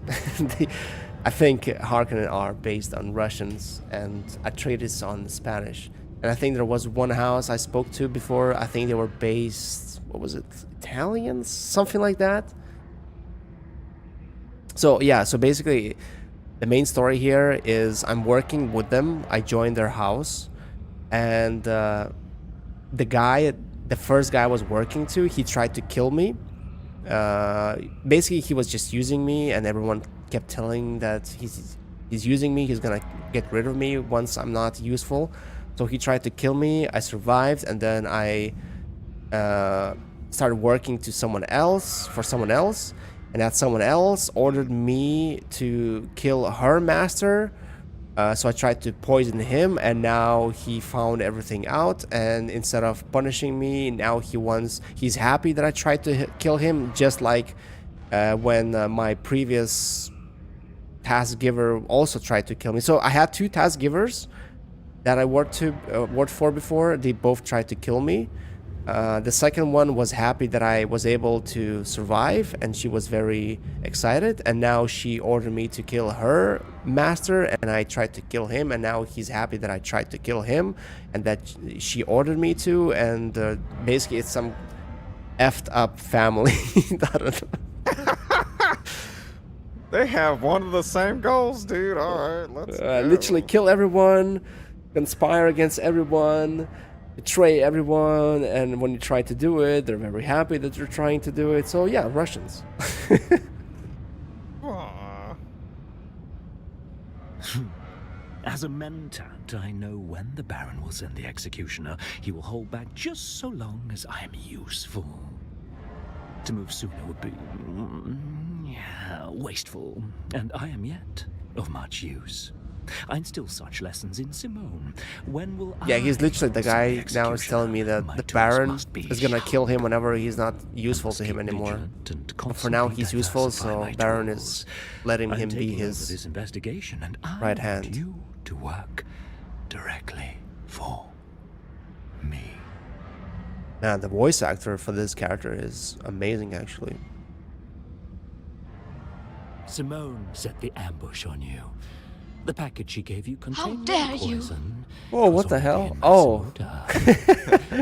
I think Harkonnen are based on Russians, and Atreides on Spanish. And I think there was one house I spoke to before. I think they were based, what was it, Italians? Something like that. So yeah, so basically, the main story here is I'm working with them. I joined their house, and the first guy I was working to, he tried to kill me. Basically, he was just using me, and everyone kept telling that he's using me. He's gonna get rid of me once I'm not useful. So he tried to kill me. I survived, and then I started working to someone else, and that someone else ordered me to kill her master. So I tried to poison him, and now he found everything out, and instead of punishing me, now he's happy that I tried to kill him, just like when my previous task giver also tried to kill me. So I had two task givers that I worked for before. They both tried to kill me. The second one was happy that I was able to survive, and she was very excited, and now she ordered me to kill her master, and I tried to kill him, and now he's happy that I tried to kill him and that she ordered me to. And basically it's some effed up family. I don't know. They have one of the same goals, dude. Alright, let's go. Literally kill everyone, conspire against everyone, betray everyone, and when you try to do it, they're very happy that you're trying to do it. So yeah, Russians. As a mentat, I know when the Baron will send the executioner. He will hold back just so long as I am useful. To move sooner would be wasteful, and I am yet of much use. I instill such lessons in Simone. When will yeah, he's literally the guy now is telling me that the Baron is gonna kill him whenever he's not useful to him anymore. But for now he's useful, so Baron is letting him be his investigation, and right hand. You to work directly for me. Man, the voice actor for this character is amazing, actually. Simone set the ambush on you. The package she gave you contained poison. Whoa, what the hell? Oh.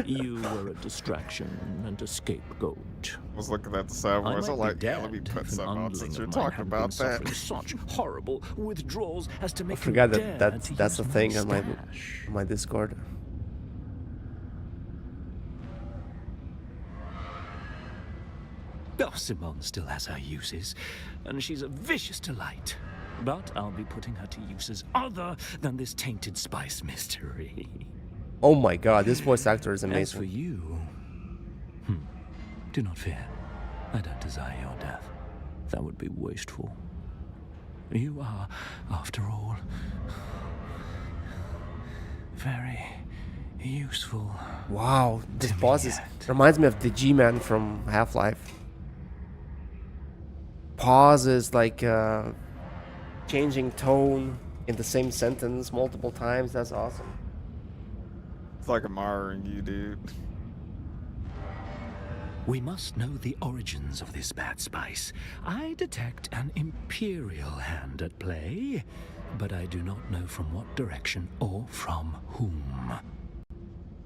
You were a distraction and a scapegoat. I was looking at the side where I was like, yeah, let me put some on since you're talking about that. Such horrible withdrawals as to make I forgot that's the thing on my Discord. Oh, Simone still has her uses, and she's a vicious delight. But I'll be putting her to uses other than this tainted spice mystery. Oh my god, this voice actor is amazing. As for you, do not fear. I don't desire your death. That would be wasteful. You are, after all, very useful. Wow, this boss reminds me of the G-Man from Half-Life. Pauses like changing tone in the same sentence multiple times. That's awesome. It's like admiring you, dude. We must know the origins of this bad spice. I detect an imperial hand at play, but I do not know from what direction or from whom.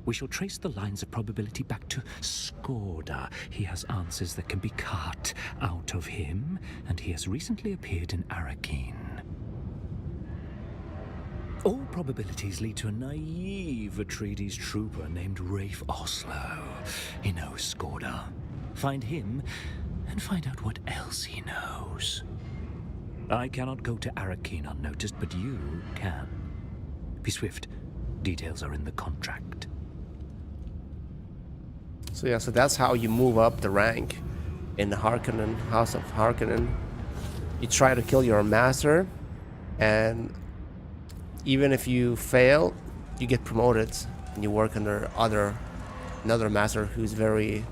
We shall trace the lines of probability back to Skorda. He has answers that can be cut out of him, and he has recently appeared in Arrakis. All probabilities lead to a naive Atreides trooper named Rafe Oslo. He knows Skorda. Find him, and find out what else he knows. I cannot go to Arrakis unnoticed, but you can. Be swift. Details are in the contract. So yeah, so that's how you move up the rank in the Harkonnen, House of Harkonnen. You try to kill your master, and even if you fail, you get promoted, and you work under another master who's very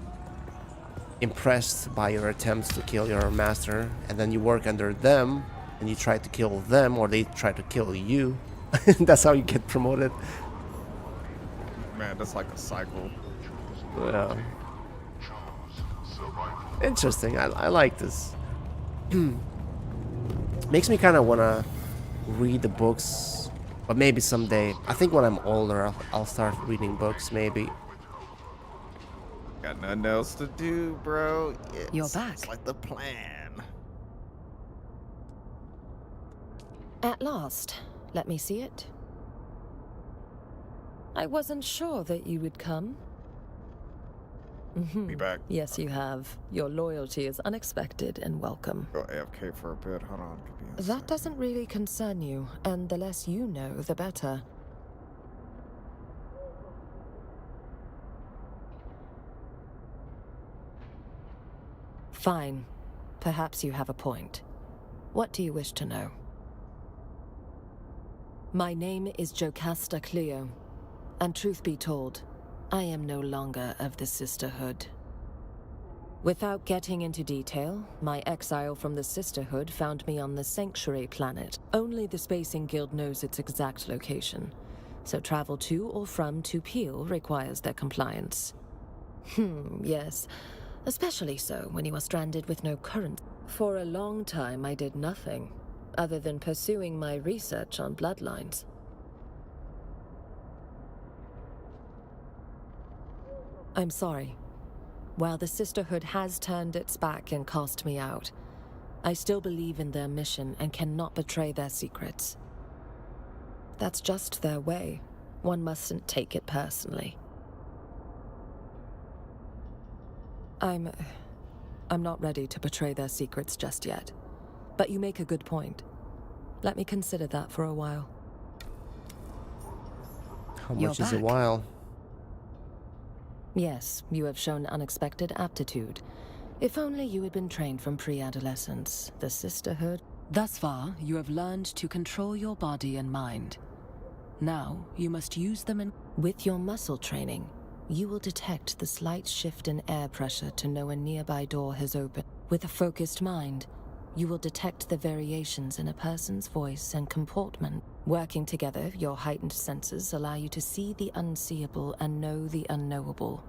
impressed by your attempts to kill your master, and then you work under them, and you try to kill them, or they try to kill you. That's how you get promoted. Man, that's like a cycle. Yeah. Interesting. I like this. Makes me kind of want to read the books, but maybe someday. I think when I'm older, I'll start reading books, maybe. Got nothing else to do, bro. You're back. It's like the plan. At last. Let me see it. I wasn't sure that you would come. Be back. Yes, you have. Your loyalty is unexpected and welcome. Go AFK for a bit. Hold on. Give me a That sec. doesn't really concern you, and the less you know, the better. Fine. Perhaps you have a point. What do you wish to know? My name is Jocasta Cleo, and truth be told, I am no longer of the Sisterhood. Without getting into detail, my exile from the Sisterhood found me on the Sanctuary planet. Only the Spacing Guild knows its exact location, so travel to or from Tupil requires their compliance. Yes, especially so when you are stranded with no current. For a long time I did nothing, other than pursuing my research on bloodlines. I'm sorry. While the Sisterhood has turned its back and cast me out, I still believe in their mission and cannot betray their secrets. That's just their way. One mustn't take it personally. I'm not ready to betray their secrets just yet. But you make a good point. Let me consider that for a while. How You're much is a back. while? Yes, you have shown unexpected aptitude. If only you had been trained from pre-adolescence, the Sisterhood. Thus far, you have learned to control your body and mind. Now, you must use them in... With your muscle training, you will detect the slight shift in air pressure to know a nearby door has opened. With a focused mind, you will detect the variations in a person's voice and comportment. Working together, your heightened senses allow you to see the unseeable and know the unknowable.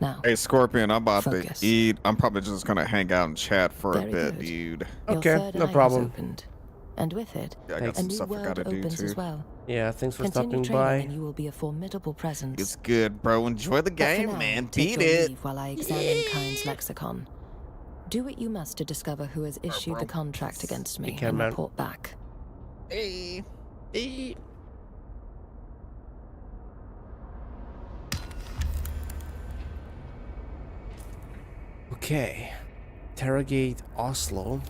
Now, Hey, Scorpion, I'm about focus. to eat. I'm probably just gonna hang out and chat for Very a bit, good. dude. Your Okay, third no eye problem. has opened, and with it, Yeah, I got Thanks. a some new stuff I world gotta do opens too. as well. Yeah, thanks for Continue stopping training, by. and you will be a formidable presence. It's good, bro. Enjoy the But for game, now, man. take Beat your it. leave while I examine Kyne's lexicon. Do what you must to discover who has issued bro. the contract against me Take care, and man. report back. Hey. Okay. Interrogate Oslo.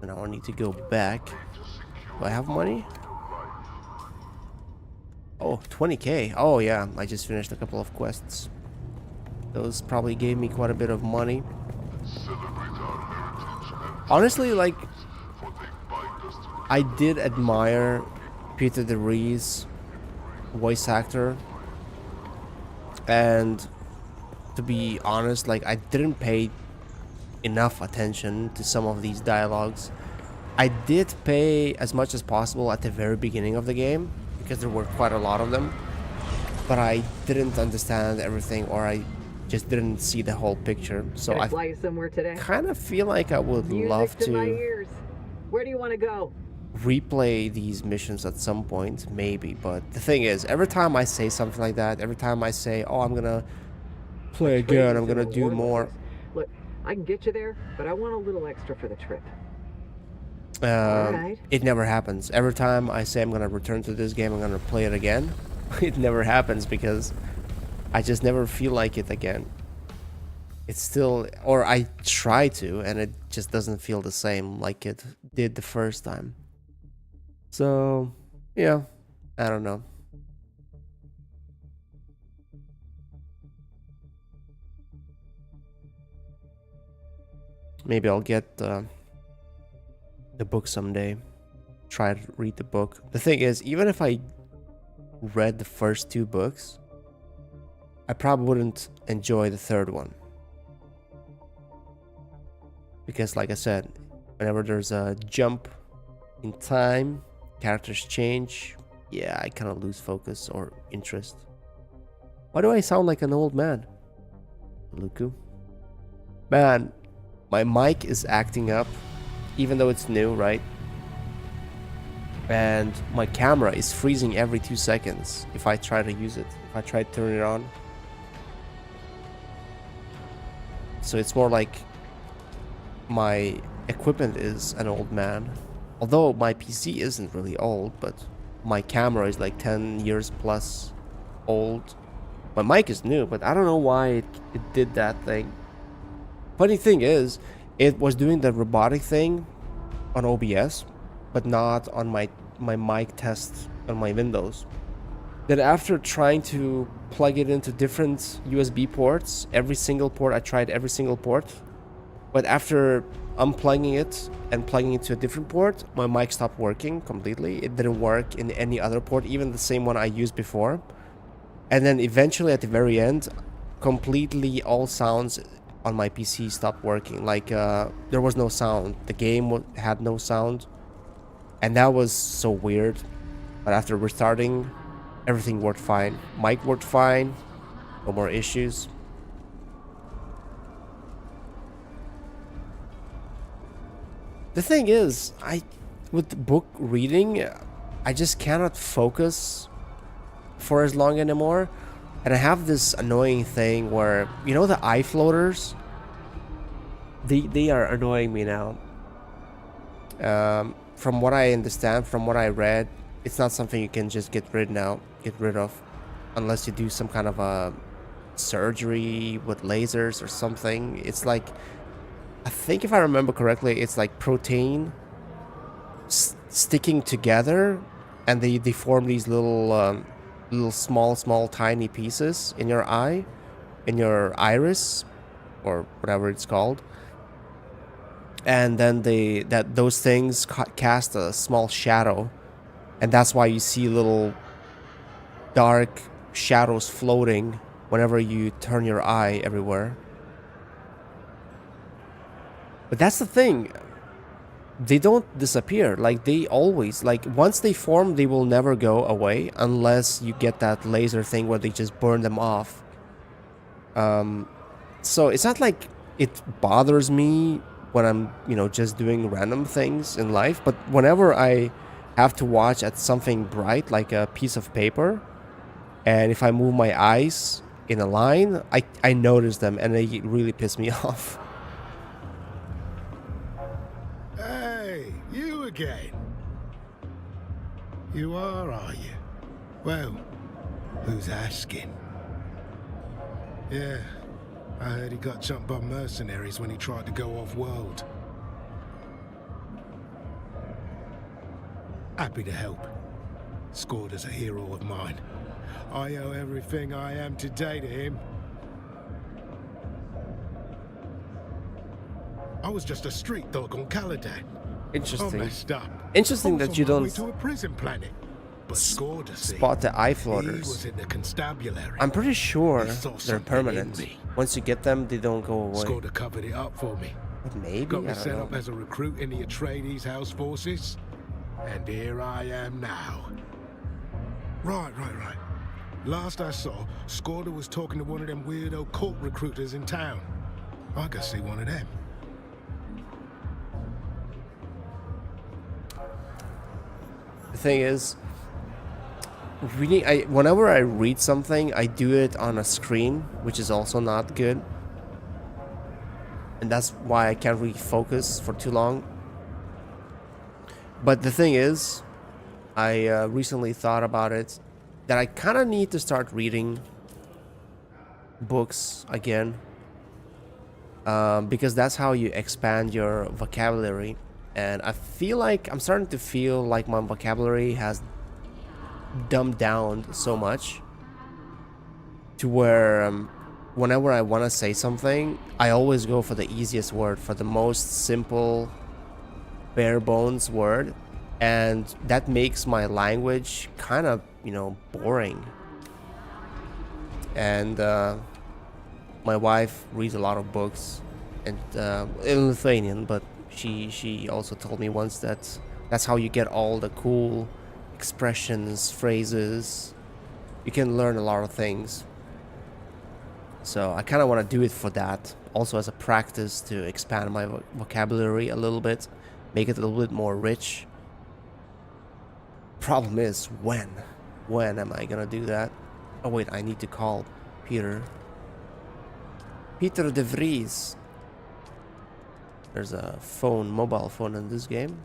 And now I need to go back. Do I have money? Oh, 20k. Oh yeah, I just finished a couple of quests. Those probably gave me quite a bit of money. Honestly, like, I did admire Peter DeVries' voice actor. And to be honest, like, I didn't pay enough attention to some of these dialogues. I did pay as much as possible at the very beginning of the game, because there were quite a lot of them. But I didn't understand everything, or I just didn't see the whole picture. So Gonna I fly you somewhere today? kind of feel like I would Music love to my to ears. Where do you want to go? replay these missions at some point, maybe. But the thing is, every time I say something like that, every time I say, oh, I'm gonna play again, I'm gonna do more, Look, I can get you there, but I want a little extra for the trip. um, it never happens. Every time I say I'm gonna return to this game, I'm gonna play it again, it never happens because I just never feel like it again. It's still, or I try to, and it just doesn't feel the same like it did the first time. So, yeah, I don't know. Maybe I'll get the book someday. Try to read the book. The thing is, even if I read the first two books, I probably wouldn't enjoy the third one. Because, like I said, whenever there's a jump in time, characters change, yeah, I kind of lose focus or interest. Why do I sound like an old man? Luku. Man, my mic is acting up, even though it's new, right? And my camera is freezing every 2 seconds if I try to use it, if I try to turn it on. So it's more like my equipment is an old man. Although my PC isn't really old, but my camera is like 10 years plus old. My mic is new, but I don't know why it did that thing. Funny thing is, it was doing the robotic thing on OBS, but not on my mic test on my Windows. Then after trying to plug it into different USB ports, every single port, I tried every single port. But after unplugging it and plugging it to a different port, my mic stopped working completely. It didn't work in any other port, even the same one I used before. And then eventually at the very end, completely all sounds on my PC stopped working. Like there was no sound. The game had no sound. And that was so weird. But after restarting, everything worked fine. Mic worked fine. No more issues. The thing is, with book reading, I just cannot focus for as long anymore. And I have this annoying thing where, you know, the eye floaters? They are annoying me now. From what I understand, from what I read, it's not something you can just get rid of, unless you do some kind of a surgery with lasers or something. It's like, I think if I remember correctly, it's like protein sticking together, and they form these little small tiny pieces in your eye, in your iris, or whatever it's called. And then those things cast a small shadow, and that's why you see little dark shadows floating whenever you turn your eye everywhere. But that's the thing, they don't disappear. Like, they always, like, once they form, they will never go away unless you get that laser thing where they just burn them off. So it's not like it bothers me when I'm, you know, just doing random things in life, but whenever I have to watch at something bright, like a piece of paper, and if I move my eyes in a line, I notice them, and they really piss me off. Hey, you again? You are you? Well, who's asking? Yeah, I heard he got jumped by mercenaries when he tried to go off-world. Happy to help. Scored as a hero of mine. I owe everything I am today to him. I was just a street dog on Caladan. Interesting. I messed up. Interesting that you don't to a prison planet. But scored to see. Spot the eye He floaters. was in the constabulary. I'm pretty sure He saw they're something permanent. in me. Once you get them, they don't go away. Scored to cover it up for me. But maybe, Got me I don't set know. up as a recruit in the Atreides House forces. And here I am now. Right. Last I saw, Scorder was talking to one of them weirdo cult recruiters in town. I gotta see one of them. The thing is, whenever I read something, I do it on a screen, which is also not good. And that's why I can't really focus for too long. But the thing is, I recently thought about it, that I kind of need to start reading books again. Because that's how you expand your vocabulary. And I feel like, I'm starting to feel like my vocabulary has dumbed down so much to where whenever I want to say something, I always go for the easiest word, for the most simple, bare bones word. And that makes my language kind of, you know, boring. And my wife reads a lot of books, and in Lithuanian, but she also told me once that that's how you get all the cool expressions, phrases. You can learn a lot of things. So I kind of want to do it for that. Also as a practice to expand my vocabulary a little bit. Make it a little bit more rich. Problem is, when? When am I gonna do that? Oh wait, I need to call Peter. Peter de Vries. There's a phone, mobile phone in this game.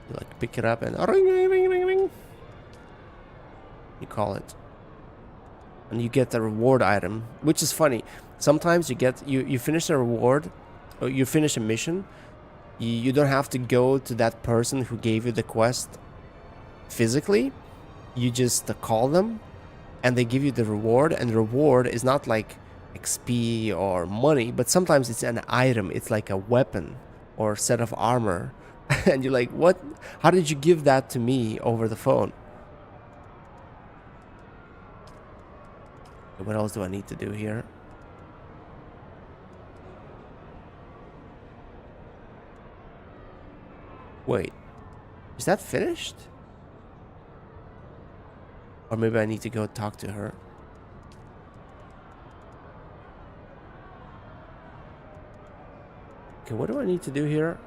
You like pick it up and ring, ring, ring, ring, ring. You call it. And you get the reward item, which is funny. Sometimes you finish a reward, or you finish a mission. You don't have to go to that person who gave you the quest physically. You just call them and they give you the reward, and the reward is not like XP or money, but sometimes it's an item. It's like a weapon or a set of armor. And you're like, what? How did you give that to me over the phone? What else do I need to do here? Wait, is that finished? Or maybe I need to go talk to her. Okay, what do I need to do here?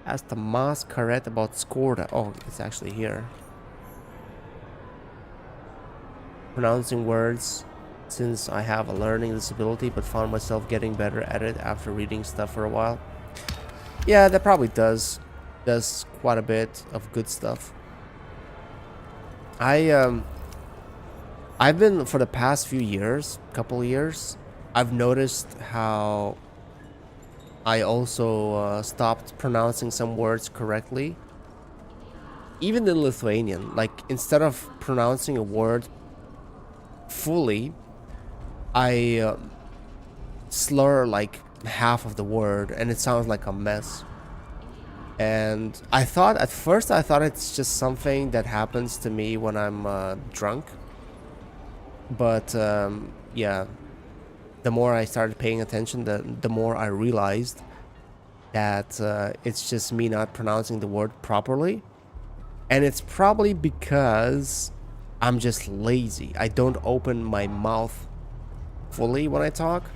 Ask the Masquerade about Skorda. Oh, it's actually here. Pronouncing words. Since I have a learning disability, but found myself getting better at it after reading stuff for a while. Yeah, that probably does quite a bit of good stuff. I've been, for the past few years, couple years, I've noticed how I also stopped pronouncing some words correctly. Even in Lithuanian, like instead of pronouncing a word fully, I slur like half of the word and it sounds like a mess. And at first I thought it's just something that happens to me when I'm drunk. But yeah, the more I started paying attention, the more I realized that it's just me not pronouncing the word properly. And it's probably because I'm just lazy. I don't open my mouth fully when I talk.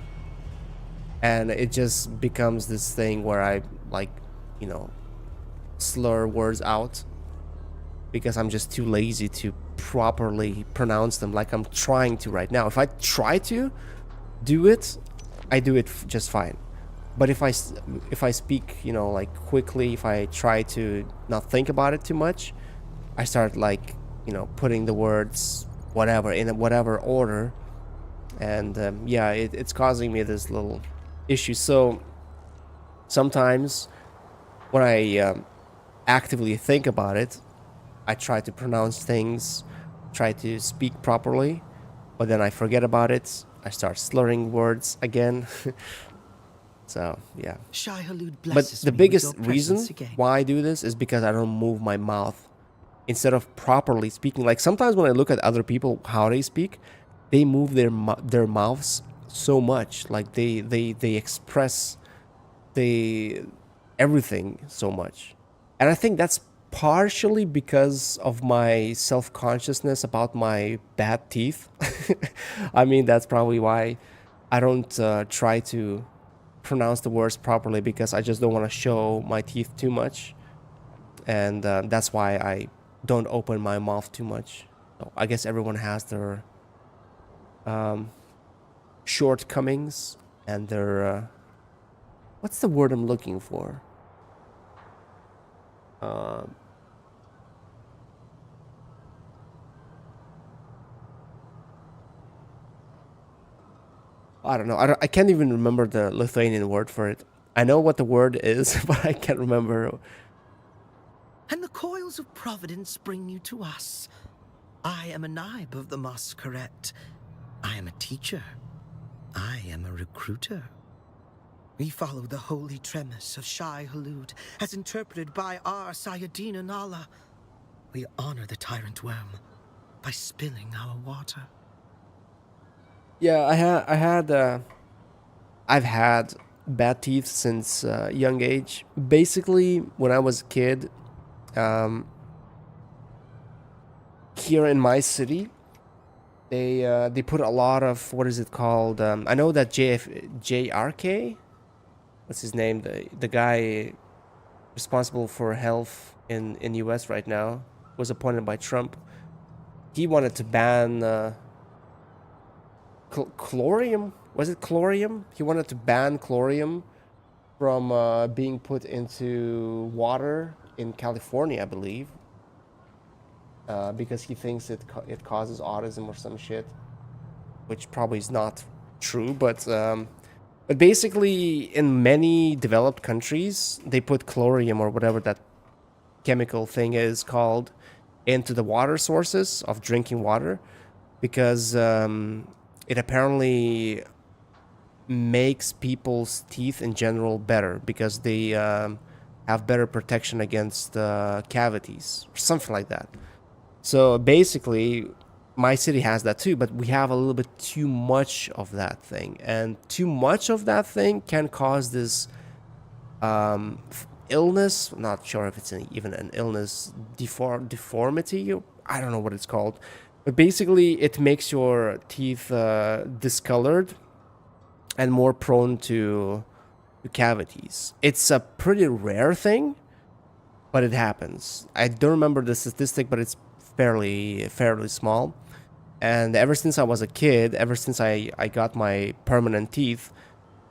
And it just becomes this thing where I, like, you know, slur words out because I'm just too lazy to properly pronounce them like I'm trying to right now. If I try to do it, I do it just fine. But if I speak, you know, like quickly, if I try to not think about it too much, I start, like, you know, putting the words whatever in whatever order, and yeah, it's causing me this little issue. So sometimes when I actively think about it, I try to pronounce things, try to speak properly, but then I forget about it. I start slurring words again. So yeah, but the biggest reason why I do this is because I don't move my mouth instead of properly speaking. Like sometimes when I look at other people, how they speak, they move their mouths so much, like they express everything so much. And I think that's partially because of my self-consciousness about my bad teeth. I mean, that's probably why I don't try to pronounce the words properly, because I just don't want to show my teeth too much. And that's why I don't open my mouth too much. So I guess everyone has their shortcomings and their what's the word I'm looking for? I don't know. I can't even remember the Lithuanian word for it. I know what the word is, but I can't remember. And the coils of providence bring you to us. I am a naib of the Masquerade. I am a teacher. I am a recruiter. We follow the holy tremis of Shai Hulud, as interpreted by our Sayadina Nala. We honor the tyrant worm by spilling our water. Yeah, I've had bad teeth since young age. Basically, when I was a kid, here in my city, they put a lot of, what is it called? I know that JRK, what's his name? The guy responsible for health in US right now, was appointed by Trump. He wanted to ban chlorium. Was it chlorium? He wanted to ban chlorium from being put into water in California, I believe, because he thinks it causes autism or some shit, which probably is not true. But basically, in many developed countries, they put chlorium or whatever that chemical thing is called into the water sources of drinking water, because it apparently makes people's teeth in general better, because they have better protection against cavities or something like that. So basically, my city has that too, but we have a little bit too much of that thing, and too much of that thing can cause this illness. I'm not sure if it's even an illness, deformity. I don't know what it's called, but basically it makes your teeth discolored and more prone to cavities. It's a pretty rare thing, but it happens. I don't remember the statistic, but it's fairly small. And ever since I was a kid, ever since I got my permanent teeth,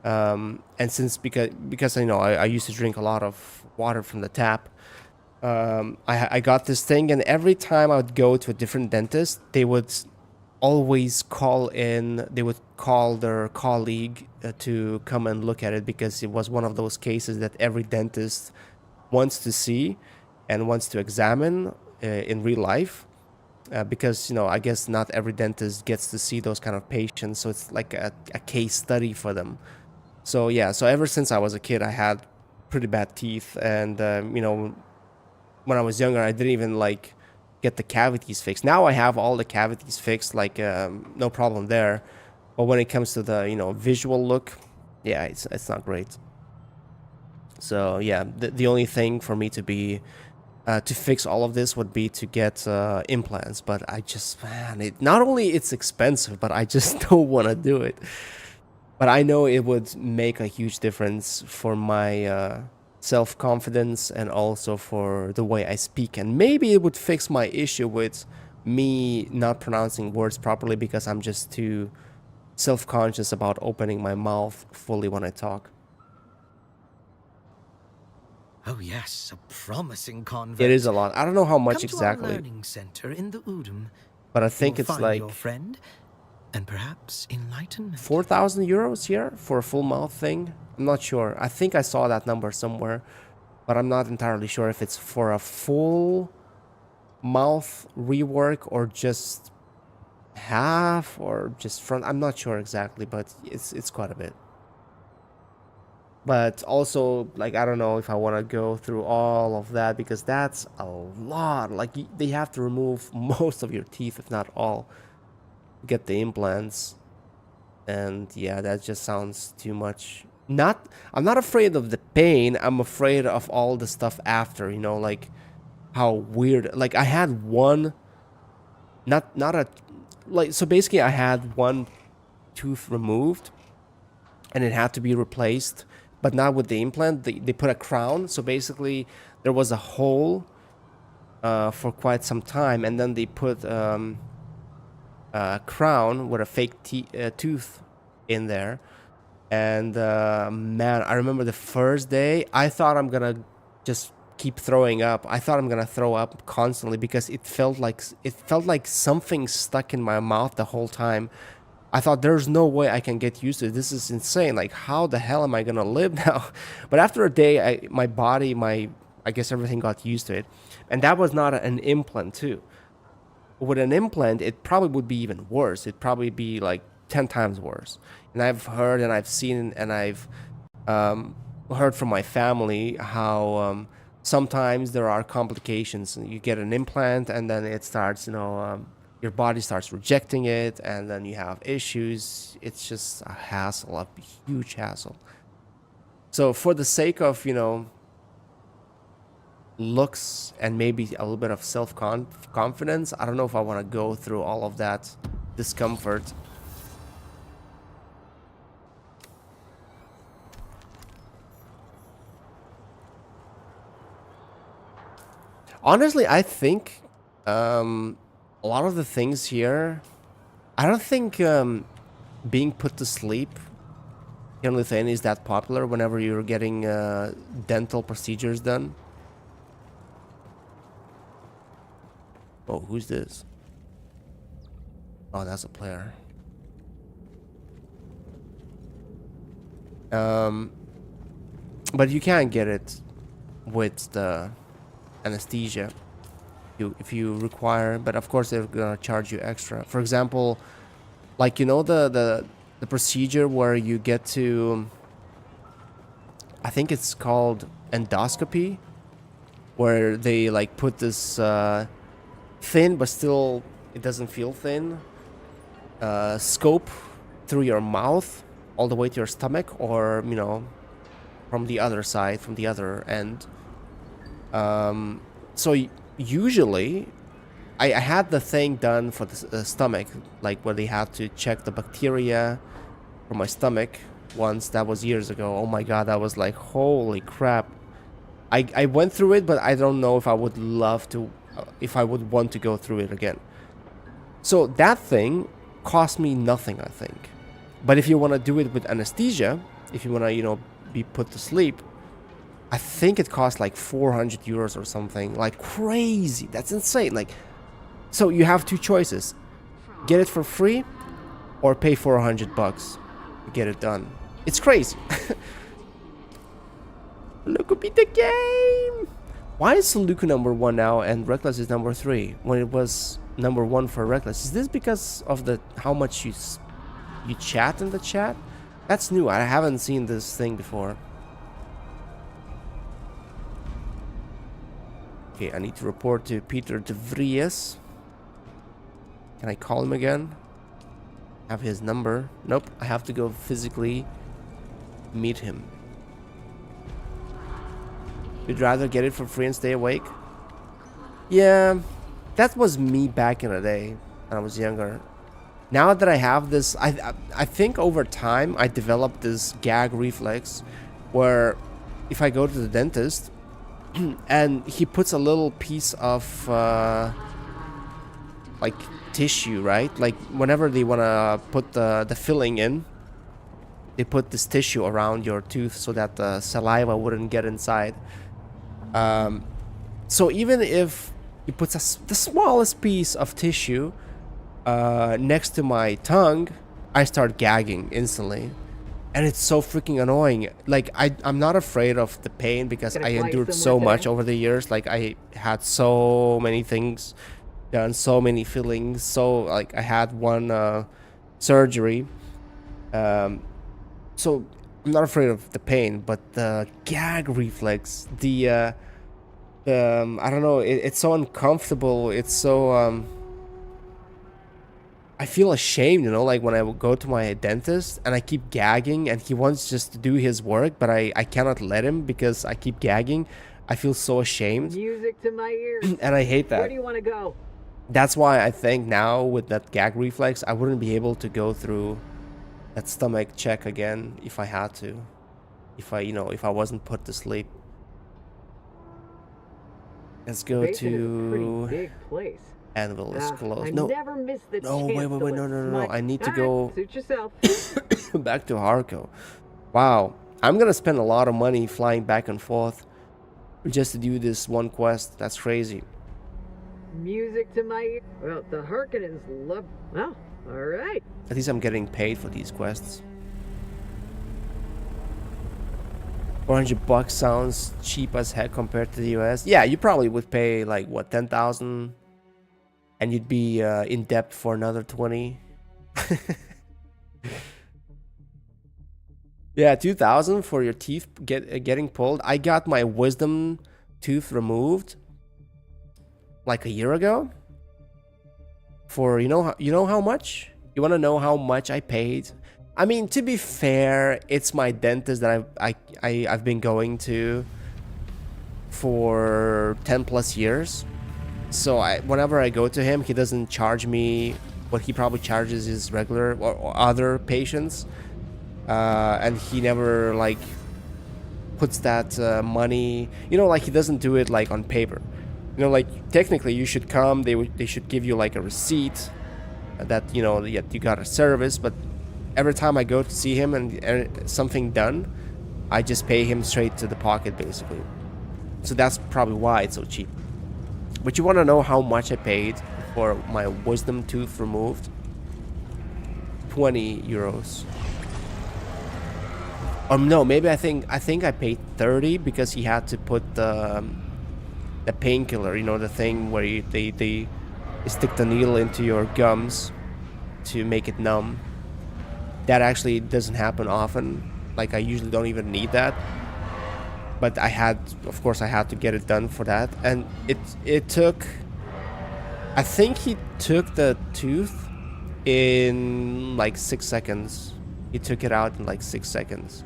and since because I used to drink a lot of water from the tap, I got this thing, and every time I would go to a different dentist, they would always call their colleague to come and look at it, because it was one of those cases that every dentist wants to see and wants to examine in real life, because I guess not every dentist gets to see those kind of patients, so it's like a case study for them. So yeah, so ever since I was a kid, I had pretty bad teeth, and when I was younger, I didn't even get the cavities fixed. Now I have all the cavities fixed, no problem there. But when it comes to the visual look, yeah, it's not great. So yeah, the only thing for me to fix all of this would be to get implants. But I just, not only it's expensive, but I just don't want to do it. But I know it would make a huge difference for my self-confidence, and also for the way I speak. And maybe it would fix my issue with me not pronouncing words properly, because I'm just too self-conscious about opening my mouth fully when I talk. Oh yes, a promising convert. It is a lot. I don't know how much Come exactly. To our learning center in the Udum. But I think You'll it's find like your friend, and perhaps enlightenment. 4,000 euros here for a full mouth thing. I'm not sure. I think I saw that number somewhere, but I'm not entirely sure if it's for a full mouth rework or just half or just front. I'm not sure exactly, but it's quite a bit. But also, I don't know if I want to go through all of that, because that's a lot. They have to remove most of your teeth, if not all, to get the implants. And yeah, that just sounds too much. I'm not afraid of the pain. I'm afraid of all the stuff after, how weird. I had one, so basically I had one tooth removed, and it had to be replaced, but not with the implant. They put a crown, so basically there was a hole for quite some time, and then they put a crown with a fake tooth in there. And man, I remember the first day, I thought I'm gonna just keep throwing up. I thought I'm gonna throw up constantly, because it felt like something stuck in my mouth the whole time. I thought there's no way I can get used to it. This is insane. How the hell am I gonna live now? But after a day, my body, I guess everything got used to it. And that was not an implant too. With an implant, it probably would be even worse. It'd probably be 10 times worse. And I've heard and I've seen and I've heard from my family how sometimes there are complications. You get an implant, and then it starts, your body starts rejecting it, and then you have issues. It's just a hassle, a huge hassle. So for the sake of, you know, looks and maybe a little bit of self-confidence, I don't know if I want to go through all of that discomfort. Honestly, I think a lot of the things here, I don't think being put to sleep in Lithuania is that popular whenever you're getting dental procedures done. Oh, who's this? Oh, that's a player. But you can't get it with the anesthesia if you require, but of course they're gonna charge you extra. For example, like, you know, the procedure where you get to, I think it's called endoscopy, where they like put this thin but still it doesn't feel thin scope through your mouth all the way to your stomach, or, you know, from the other side, from the other end. So usually I had the thing done for the stomach, like where they had to check the bacteria for my stomach once. That was years ago. Oh my god, that was like, holy crap. I went through it, but I don't know if I would love to, if I would want to go through it again. So that thing cost me nothing, I think. But if you want to do it with anesthesia, if you want to, you know, be put to sleep, I think it costs like 400 euros or something. Like crazy. That's insane. Like, so you have two choices. Get it for free or pay 400 bucks to get it done. It's crazy. Look at the game. Why is Luke number 1 now and Reckless is number 3 when it was number 1 for Reckless? Is this because of the how much you chat in the chat? That's new. I haven't seen this thing before. Okay, I need to report to Peter de Vries. Can I call him again? Have his number? Nope, I have to go physically meet him. You'd rather get it for free and stay awake? Yeah, that was me back in the day when I was younger. Now that I have this, I think over time I developed this gag reflex where if I go to the dentist and he puts a little piece of like tissue, right? Like whenever they want to put the filling in, they put this tissue around your tooth so that the saliva wouldn't get inside. So even if he puts the smallest piece of tissue next to my tongue, I start gagging instantly. And it's so freaking annoying. Like, I'm not afraid of the pain because I endured so much over the years. Like, I had so many things done, so many fillings. So, like, I had one surgery. So, I'm not afraid of the pain. But the gag reflex, I don't know, it's so uncomfortable. It's so, I feel ashamed, you know, like when I go to my dentist and I keep gagging and he wants just to do his work, but I cannot let him because I keep gagging. I feel so ashamed. Music to my ears. And I hate that. Where do you want to go? That's why I think now with that gag reflex, I wouldn't be able to go through that stomach check again if I had to. If I wasn't put to sleep. Let's go Based in a to pretty big place. Anvil is closed. I No. never miss the No, chance wait, to no. I need to All go right, suit yourself. back to Harko. Wow. I'm gonna spend a lot of money flying back and forth just to do this one quest. That's crazy. Music to my ear. Well, the Harkonnens love. Oh, all right. At least I'm getting paid for these quests. 400 bucks sounds cheap as heck compared to the US. Yeah, you probably would pay like what, 10,000, and you'd be in debt for another 20. Yeah, 2,000 for your teeth getting pulled. I got my wisdom tooth removed like a year ago. For you know how much? You want to know how much I paid? I mean, to be fair, it's my dentist that I've been going to for 10 plus years. So whenever I go to him, he doesn't charge me what he probably charges his regular or other patients, and he never like puts that money, you know, like he doesn't do it like on paper. You know, like technically you should come, they should give you like a receipt that, you know, you got a service, but every time I go to see him and something done, I just pay him straight to the pocket basically. So that's probably why it's so cheap. But you want to know how much I paid for my wisdom tooth removed? 20 euros. Or no, maybe I think I paid 30 because he had to put the painkiller, you know, the thing where they stick the needle into your gums to make it numb. That actually doesn't happen often. Like I usually don't even need that. But of course I had to get it done for that. And it took, I think he took the tooth in like 6 seconds. He took it out in like 6 seconds.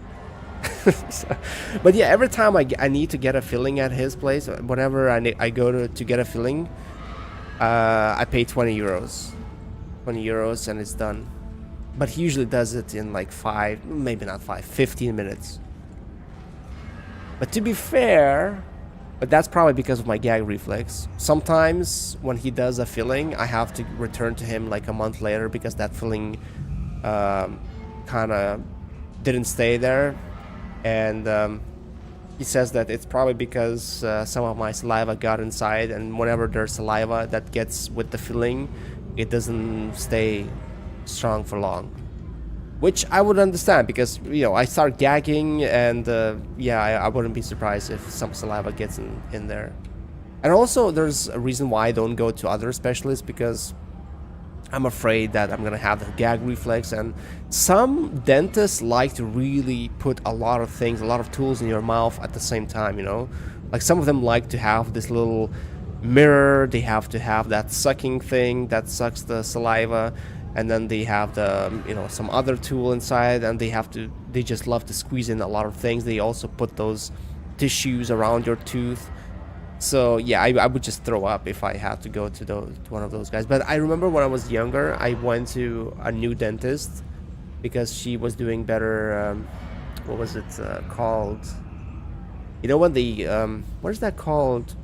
But yeah, every time I need to get a filling at his place, whenever I go to get a filling, I pay 20 euros. 20 euros and it's done. But he usually does it in like 15 minutes. But to be fair, but that's probably because of my gag reflex. Sometimes when he does a filling, I have to return to him like a month later because that filling kind of didn't stay there. And he says that it's probably because some of my saliva got inside, and whenever there's saliva that gets with the filling, it doesn't stay strong for long. Which I would understand because, you know, I start gagging and yeah, I wouldn't be surprised if some saliva gets in there. And also there's a reason why I don't go to other specialists, because I'm afraid that I'm gonna have the gag reflex, and some dentists like to really put a lot of things, a lot of tools in your mouth at the same time, you know? Like some of them like to have this little mirror, they have to have that sucking thing that sucks the saliva, and then they have the, you know, some other tool inside, and they just love to squeeze in a lot of things. They also put those tissues around your tooth. So yeah, I would just throw up if I had to go to one of those guys. But I remember when I was younger, I went to a new dentist because she was doing better. What was it called? You know, when the what is that called?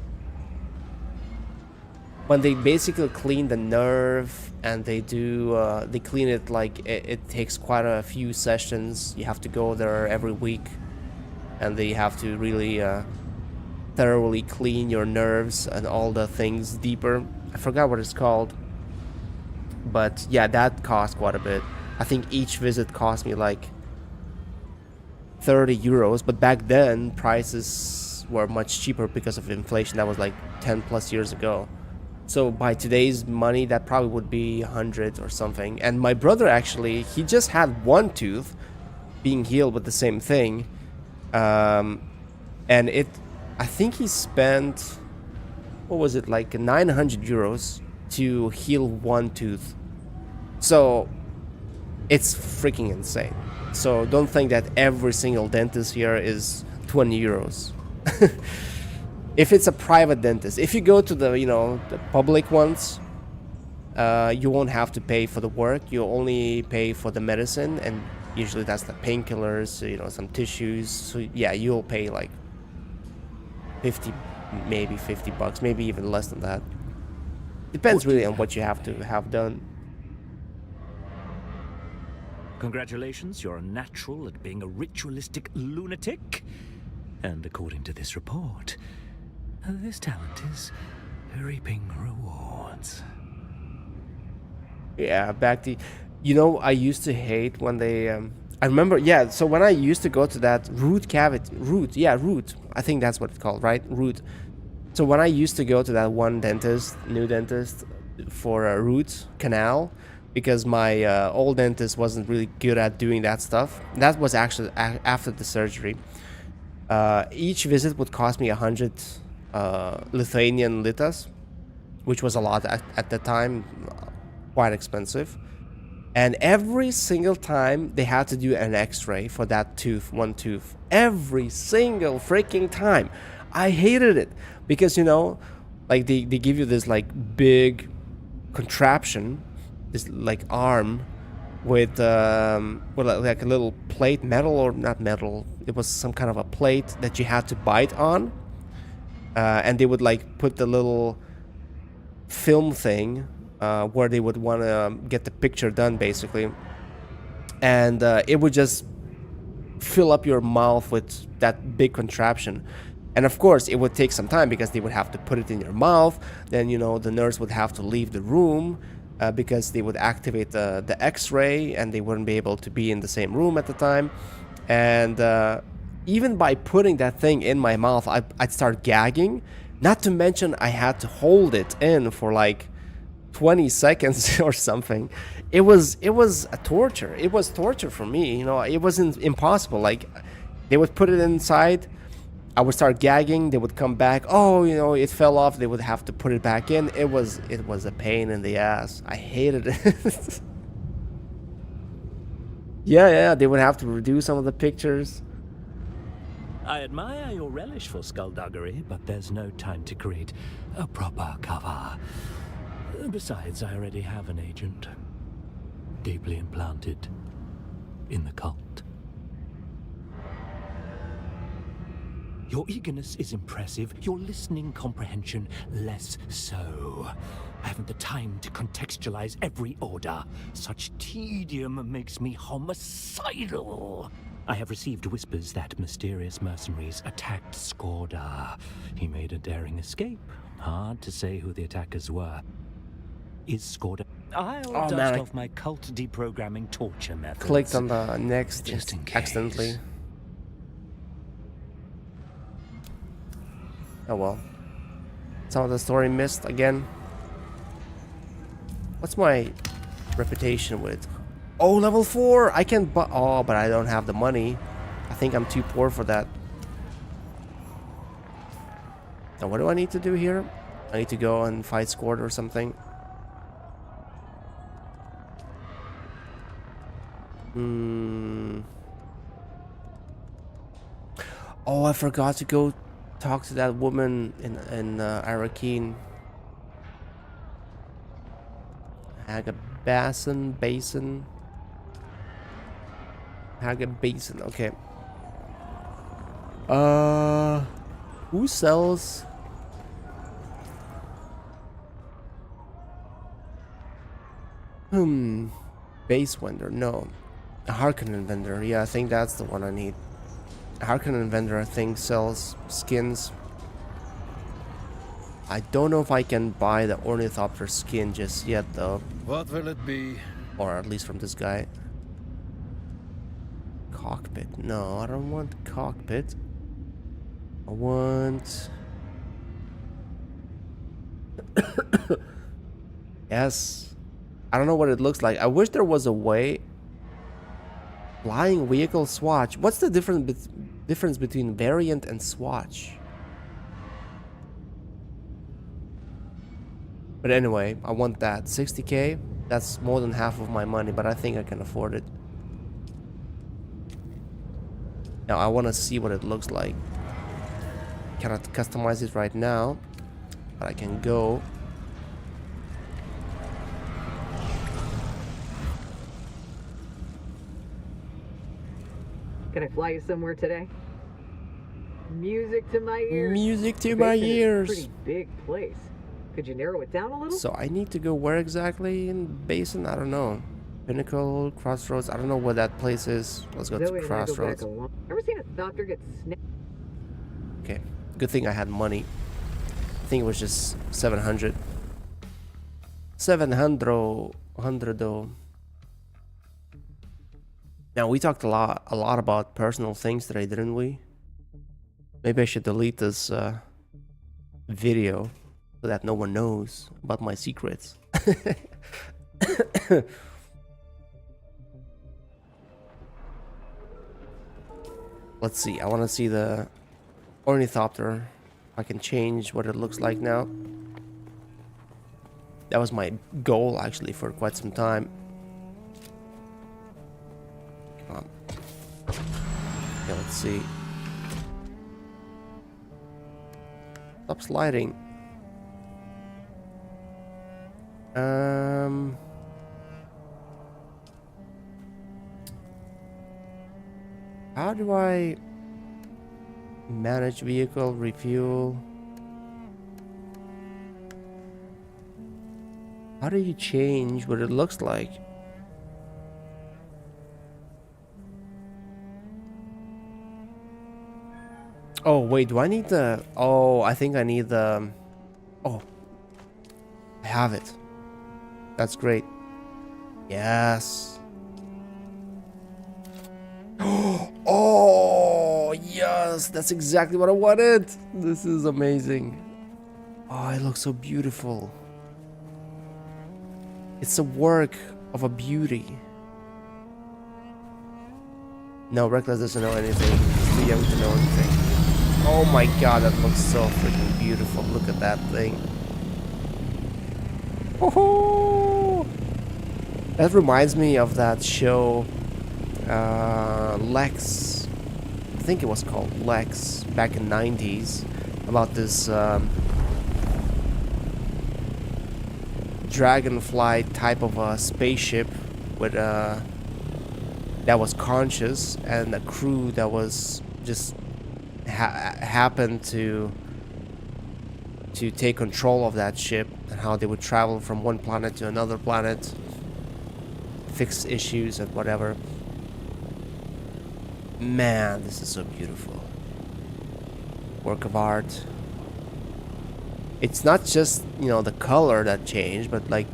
When they basically clean the nerve and they clean it, like it takes quite a few sessions. You have to go there every week, and they have to really thoroughly clean your nerves and all the things deeper. I forgot what it's called, but yeah, that cost quite a bit. I think each visit cost me like 30 euros, but back then prices were much cheaper because of inflation. That was like 10 plus years ago. So by today's money, that probably would be 100 or something. And my brother actually, he just had one tooth being healed with the same thing, and I think he spent, what was it, like 900 euros to heal one tooth. So it's freaking insane. So don't think that every single dentist here is 20 euros. If it's a private dentist, if you go to the, you know, the public ones, you won't have to pay for the work. You only pay for the medicine, and usually that's the painkillers, you know, some tissues. So yeah, you'll pay like 50, maybe 50 bucks, maybe even less than that. Depends really on what you have to have done. Congratulations, you're a natural at being a ritualistic lunatic. And according to this report, this talent is reaping rewards. Yeah, back to, you know, I used to hate when they, I remember, yeah, so when I used to go to that root, I think that's what it's called, right? Root. So when I used to go to that one dentist, new dentist, for a root canal, because my old dentist wasn't really good at doing that stuff. That was actually after the surgery. Each visit would cost me 100 Lithuanian litas, which was a lot at the time, quite expensive. And every single time they had to do an x-ray for that tooth, one tooth. Every single freaking time. I hated it because, you know, like they give you this like big contraption, this like arm with like a little plate, metal or not metal. It was some kind of a plate that you had to bite on. And they would like put the little film thing where they would want to get the picture done, basically, and it would just fill up your mouth with that big contraption. And of course it would take some time because they would have to put it in your mouth. Then, you know, the nurse would have to leave the room because they would activate the x-ray and they wouldn't be able to be in the same room at the time. And even by putting that thing in my mouth, I'd start gagging. Not to mention I had to hold it in for like 20 seconds or something. It was a torture. It was torture for me, you know. It wasn't impossible. Like, they would put it inside, I would start gagging, they would come back, oh, you know, it fell off, they would have to put it back in. It was a pain in the ass. I hated it. Yeah, they would have to redo some of the pictures. I admire your relish for skullduggery, but there's no time to create a proper cover. Besides, I already have an agent, deeply implanted in the cult. Your eagerness is impressive, your listening comprehension less so. I haven't the time to contextualize every order. Such tedium makes me homicidal. I have received whispers that mysterious mercenaries attacked Skorda. He made a daring escape. Hard to say who the attackers were. Is Skorda? I'll dust off my cult deprogramming torture methods. Clicked on the next just in case. Accidentally. Oh well. Some of the story missed again. What's my reputation with? Oh, level 4! I can buy... Oh, but I don't have the money. I think I'm too poor for that. Now, what do I need to do here? I need to go and fight Skorda or something. Oh, I forgot to go talk to that woman in Arrakis. Haga Basin. Haga Basin, okay. Who sells? Base vendor, no. A Harkonnen vendor, yeah, I think that's the one I need. A Harkonnen vendor, I think, sells skins. I don't know if I can buy the Ornithopter skin just yet, though. What will it be? Or at least from this guy. Cockpit. No, I don't want cockpit. I want... Yes. I don't know what it looks like. I wish there was a way... Flying vehicle swatch. What's the difference between variant and swatch? But anyway, I want that. 60k? That's more than half of my money, but I think I can afford it. Now I want to see what it looks like. Cannot customize it right now, but I can go. Can I fly you somewhere today? Music to my ears. Music to my Basin is a ears. pretty big place. Could you narrow it down a little? So I need to go where exactly in Basin? I don't know. Pinnacle, Crossroads. I don't know where that place is. Let's go Zoe to and I go back Crossroads. a long... Ever seen a doctor get snapped? Okay. Good thing I had money. I think it was just 700. 700 though. Now we talked a lot about personal things today, didn't we? Maybe I should delete this video so that no one knows about my secrets. Let's see. I want to see the Ornithopter. I can change what it looks like now. That was my goal actually for quite some time. Okay, let's see. Stop sliding. How do I manage vehicle, refuel? How do you change what it looks like? Oh, wait, do I need the... Oh, I think I need the... Oh, I have it. That's great. Yes. Oh, yes, that's exactly what I wanted. This is amazing. Oh, it looks so beautiful. It's a work of a beauty. No, Reckless doesn't know anything. He's too young to know anything. Oh my god, that looks so freaking beautiful. Look at that thing. Oh, that reminds me of that show, Lex. I think it was called Lex back in the 90s, about this dragonfly type of a spaceship with that was conscious, and a crew that was just happened to take control of that ship, and how they would travel from one planet to another planet, fix issues and whatever. Man, this is so beautiful. Work of art. It's not just, you know, the color that changed, but like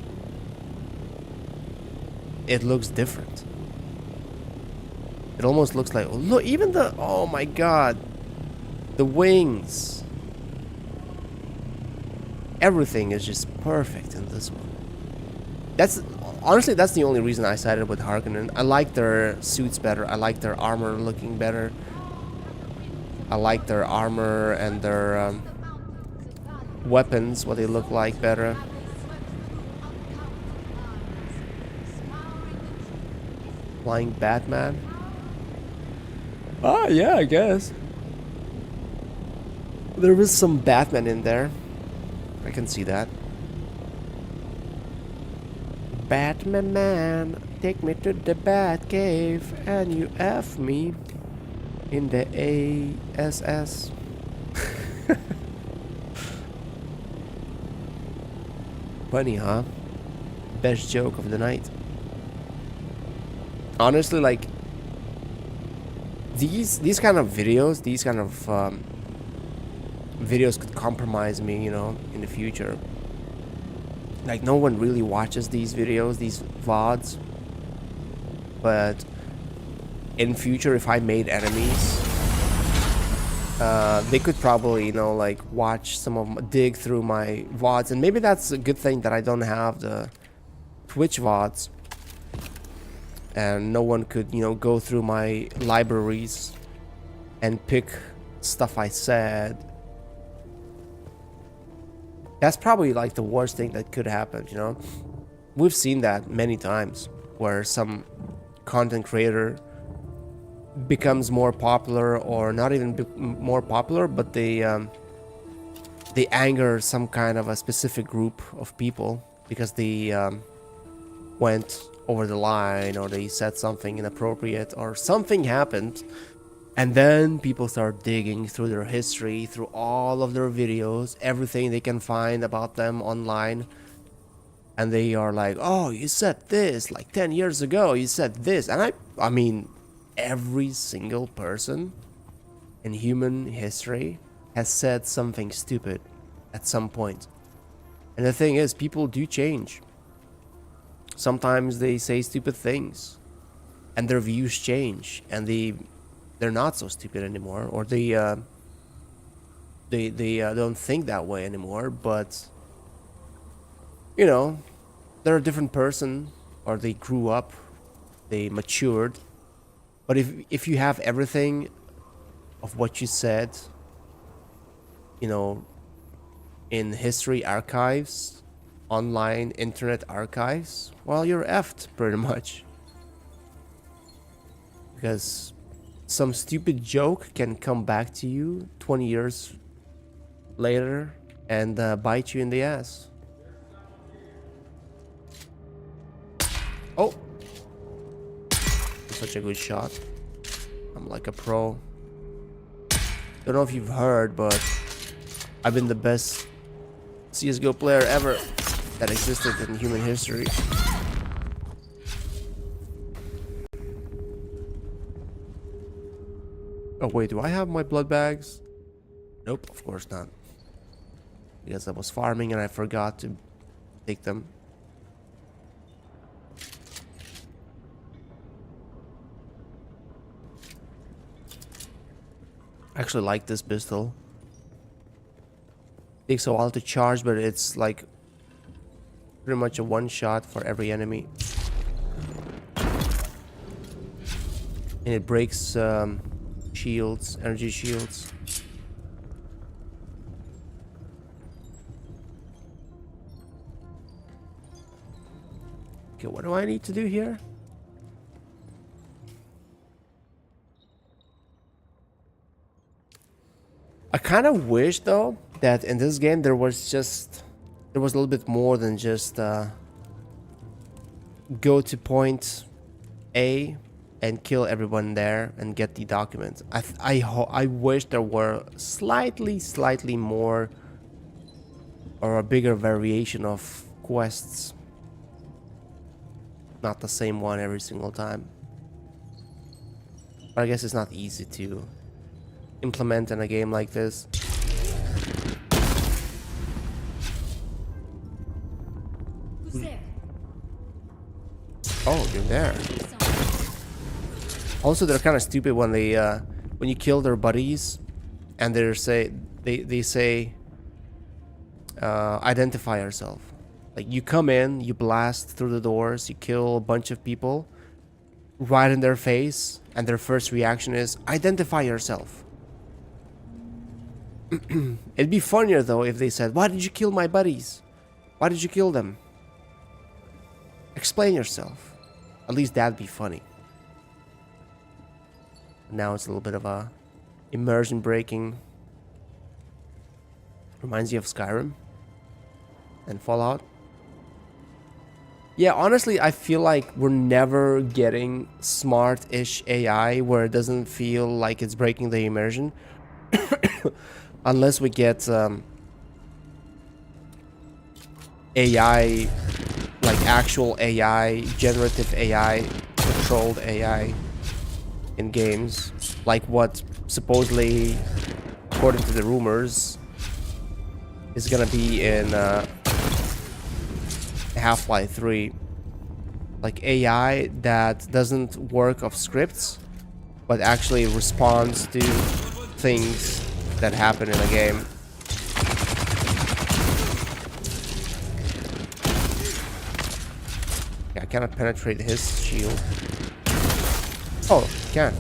it looks different. It almost looks like, look, even the, oh my god, the wings. Everything is just perfect in this one. That's honestly, that's the only reason I sided with Harkonnen. I like their suits better. I like their armor looking better. I like their armor and their weapons, what they look like better. Flying Batman. Ah, yeah, I guess. There was some Batman in there. I can see that. Batman man, take me to the Bat Cave and you F me in the ASS. Funny, huh? Best joke of the night. Honestly, like these kind of videos, videos could compromise me, you know, in the future. Like, no one really watches these videos, these VODs. But in future, if I made enemies, they could probably, you know, like watch some of dig through my VODs. And maybe that's a good thing that I don't have the Twitch VODs. And no one could, you know, go through my libraries and pick stuff I said. That's probably like the worst thing that could happen, you know. We've seen that many times where some content creator becomes more popular, or not even more popular, but they anger some kind of a specific group of people because they went over the line, or they said something inappropriate, or something happened. And then people start digging through their history, through all of their videos, everything they can find about them online. And they are like, oh, you said this like 10 years ago, you said this. And I mean, every single person in human history has said something stupid at some point. And the thing is, people do change. Sometimes they say stupid things and their views change, and they're not so stupid anymore, or they don't think that way anymore. But you know, they're a different person, or they grew up, they matured. But if you have everything of what you said, you know, in history archives, online internet archives, well, you're effed pretty much. Because some stupid joke can come back to you 20 years later and bite you in the ass. Oh, such a good shot. I'm like a pro. Don't know if you've heard, but I've been the best CSGO player ever that existed in human history. Oh wait, do I have my blood bags? Nope, of course not. Because I was farming and I forgot to take them. I actually like this pistol. Takes a while to charge, but it's like pretty much a one shot for every enemy. And it breaks shields, energy shields. Okay, what do I need to do here? I kind of wish though that in this game there was a little bit more than just go to point A and kill everyone there and get the document. I wish there were slightly more or a bigger variation of quests. Not the same one every single time. But I guess it's not easy to implement in a game like this. Who's there? Oh, you're there. Also, they're kind of stupid when they when you kill their buddies, and they say identify yourself. Like you come in, you blast through the doors, you kill a bunch of people right in their face, and their first reaction is identify yourself. It'd be funnier though if they said, why did you kill my buddies? Why did you kill them? Explain yourself. At least that'd be funny. Now it's a little bit of a immersion breaking. Reminds you of Skyrim and Fallout. Yeah, honestly, I feel like we're never getting smart-ish AI where it doesn't feel like it's breaking the immersion. Unless we get AI, like actual AI, generative AI, controlled AI in games, like what supposedly, according to the rumors, is gonna be in Half-Life 3. Like AI that doesn't work off scripts, but actually responds to things that happen in a game. Yeah, I cannot penetrate his shield. Oh, can.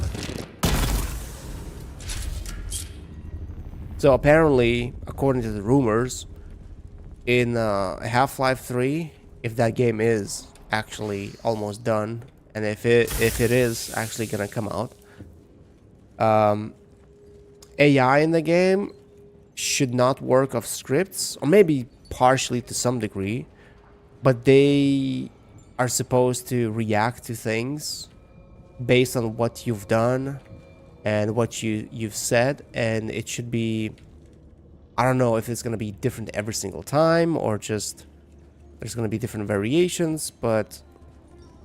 So apparently, according to the rumors, in Half-Life 3, if that game is actually almost done, and if it is actually gonna come out, AI in the game should not work off scripts, or maybe partially to some degree, but they are supposed to react to things based on what you've done and what you've said, and it should be, I don't know if it's going to be different every single time or just there's going to be different variations, but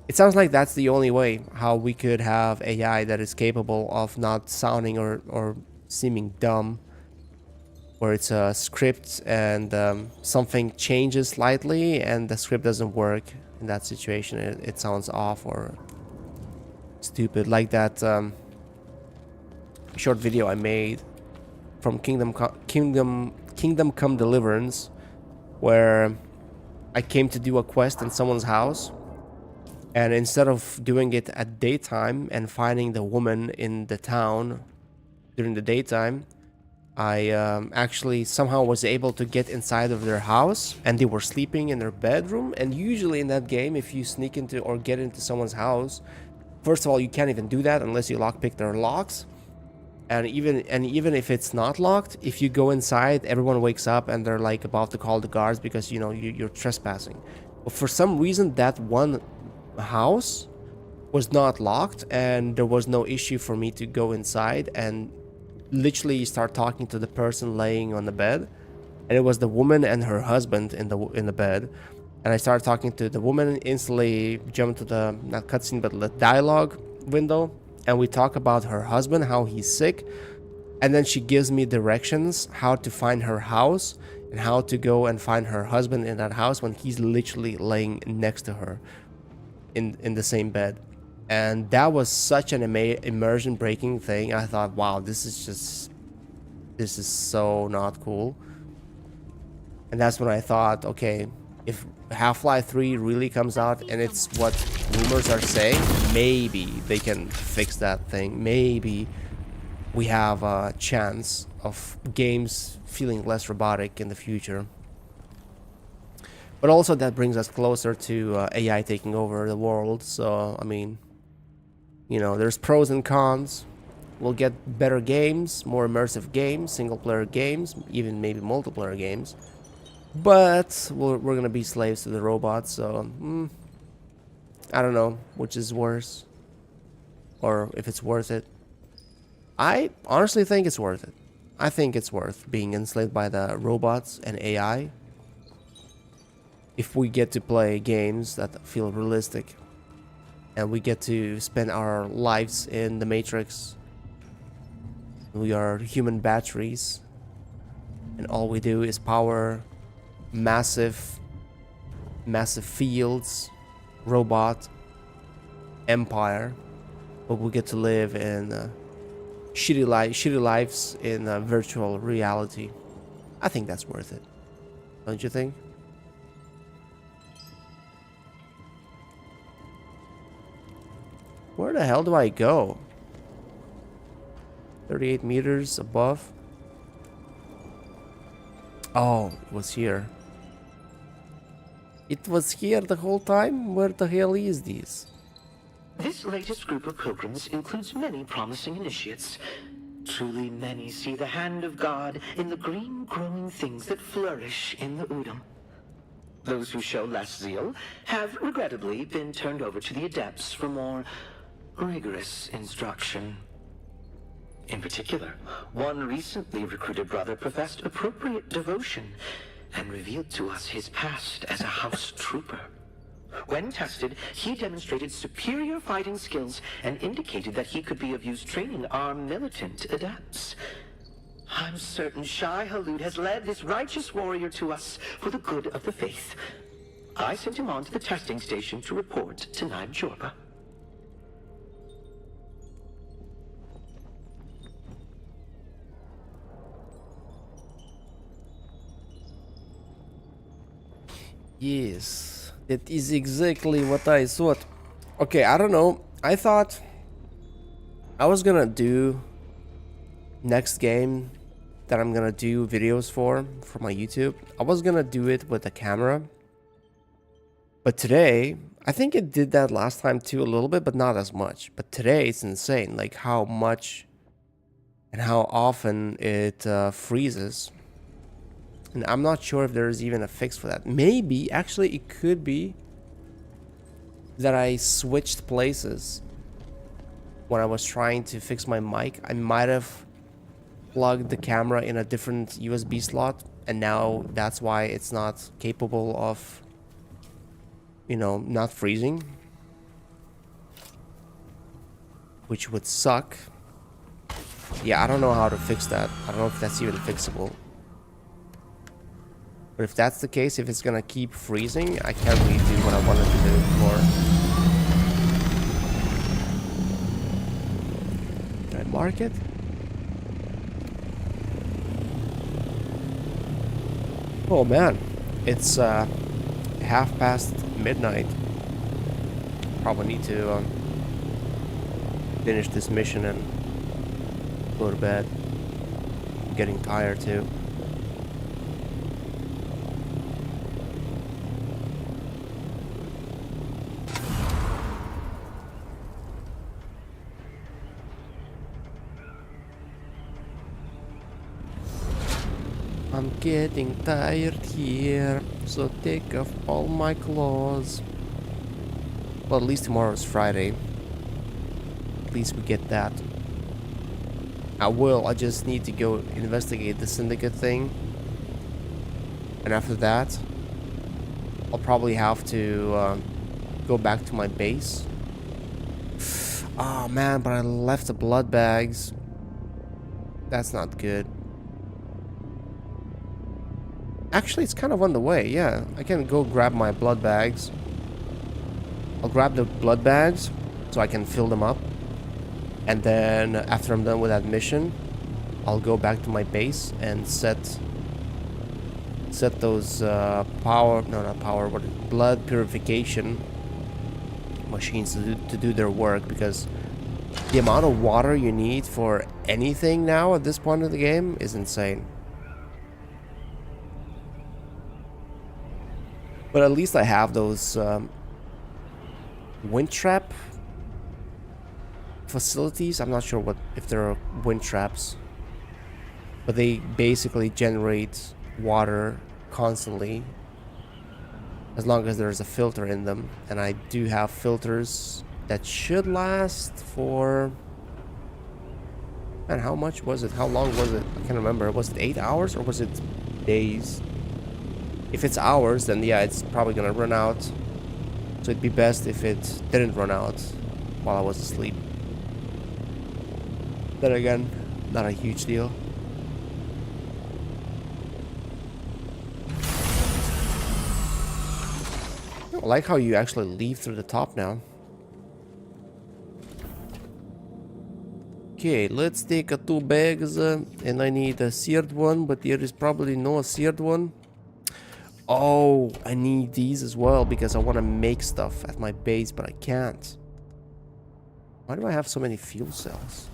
it sounds like that's the only way how we could have AI that is capable of not sounding or seeming dumb, where it's a script and something changes slightly and the script doesn't work in that situation. It sounds off or stupid, like that short video I made from Kingdom Come Deliverance, where I came to do a quest in someone's house, and instead of doing it at daytime and finding the woman in the town during the daytime, I actually somehow was able to get inside of their house, and they were sleeping in their bedroom. And usually in that game, if you sneak into or get into someone's house, First of all, you can't even do that unless you lockpick their locks. And even if it's not locked, if you go inside, everyone wakes up and they're like about to call the guards because you know you're trespassing. But for some reason, that one house was not locked, and there was no issue for me to go inside and literally start talking to the person laying on the bed. And it was the woman and her husband in the bed. And I started talking to the woman, instantly jumped to the, not cutscene, but the dialogue window. And we talk about her husband, how he's sick. And then she gives me directions how to find her house and how to go and find her husband in that house when he's literally laying next to her in the same bed. And that was such an immersion breaking thing. I thought, wow, this is so not cool. And that's when I thought, okay, if Half-Life 3 really comes out and it's what rumors are saying, maybe they can fix that thing. Maybe we have a chance of games feeling less robotic in the future. But also that brings us closer to AI taking over the world. So, I mean, you know, there's pros and cons. We'll get better games, more immersive games, single-player games, even maybe multiplayer games. But we're gonna be slaves to the robots, so I don't know which is worse or if it's worth it. I honestly think it's worth it. I think it's worth being enslaved by the robots and AI if we get to play games that feel realistic and we get to spend our lives in the Matrix. We are human batteries and all we do is power massive fields, robot empire, but we get to live in shitty lives in virtual reality. I think that's worth it, don't you think? Where the hell do I go? 38 meters above. Oh, it was here. It was here the whole time? Where the hell is this? This latest group of pilgrims includes many promising initiates. Truly many see the hand of God in the green growing things that flourish in the Udam. Those who show less zeal have regrettably been turned over to the adepts for more rigorous instruction. In particular, one recently recruited brother professed appropriate devotion and revealed to us his past as a house trooper. When tested, he demonstrated superior fighting skills and indicated that he could be of use training our militant adepts. I'm certain Shai Halud has led this righteous warrior to us for the good of the faith. I sent him on to the testing station to report to Naib Jorba. Yes, that is exactly what I thought. Okay, I don't know. I thought I was gonna do next game that I'm gonna do videos for my YouTube. I was gonna do it with a camera. But today, I think it did that last time too a little bit, but not as much. But today it's insane, like how much and how often it freezes. And I'm not sure if there's even a fix for that. Maybe, actually, it could be that I switched places when I was trying to fix my mic. I might have plugged the camera in a different USB slot, and now that's why it's not capable of, you know, not freezing. Which would suck. Yeah, I don't know how to fix that. I don't know if that's even fixable. But if that's the case, if it's gonna keep freezing, I can't really do what I wanted to do before. Can I mark it? Oh man, it's midnight. Probably need to finish this mission and go to bed. I'm getting tired too. I'm getting tired here, so take off all my clothes. Well, at least tomorrow's Friday. At least we get that. I just need to go investigate the syndicate thing. And after that, I'll probably have to go back to my base. Oh man, but I left the blood bags. That's not good. Actually, it's kind of on the way, yeah. I can go grab my blood bags. I'll grab the blood bags so I can fill them up. And then after I'm done with that mission, I'll go back to my base and set those blood purification machines to do their work, because the amount of water you need for anything now at this point of the game is insane. But at least I have those wind trap facilities. I'm not sure if there are wind traps, but they basically generate water constantly as long as there's a filter in them, and I do have filters that should last for, man, how much was it? How long was it? I can't remember. Was it 8 hours or was it days? If it's hours, then yeah, it's probably gonna run out. So it'd be best if it didn't run out while I was asleep. Then again, not a huge deal. I like how you actually leave through the top now. Okay, let's take 2 bags, and I need a seared one, but there is probably no seared one. Oh, I need these as well because I want to make stuff at my base, but I can't. Why do I have so many fuel cells?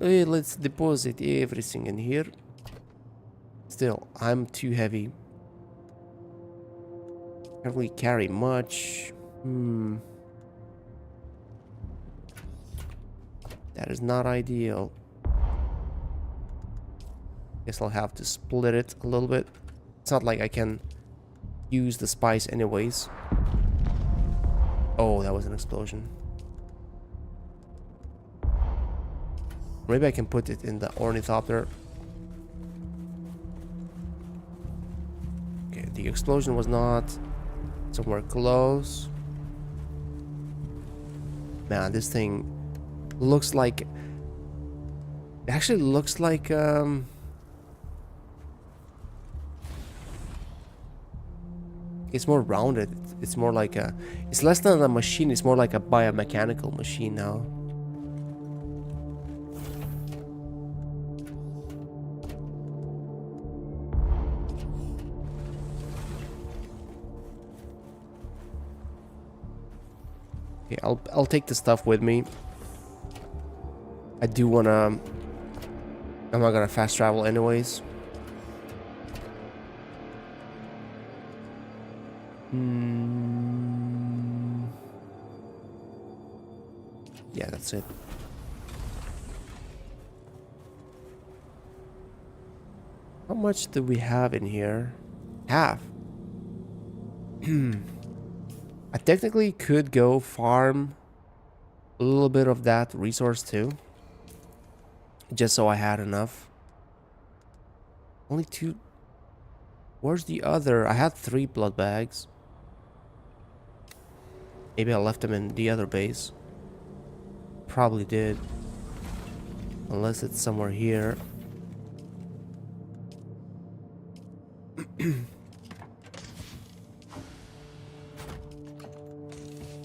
Okay, let's deposit everything in here. Still, I'm too heavy. Can't really carry much. That is not ideal. Guess I'll have to split it a little bit. It's not like I can use the spice anyways. Oh, that was an explosion. Maybe I can put it in the ornithopter. Okay, the explosion was not somewhere close. Man, this thing looks like... It actually looks like... It's more rounded. It's more like a... It's less than a machine. It's more like a biomechanical machine now. Okay, I'll take the stuff with me. I do wanna... I'm not gonna fast travel anyways. Yeah, that's it. How much do we have in here? Half. I technically could go farm a little bit of that resource too, just so I had enough. Only 2. Where's the other? I had 3 blood bags. Maybe I left them in the other base. Probably did. Unless it's somewhere here.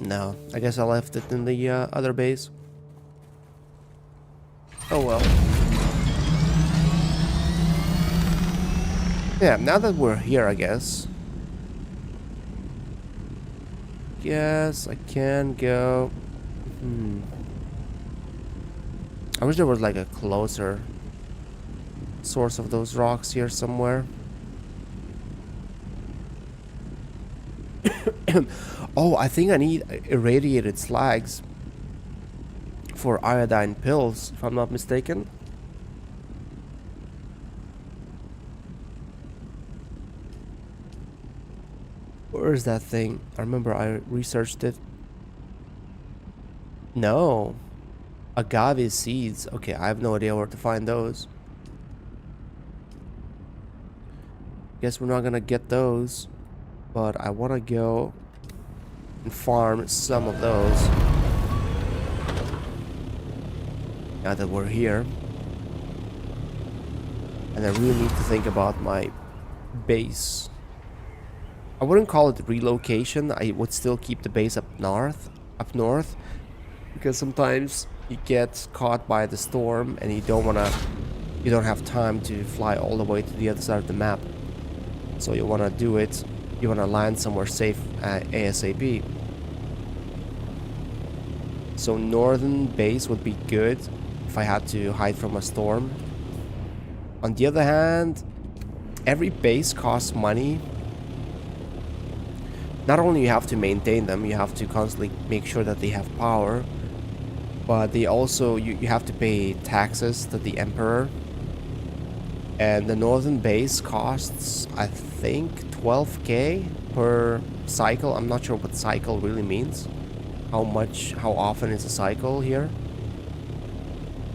No, I guess I left it in the other base. Oh well. Yeah, now that we're here, I guess. Yes, I can go. I wish there was like a closer source of those rocks here somewhere. Oh, I think I need irradiated slags for iodine pills, if I'm not mistaken. Where is that thing? I remember I researched it. No. Agave seeds. Okay, I have no idea where to find those. Guess we're not gonna get those. But I wanna go and farm some of those. Now that we're here. And I really need to think about my base. I wouldn't call it relocation. I would still keep the base up north. Because sometimes you get caught by the storm and you don't have time to fly all the way to the other side of the map. So you wanna do it. You wanna land somewhere safe ASAP. So northern base would be good if I had to hide from a storm. On the other hand, every base costs money. Not only you have to maintain them, you have to constantly make sure that they have power, but they also you have to pay taxes to the emperor. And the northern base costs, I think, 12k per cycle. I'm not sure what cycle really means. How often is a cycle here?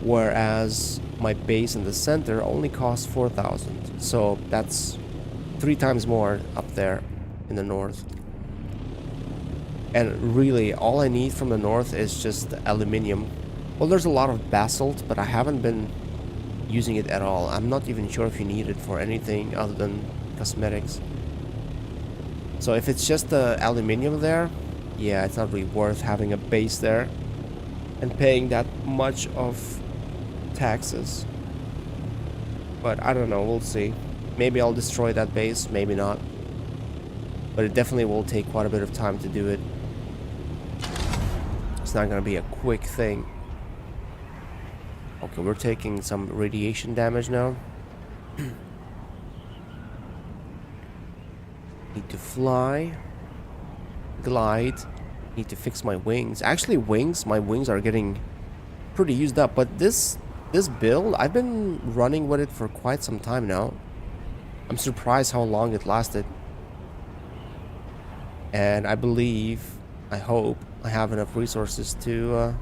Whereas my base in the center only costs 4,000. So that's 3 times more up there in the north. And really, all I need from the north is just aluminium. Well, there's a lot of basalt, but I haven't been using it at all. I'm not even sure if you need it for anything other than cosmetics. So if it's just the aluminium there, yeah, it's not really worth having a base there and paying that much of taxes. But I don't know, we'll see. Maybe I'll destroy that base, maybe not. But it definitely will take quite a bit of time to do it. It's not gonna be a quick thing. Okay, we're taking some radiation damage now. Need to fly. Glide. Need to fix my wings. Actually, my wings are getting pretty used up. But this build, I've been running with it for quite some time now. I'm surprised how long it lasted. And I believe, I hope, I have enough resources to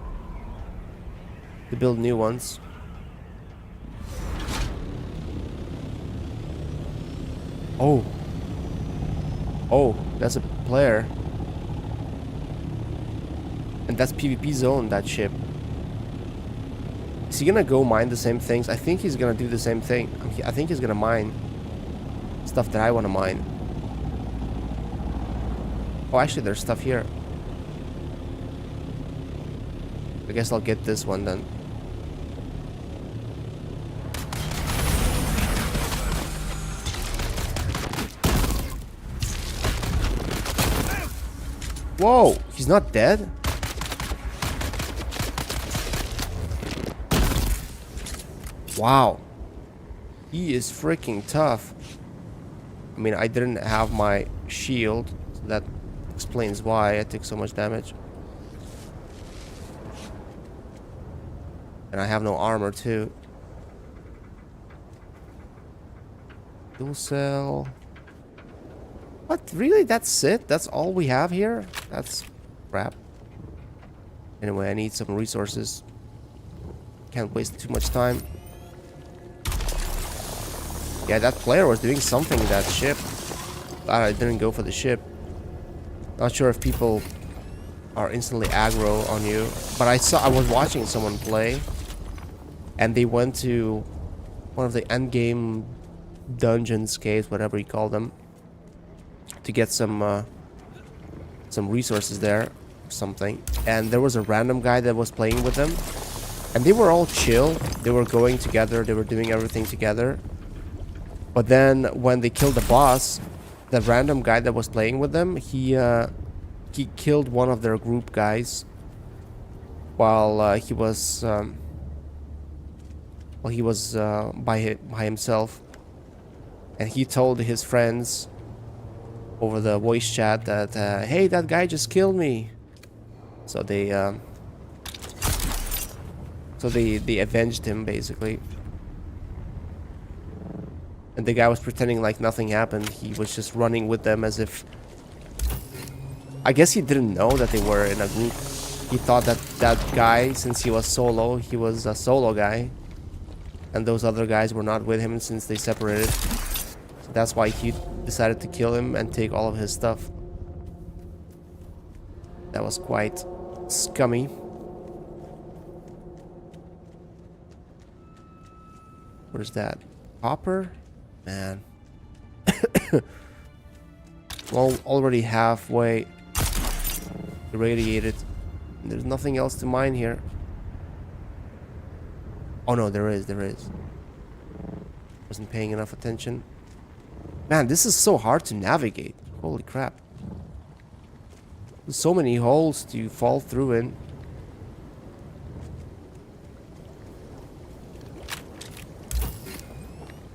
build new ones. Oh, that's a player. And that's PvP zone, that ship. Is he gonna go mine the same things? I think he's gonna do the same thing. I think he's gonna mine stuff that I wanna mine. Oh, actually, there's stuff here. I guess I'll get this one then. Whoa, he's not dead? Wow. He is freaking tough. I mean, I didn't have my shield, so that explains why I took so much damage. And I have no armor too. Dual cell. What? Really? That's it? That's all we have here? That's crap. Anyway, I need some resources. Can't waste too much time. Yeah, that player was doing something in that ship. I didn't go for the ship. Not sure if people are instantly aggro on you. But I was watching someone play. And they went to one of the endgame dungeons, caves, whatever you call them, to get some resources there, or something. And there was a random guy that was playing with them, and they were all chill. They were going together. They were doing everything together. But then when they killed the boss, the random guy that was playing with them, he killed one of their group guys while he was by himself, and he told his friends over the voice chat that hey, that guy just killed me. So they So they avenged him basically. And the guy was pretending like nothing happened. He was just running with them as if... I guess he didn't know that they were in a group. He thought that that guy, since he was solo, he was a solo guy. And those other guys were not with him since they separated. So that's why he decided to kill him and take all of his stuff. That was quite scummy. What is that? Copper? Man. Well, already halfway irradiated. There's nothing else to mine here. Oh no, there is. Wasn't paying enough attention. Man, this is so hard to navigate. Holy crap. There's so many holes to fall through in.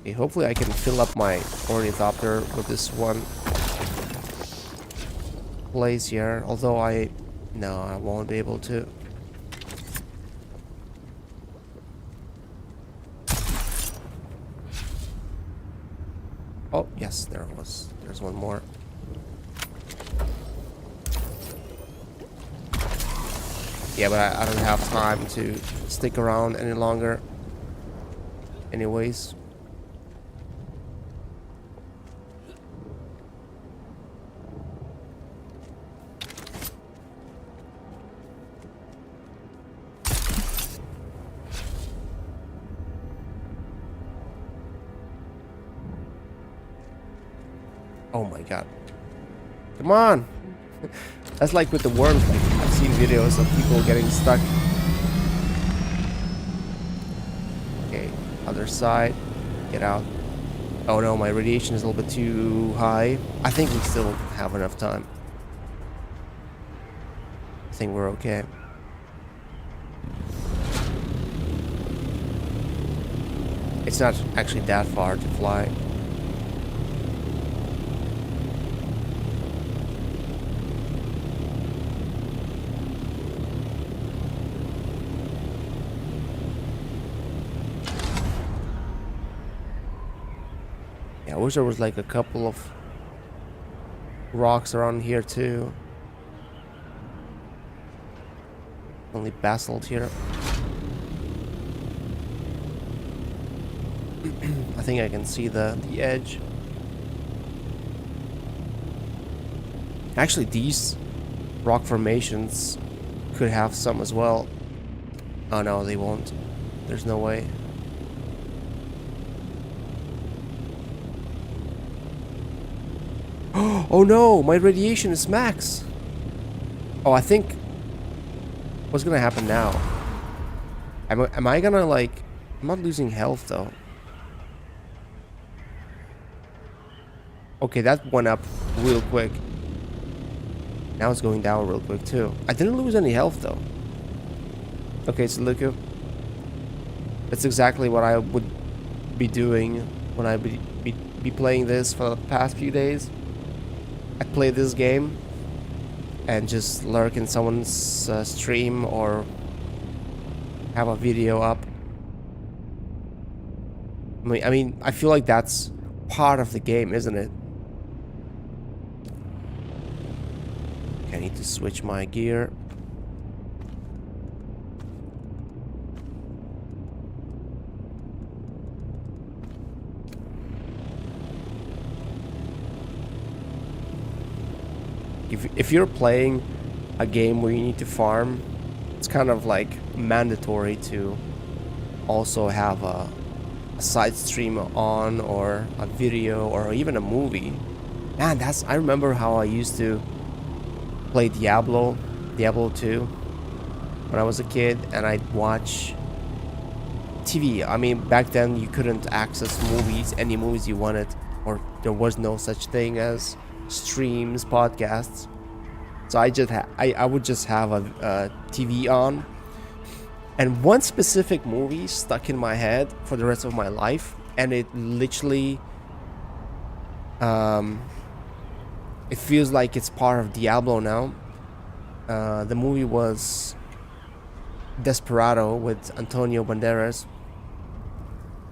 Okay, hopefully I can fill up my ornithopter with this one place here. Although no, I won't be able to. Oh, yes, there's one more. Yeah, but I don't have time to stick around any longer. Anyways. Oh my god. Come on! That's like with the worms. I've seen videos of people getting stuck. Okay, other side. Get out. Oh no, my radiation is a little bit too high. I think we still have enough time. I think we're okay. It's not actually that far to fly. I wish there was like a couple of rocks around here too. Only basalt here. I think I can see the edge. Actually, these rock formations could have some as well. Oh no, they won't. There's no way. Oh no, my radiation is max. Oh, I think what's gonna happen now? Am I gonna like... I'm not losing health though. Okay, that went up real quick. Now it's going down real quick too. I didn't lose any health though. Okay, so look, that's exactly what I would be doing when I be playing this for the past few days. I play this game and just lurk in someone's stream or have a video up. I mean, I feel like that's part of the game, isn't it? I need to switch my gear. If you're playing a game where you need to farm, it's kind of like mandatory to also have a side stream on, or a video, or even a movie. Man, I remember how I used to play Diablo 2 when I was a kid, and I'd watch TV. I mean, back then you couldn't access movies, any movies you wanted, or there was no such thing as streams, podcasts. So I would just have a TV on, and one specific movie stuck in my head for the rest of my life, and it literally it feels like it's part of Diablo now. The movie was Desperado with Antonio Banderas.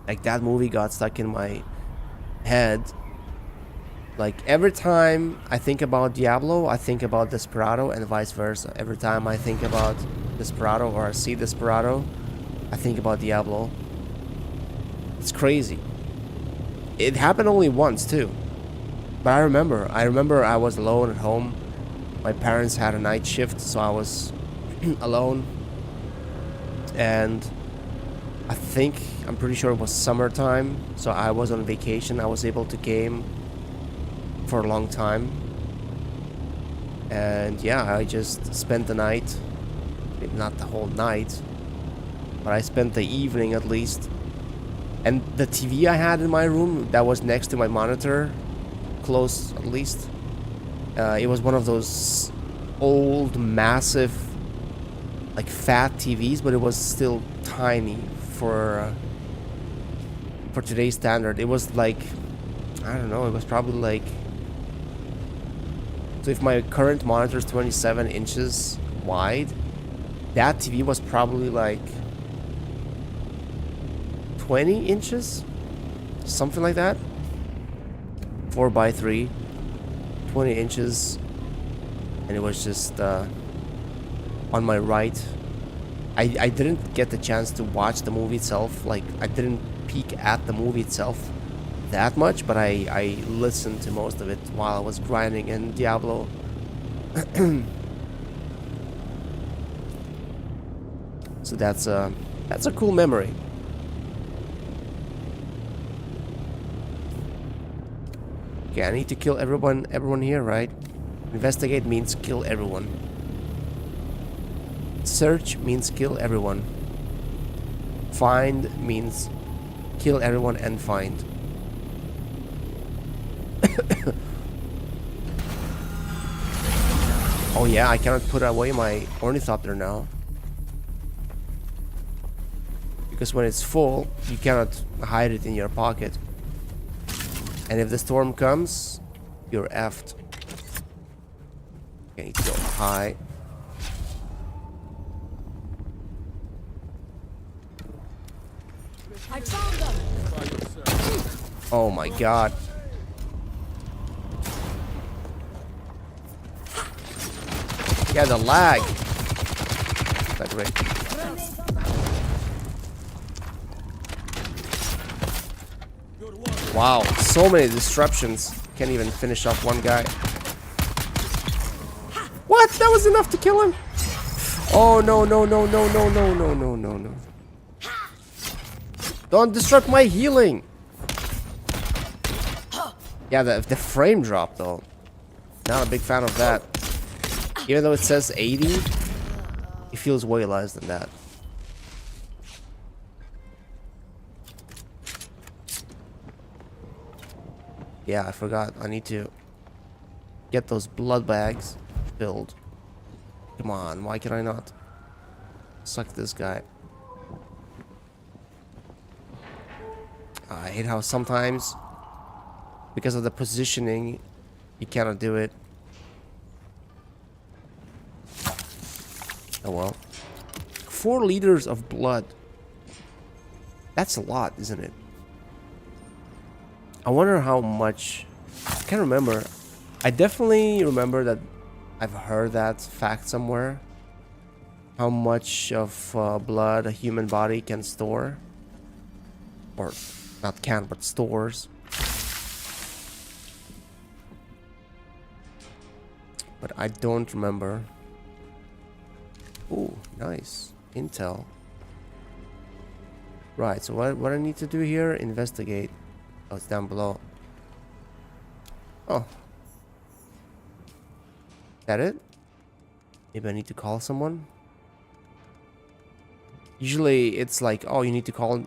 Like, that movie got stuck in my head. Like, every time I think about Diablo, I think about Desperado, and vice versa. Every time I think about Desperado or I see Desperado, I think about Diablo. It's crazy. It happened only once too. But I remember I was alone at home. My parents had a night shift, so I was alone. And I'm pretty sure it was summertime, so I was on vacation. I was able to game for a long time. And yeah, I just spent the night, maybe not the whole night, but I spent the evening at least. And the TV I had in my room that was next to my monitor, close at least, it was one of those old, massive, like fat TVs, but it was still tiny for today's standard. It was like, I don't know, it was probably like, so if my current monitor is 27 inches wide, that TV was probably like 20 inches, something like that. 4x3, 20 inches, and it was just on my right. I didn't get the chance to watch the movie itself. Like, I didn't peek at the movie itself that much, but I listened to most of it while I was grinding in Diablo. So that's a cool memory. Okay, I need to kill everyone here, right? Investigate means kill everyone. Search means kill everyone. Find means kill everyone and find. Oh yeah, I cannot put away my ornithopter now. Because when it's full, you cannot hide it in your pocket. And if the storm comes, you're effed. Okay, go high. I found them. Oh my god. Yeah, the lag. That's great. Wow, so many disruptions. Can't even finish off one guy. What? That was enough to kill him? Oh no no no no no no no no no no. Don't disrupt my healing. Yeah, the frame drop though. Not a big fan of that. Even though it says 80, it feels way less than that. Yeah, I forgot. I need to get those blood bags filled. Come on, why can I not suck this guy? I hate how sometimes, because of the positioning, you cannot do it. Oh well. 4 liters of blood. That's a lot, isn't it? I wonder how much. I can't remember. I definitely remember that I've heard that fact somewhere. How much of blood a human body can store. Or not can, but stores. But I don't remember. Ooh, nice. Intel. Right, so what I need to do here? Investigate. Oh, it's down below. Oh. That it? Maybe I need to call someone? Usually it's like, oh, you need to call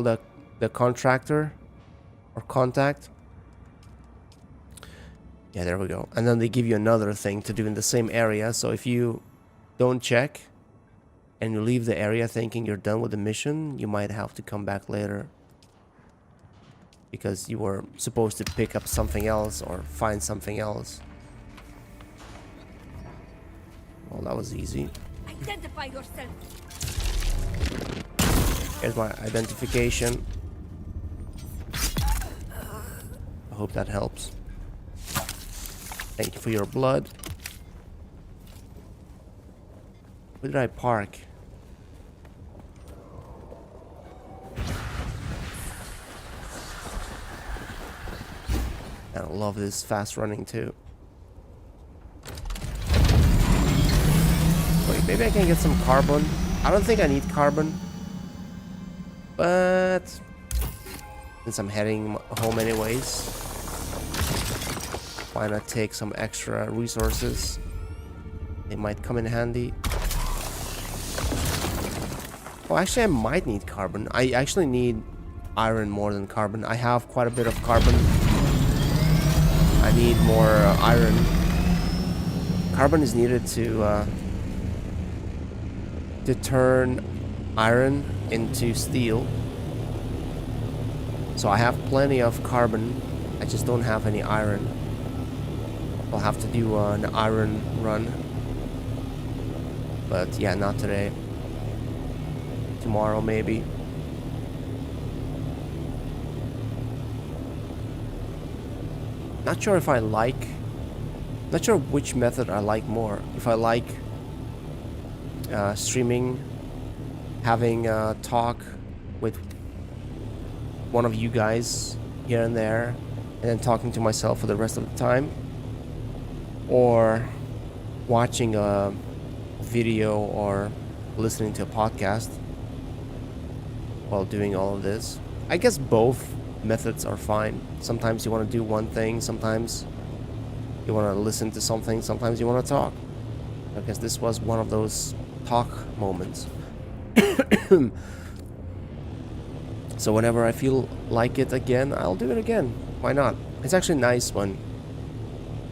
the contractor or contact. Yeah, there we go. And then they give you another thing to do in the same area. So if you don't check and you leave the area thinking you're done with the mission, you might have to come back later. Because you were supposed to pick up something else or find something else. Well, that was easy. Identify yourself. Here's my identification. I hope that helps. Thank you for your blood. Where did I park? I love this fast running too. Wait, maybe I can get some carbon. I don't think I need carbon. But since I'm heading home anyways, why not take some extra resources? They might come in handy. Oh, actually I might need carbon. I actually need iron more than carbon. I have quite a bit of carbon. I need more iron. Carbon is needed to turn iron into steel. So I have plenty of carbon. I just don't have any iron. I'll have to do an iron run. But yeah, not today. Tomorrow maybe. Not sure if I like... Not sure which method I like more. If I like streaming, having a talk with one of you guys here and there, and then talking to myself for the rest of the time, or watching a video or listening to a podcast while doing all of this. I guess both methods are fine. Sometimes you want to do one thing, sometimes you want to listen to something, sometimes you want to talk. I guess this was one of those talk moments. So whenever I feel like it again, I'll do it again. Why not? It's actually nice when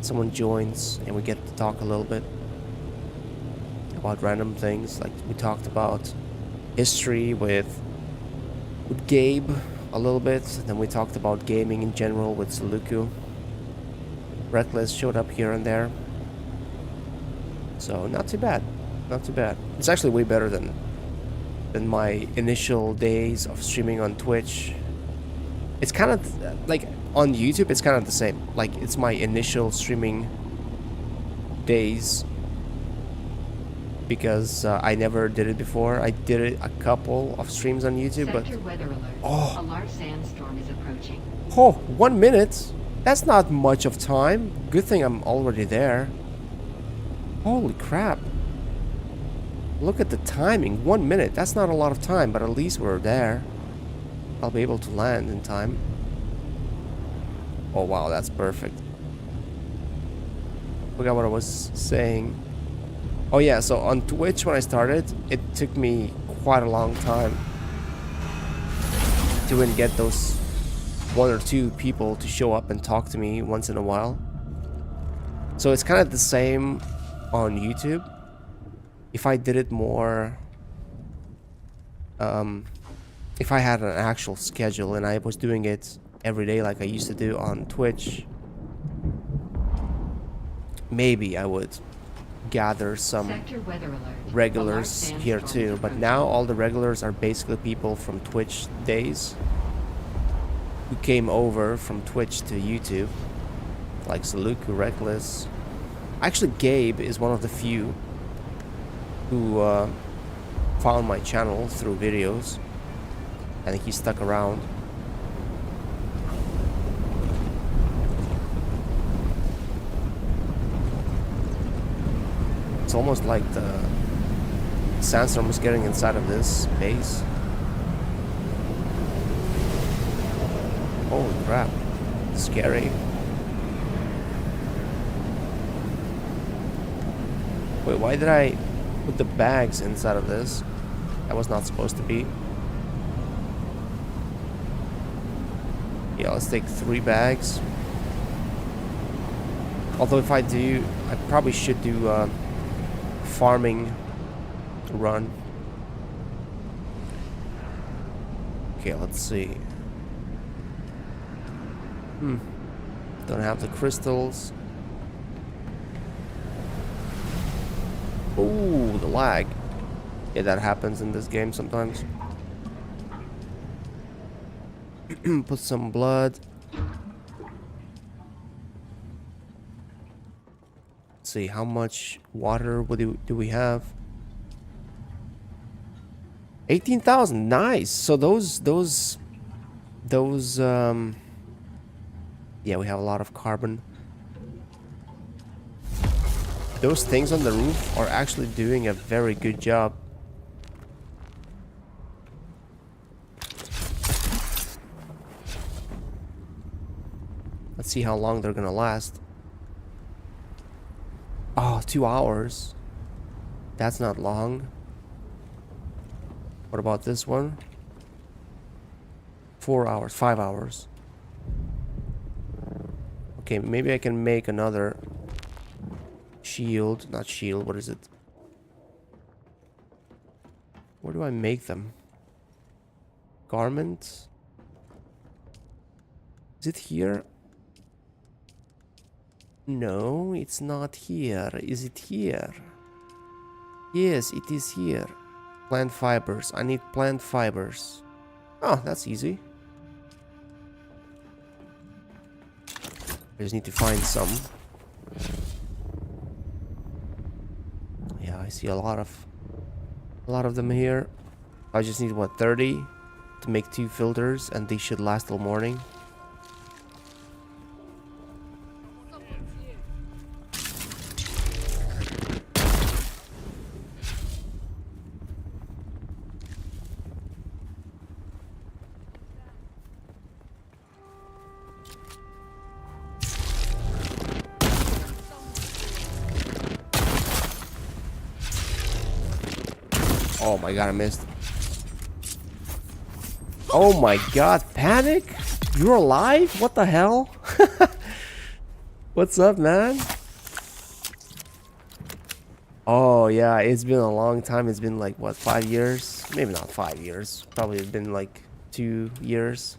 someone joins and we get to talk a little bit about random things. Like we talked about history with Gabe a little bit, then we talked about gaming in general with Saluku. Reckless showed up here and there. So not too bad. Not too bad. It's actually way better than my initial days of streaming on Twitch. It's kind of like on YouTube, it's kind of the same. Like it's my initial streaming days because I never did it before. I did it a couple of streams on YouTube, but Weather alert. oh, A large sandstorm is approaching. oh, 1 minute. That's not much of time. Good thing I'm already there. Holy crap. Look at the timing. 1 minute. That's not a lot of time, but at least we're there. I'll be able to land in time. Oh wow, that's perfect. Forgot what I was saying. Oh yeah, so on Twitch when I started, it took me quite a long time to even get those 1 or 2 people to show up and talk to me once in a while. So it's kind of the same on YouTube. If I did it more, if I had an actual schedule and I was doing it every day like I used to do on Twitch, maybe I would gather some regulars here too. But now all the regulars are basically people from Twitch days who came over from Twitch to YouTube, like Saluku, Reckless. Actually, Gabe is one of the few who found my channel through videos. I think he stuck around. It's almost like the sandstorm is getting inside of this base. Holy crap. Scary. Wait, why did I put the bags inside of this? That was not supposed to be. Yeah, let's take 3 bags. Although if I do, I probably should do a farming run. Okay, let's see. Don't have the crystals. Oh, the lag. Yeah, that happens in this game sometimes. Put some blood. Let's see, how much water do we have? 18,000. Nice. So those yeah, we have a lot of carbon. Those things on the roof are actually doing a very good job. Let's see how long they're gonna last. Oh, 2 hours. That's not long. What about this one? 4 hours, 5 hours. Okay, maybe I can make another shield. Not shield, what is it? Where do I make them? Garment? Is it here? No, it's not here. Is it here? Yes, it is here. Plant fibers. I need plant fibers. Oh, that's easy. I just need to find some. Yeah, I see a lot of them here. I just need what, 30 to make 2 filters, and they should last till morning. Oh my god, I missed. Oh my god, Panic? You're alive? What the hell? What's up, man? Oh yeah, it's been a long time. It's been like, what, 5 years? Maybe not 5 years. Probably it's been like 2 years.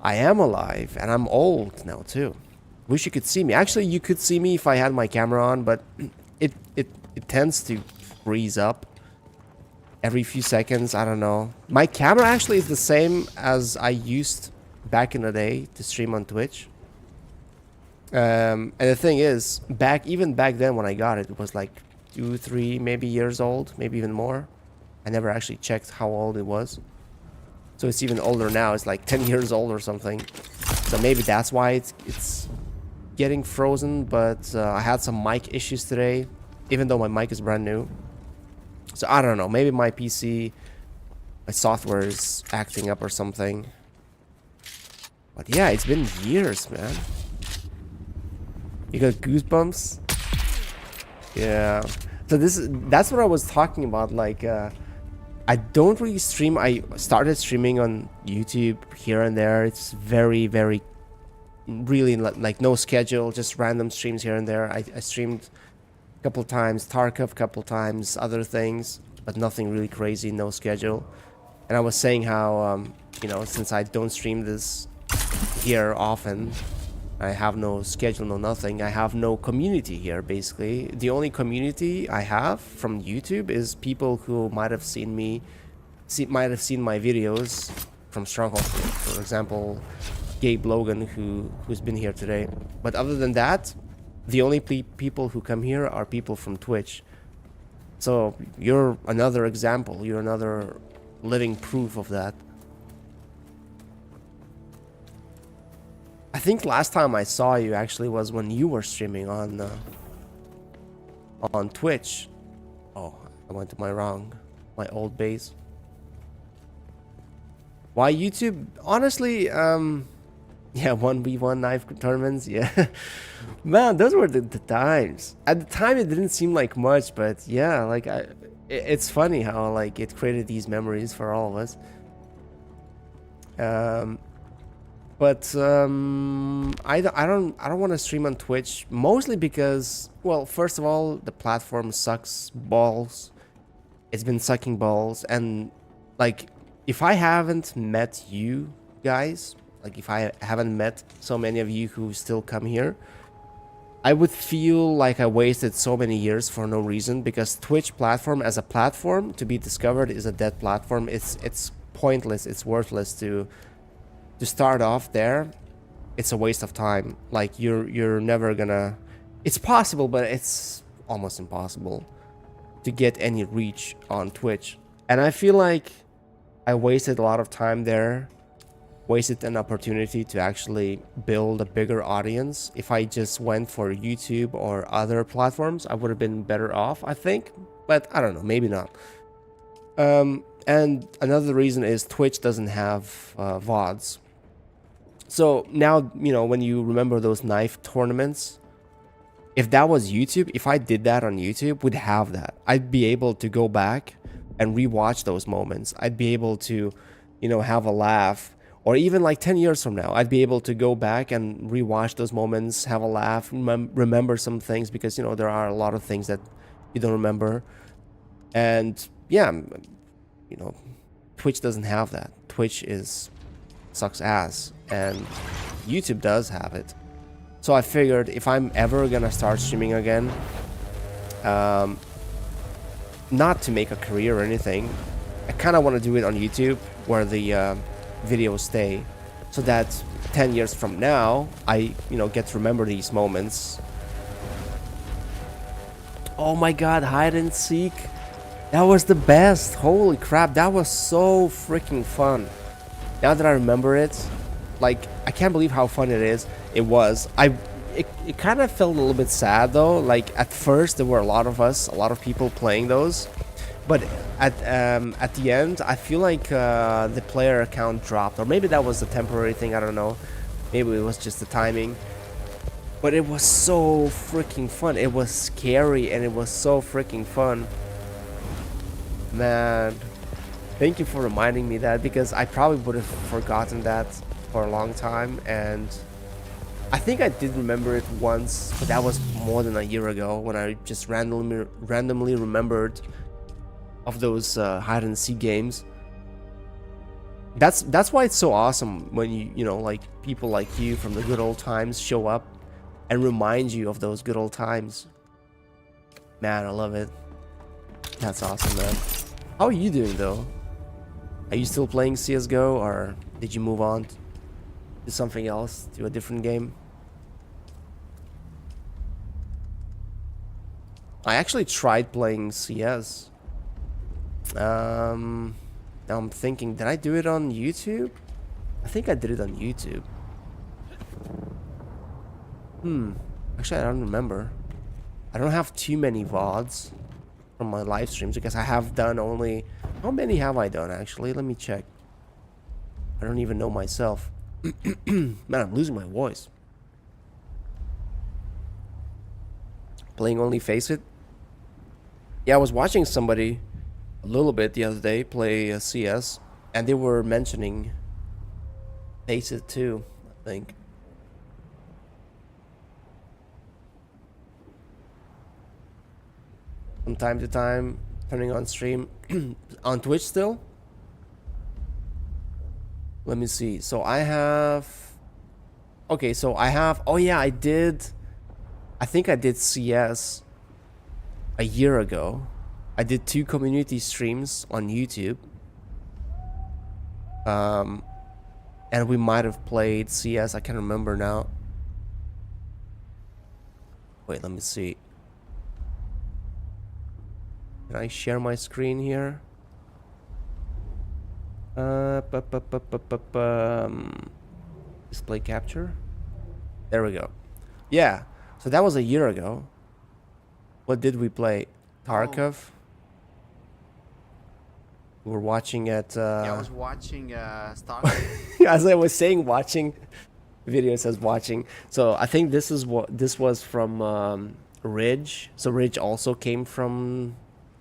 I am alive, and I'm old now too. Wish you could see me. Actually, you could see me if I had my camera on, but it tends to freeze up every few seconds. I don't know. My camera actually is the same as I used back in the day to stream on Twitch. And the thing is, even back then when I got it, it was like 2, 3, maybe years old, maybe even more. I never actually checked how old it was. So it's even older now. It's like 10 years old or something. So maybe that's why it's getting frozen. But I had some mic issues today, even though my mic is brand new. So I don't know. Maybe my PC, my software is acting up or something. But yeah, it's been years, man. You got goosebumps? Yeah. So that's what I was talking about. Like, I don't really stream. I started streaming on YouTube here and there. It's very, very, really like no schedule, just random streams here and there. I streamed a couple times, Tarkov a couple times, other things, but nothing really crazy, no schedule. And I was saying how, you know, since I don't stream this here often, I have no schedule, no nothing. I have no community here, basically. The only community I have from YouTube is people who might have seen me, might have seen my videos from Stronghold. For example, Gabe Logan, who's been here today. But other than that, the only people who come here are people from Twitch. So you're another example. You're another living proof of that. I think last time I saw you actually was when you were streaming on Twitch. Oh, I went to my old base. Why YouTube? Honestly, yeah, 1v1 knife tournaments, yeah. Man, those were the times. At the time, it didn't seem like much, but yeah, like it's funny how like it created these memories for all of us. But I don't want to stream on Twitch, mostly because, well, first of all, the platform sucks balls. It's been sucking balls, and like if I haven't met you guys, like if I haven't met so many of you who still come here, I would feel like I wasted so many years for no reason, because Twitch platform as a platform to be discovered is a dead platform. It's pointless. It's worthless to start off there. It's a waste of time. Like you're never gonna. It's possible, but it's almost impossible to get any reach on Twitch. And I feel like I wasted a lot of time there. Wasted an opportunity to actually build a bigger audience. If I just went for YouTube or other platforms, I would have been better off, I think. But I don't know, maybe not. And another reason is Twitch doesn't have VODs. So now, you know, when you remember those knife tournaments, if that was YouTube, if I did that on YouTube, we'd have that. I'd be able to go back and rewatch those moments. I'd be able to, you know, have a laugh. Or even like 10 years from now, I'd be able to go back and rewatch those moments, have a laugh, remember some things, because, you know, there are a lot of things that you don't remember. And yeah, you know, Twitch doesn't have that. Twitch sucks ass, and YouTube does have it. So I figured if I'm ever gonna start streaming again, not to make a career or anything, I kind of want to do it on YouTube, where the videos stay, so that 10 years from now I, you know, get to remember these moments. Oh my god, hide and seek, that was the best. Holy crap, that was so freaking fun. Now that I remember it, like, I can't believe how fun it was. It kind of felt a little bit sad though. Like, at first there were a lot of people playing those, but at the end, I feel like the player count dropped, or maybe that was a temporary thing. I don't know. Maybe it was just the timing. But it was so freaking fun. It was scary, and it was so freaking fun. Man, thank you for reminding me that, because I probably would have forgotten that for a long time. And I think I did remember it once, but that was more than a year ago, when I just randomly remembered of those hide and seek games. That's why it's so awesome when you know, like, people like you from the good old times show up and remind you of those good old times. Man, I love it. That's awesome, man. How are you doing though? Are you still playing CS:GO, or did you move on to something else, to a different game? I actually tried playing CS. Now I'm thinking, did I do it on YouTube? I think I did it on YouTube. Actually, I don't remember. I don't have too many VODs from my live streams, because I have done only... How many have I done, actually? Let me check. I don't even know myself. Man, I'm losing my voice. Playing only Face It? Yeah, I was watching somebody a little bit the other day play CS, and they were mentioning Face It too, I think. From time to time, turning on stream on Twitch still. Let me see. So I have... Okay, so I have... Oh yeah, I did... I think I did CS a year ago. I did 2 community streams on YouTube. And we might have played CS. I can't remember now. Wait, let me see. Can I share my screen here? Display capture. There we go. Yeah. So that was a year ago. What did we play? Tarkov. We were watching at. Yeah, I was watching Starkov. As I was saying, watching. Video says watching. So I think this was from Ridge. So Ridge also came from.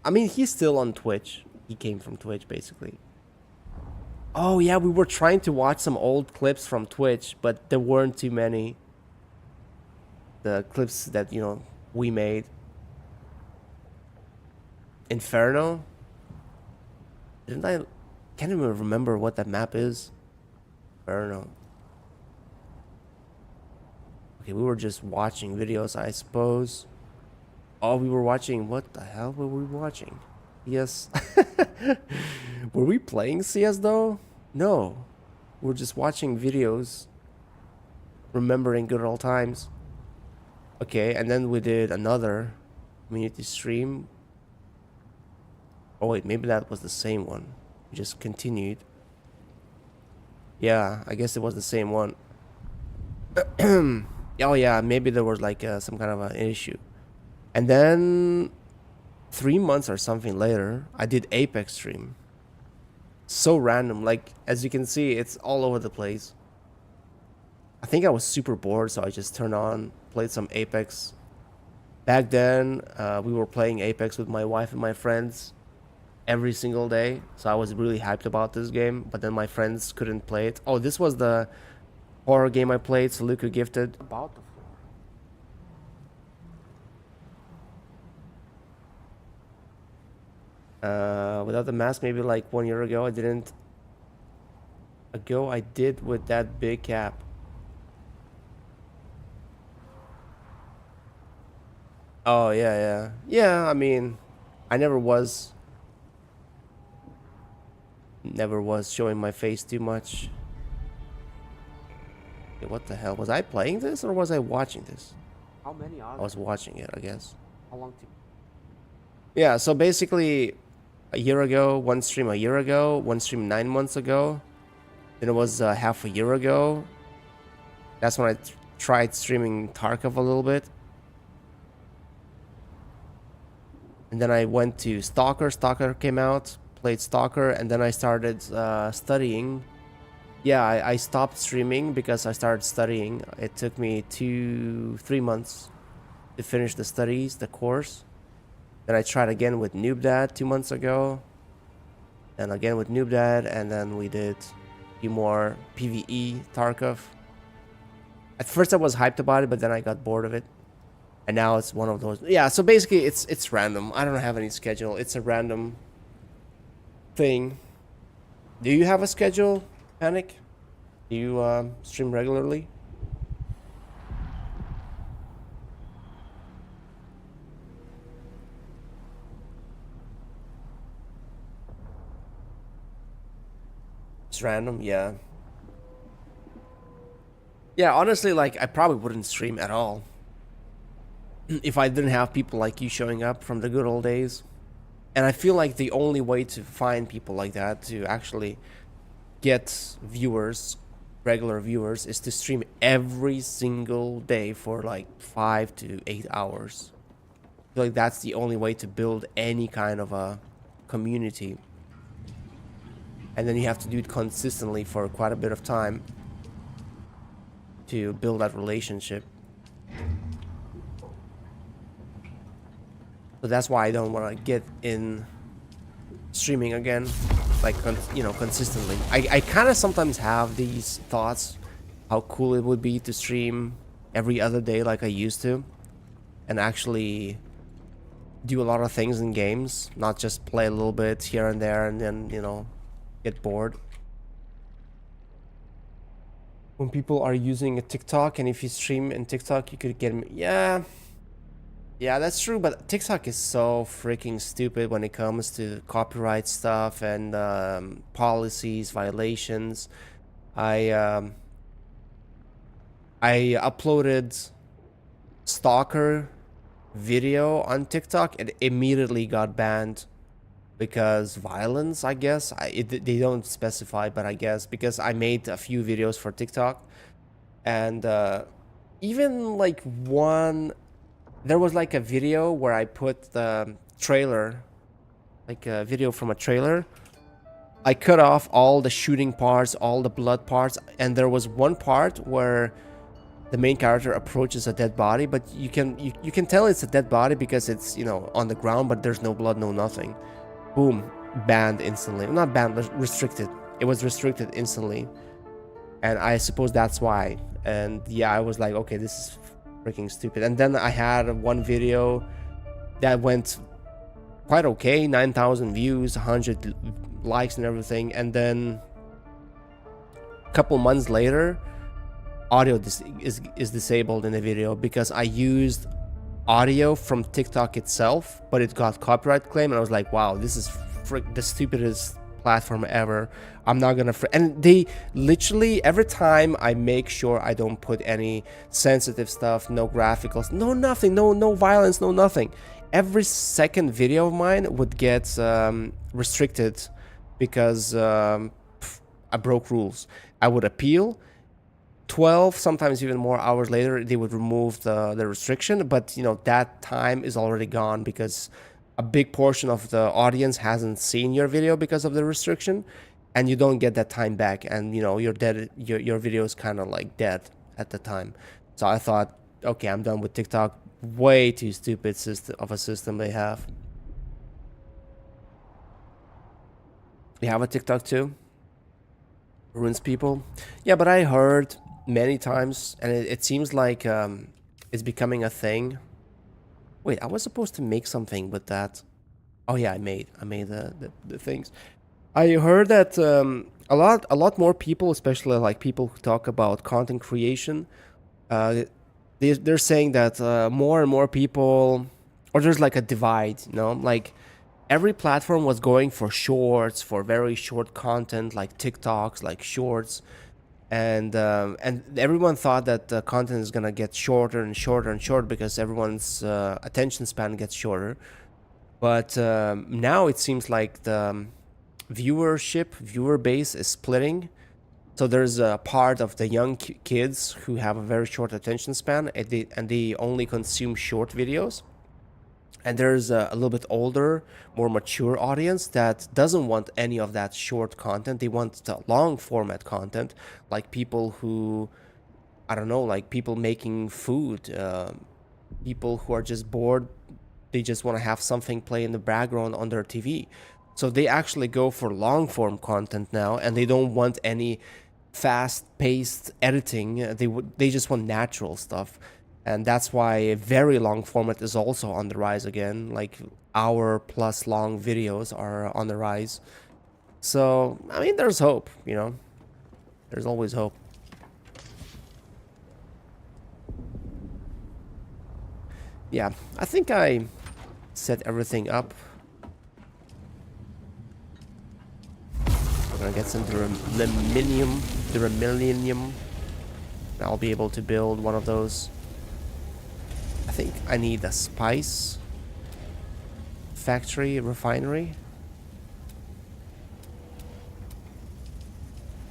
I mean, he's still on Twitch. He came from Twitch, basically. Oh yeah, we were trying to watch some old clips from Twitch, but there weren't too many. The clips that, you know, we made. Inferno? Can't even remember what that map is. Inferno. Okay, we were just watching videos, I suppose. Oh, we were watching... What the hell were we watching? Yes. Were we playing CS though? No. We're just watching videos. Remembering good old times. Okay, and then we did another community stream. Oh wait, maybe that was the same one. We just continued. Yeah, I guess it was the same one. Oh yeah, maybe there was like some kind of an issue. And then 3 months or something later, I did Apex stream. So random, like as you can see, it's all over the place. I think I was super bored, so I just turned on, played some Apex. Back then, we were playing Apex with my wife and my friends every single day, so I was really hyped about this game, but then my friends couldn't play it. Oh, this was the horror game I played, so Luca gifted. About the floor. Without the mask, maybe like 1 year ago, I did with that big cap. Oh, yeah. Yeah, I mean, I never was showing my face too much. Okay, what the hell? Was I playing this or was I watching this? How many are I was watching it, I guess. How long to... Yeah, so basically a year ago, one stream a year ago, one stream 9 months ago. Then it was half a year ago. That's when I tried streaming Tarkov a little bit. And then I went to Stalker. Stalker came out, played Stalker, and then I started studying. Yeah, I stopped streaming because I started studying. It took me 3 months to finish the studies, the course. Then I tried again with Noob Dad 2 months ago. And again with Noob Dad, and then we did a few more PvE Tarkov. At first I was hyped about it, but then I got bored of it. And now it's one of those. Yeah, so basically it's random. I don't have any schedule. It's a random thing. Do you have a schedule, Panic? Do you stream regularly? It's random, yeah. Yeah, honestly, like, I probably wouldn't stream at all if I didn't have people like you showing up from the good old days. And I feel like the only way to find people like that, to actually get viewers, regular viewers, is to stream every single day for like 5 to 8 hours. I feel like that's the only way to build any kind of a community. And then you have to do it consistently for quite a bit of time to build that relationship. So that's why I don't want to get in streaming again, like, consistently. I kind of sometimes have these thoughts, how cool it would be to stream every other day like I used to, and actually do a lot of things in games, not just play a little bit here and there and then, get bored. When people are using a TikTok, and if you stream in TikTok, you could get... Yeah, that's true, but TikTok is so freaking stupid when it comes to copyright stuff and policies, violations. I uploaded Stalker video on TikTok and immediately got banned because violence, I guess. They don't specify, but I guess because I made a few videos for TikTok, and even like one... There was like a video where I put the trailer, like a video from a trailer. I cut off all the shooting parts, all the blood parts, and there was one part where the main character approaches a dead body, but you can tell it's a dead body because it's, on the ground, but there's no blood, no nothing. Boom, banned instantly. Not banned, but restricted. It was restricted instantly. And I suppose that's why. And yeah, I was like, okay, this is freaking stupid. And then I had one video that went quite okay, 9,000 views, 100 likes and everything. And then a couple months later, audio is disabled in the video because I used audio from TikTok itself, but it got copyright claim, and I was like, wow, this is the stupidest platform ever. I'm not gonna and they literally, every time I make sure I don't put any sensitive stuff, no graphicals, no nothing, no violence, no nothing, every second video of mine would get restricted because I broke rules. I would appeal. 12, sometimes even more hours later, they would remove the restriction, but you know, that time is already gone because a big portion of the audience hasn't seen your video because of the restriction, and you don't get that time back, and you know, you're dead. Your video is kind of like dead at the time. So I thought, okay, I'm done with TikTok. Way too stupid of a system they have. You have a TikTok too? Ruins people? Yeah, but I heard many times, and it seems like it's becoming a thing. Wait, I was supposed to make something with that. Oh yeah, I made the things. I heard that a lot more people, especially like people who talk about content creation, they're saying that more and more people, or there's like a divide, you know, like every platform was going for shorts, for very short content, like TikToks, like shorts. And everyone thought that the content is gonna get shorter and shorter and shorter because everyone's attention span gets shorter. But now it seems like the viewer base is splitting. So there's a part of the young kids who have a very short attention span, and they only consume short videos. And there's a little bit older, more mature audience that doesn't want any of that short content. They want the long format content, like people who, I don't know, like people making food, people who are just bored. They just want to have something play in the background on their TV. So they actually go for long form content now, and they don't want any fast-paced editing. They just want natural stuff. And that's why very long format is also on the rise again. Like hour-plus long videos are on the rise. So, I mean, there's hope, you know. There's always hope. Yeah, I think I set everything up. We're gonna get some Duramium. I'll be able to build one of those. I think I need a spice factory, refinery.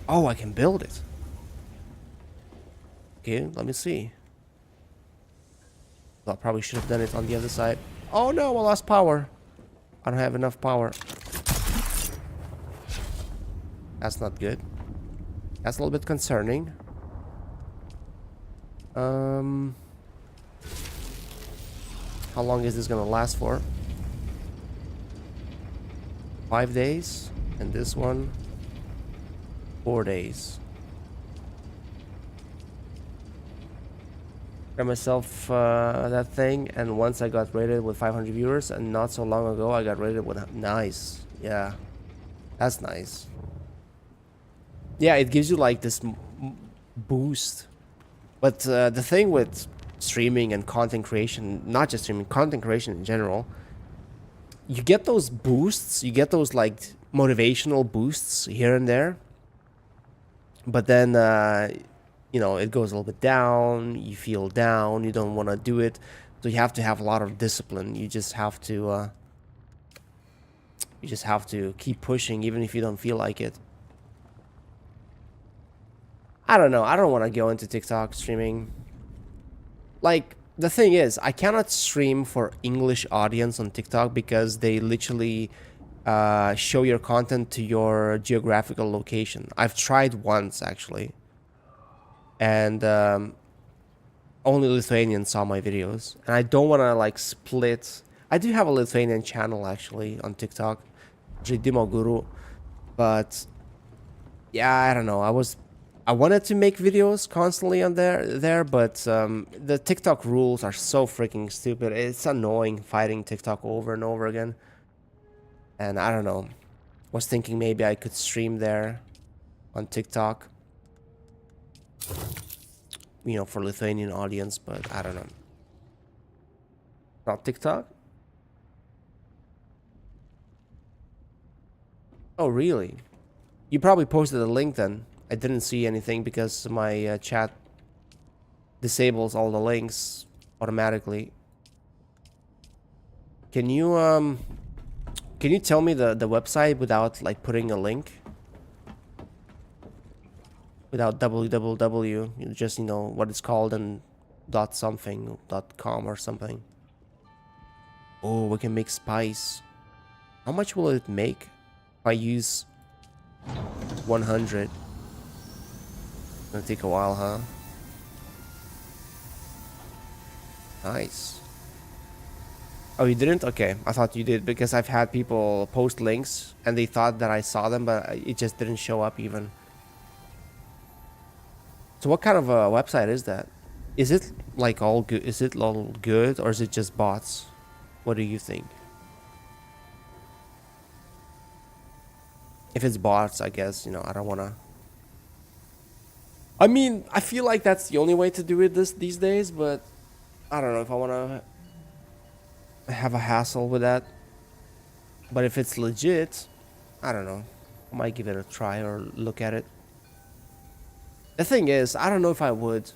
Oh, I can build it. Okay, let me see. I probably should have done it on the other side. Oh no, I lost power. I don't have enough power. That's not good. That's a little bit concerning. How long is this gonna last for? 5 days, and this one 4 days. Got myself that thing, and once I got rated with 500 viewers, and not so long ago I got rated with nice. Yeah, that's nice. Yeah, it gives you like this boost. But the thing with streaming and content creation, not just streaming, content creation in general, you get those boosts, you get those like motivational boosts here and there, but then you know, it goes a little bit down, you feel down, you don't want to do it, so you have to have a lot of discipline. You just have to keep pushing even if you don't feel like it. I don't know, I don't want to go into TikTok streaming. Like, the thing is, I cannot stream for English audience on TikTok because they literally show your content to your geographical location. I've tried once, actually. And only Lithuanians saw my videos. And I don't want to, like, split. I do have a Lithuanian channel, actually, on TikTok. Žaidimo Guru. But, yeah, I don't know. I wanted to make videos constantly on there, but the TikTok rules are so freaking stupid. It's annoying fighting TikTok over and over again. And I don't know. Was thinking maybe I could stream there on TikTok. you know, for Lithuanian audience, but I don't know. Not TikTok? Oh, really? You probably posted a link then. I didn't see anything because my chat disables all the links automatically. Can you tell me the website without like putting a link? Without www, you just, you know, what it's called and dot something, .com or something. Oh, we can make spice. How much will it make if I use 100? Gonna take a while, huh? Nice. Oh, you didn't? Okay, I thought you did because I've had people post links and they thought that I saw them, but it just didn't show up even. So what kind of a website is that? Is it like all good? Is it all good or is it just bots? What do you think? If it's bots, I guess, you know, I don't want to. I mean, I feel like that's the only way to do it these days, but I don't know if I want to have a hassle with that. But if it's legit, I don't know. I might give it a try or look at it. The thing is, I don't know if I would.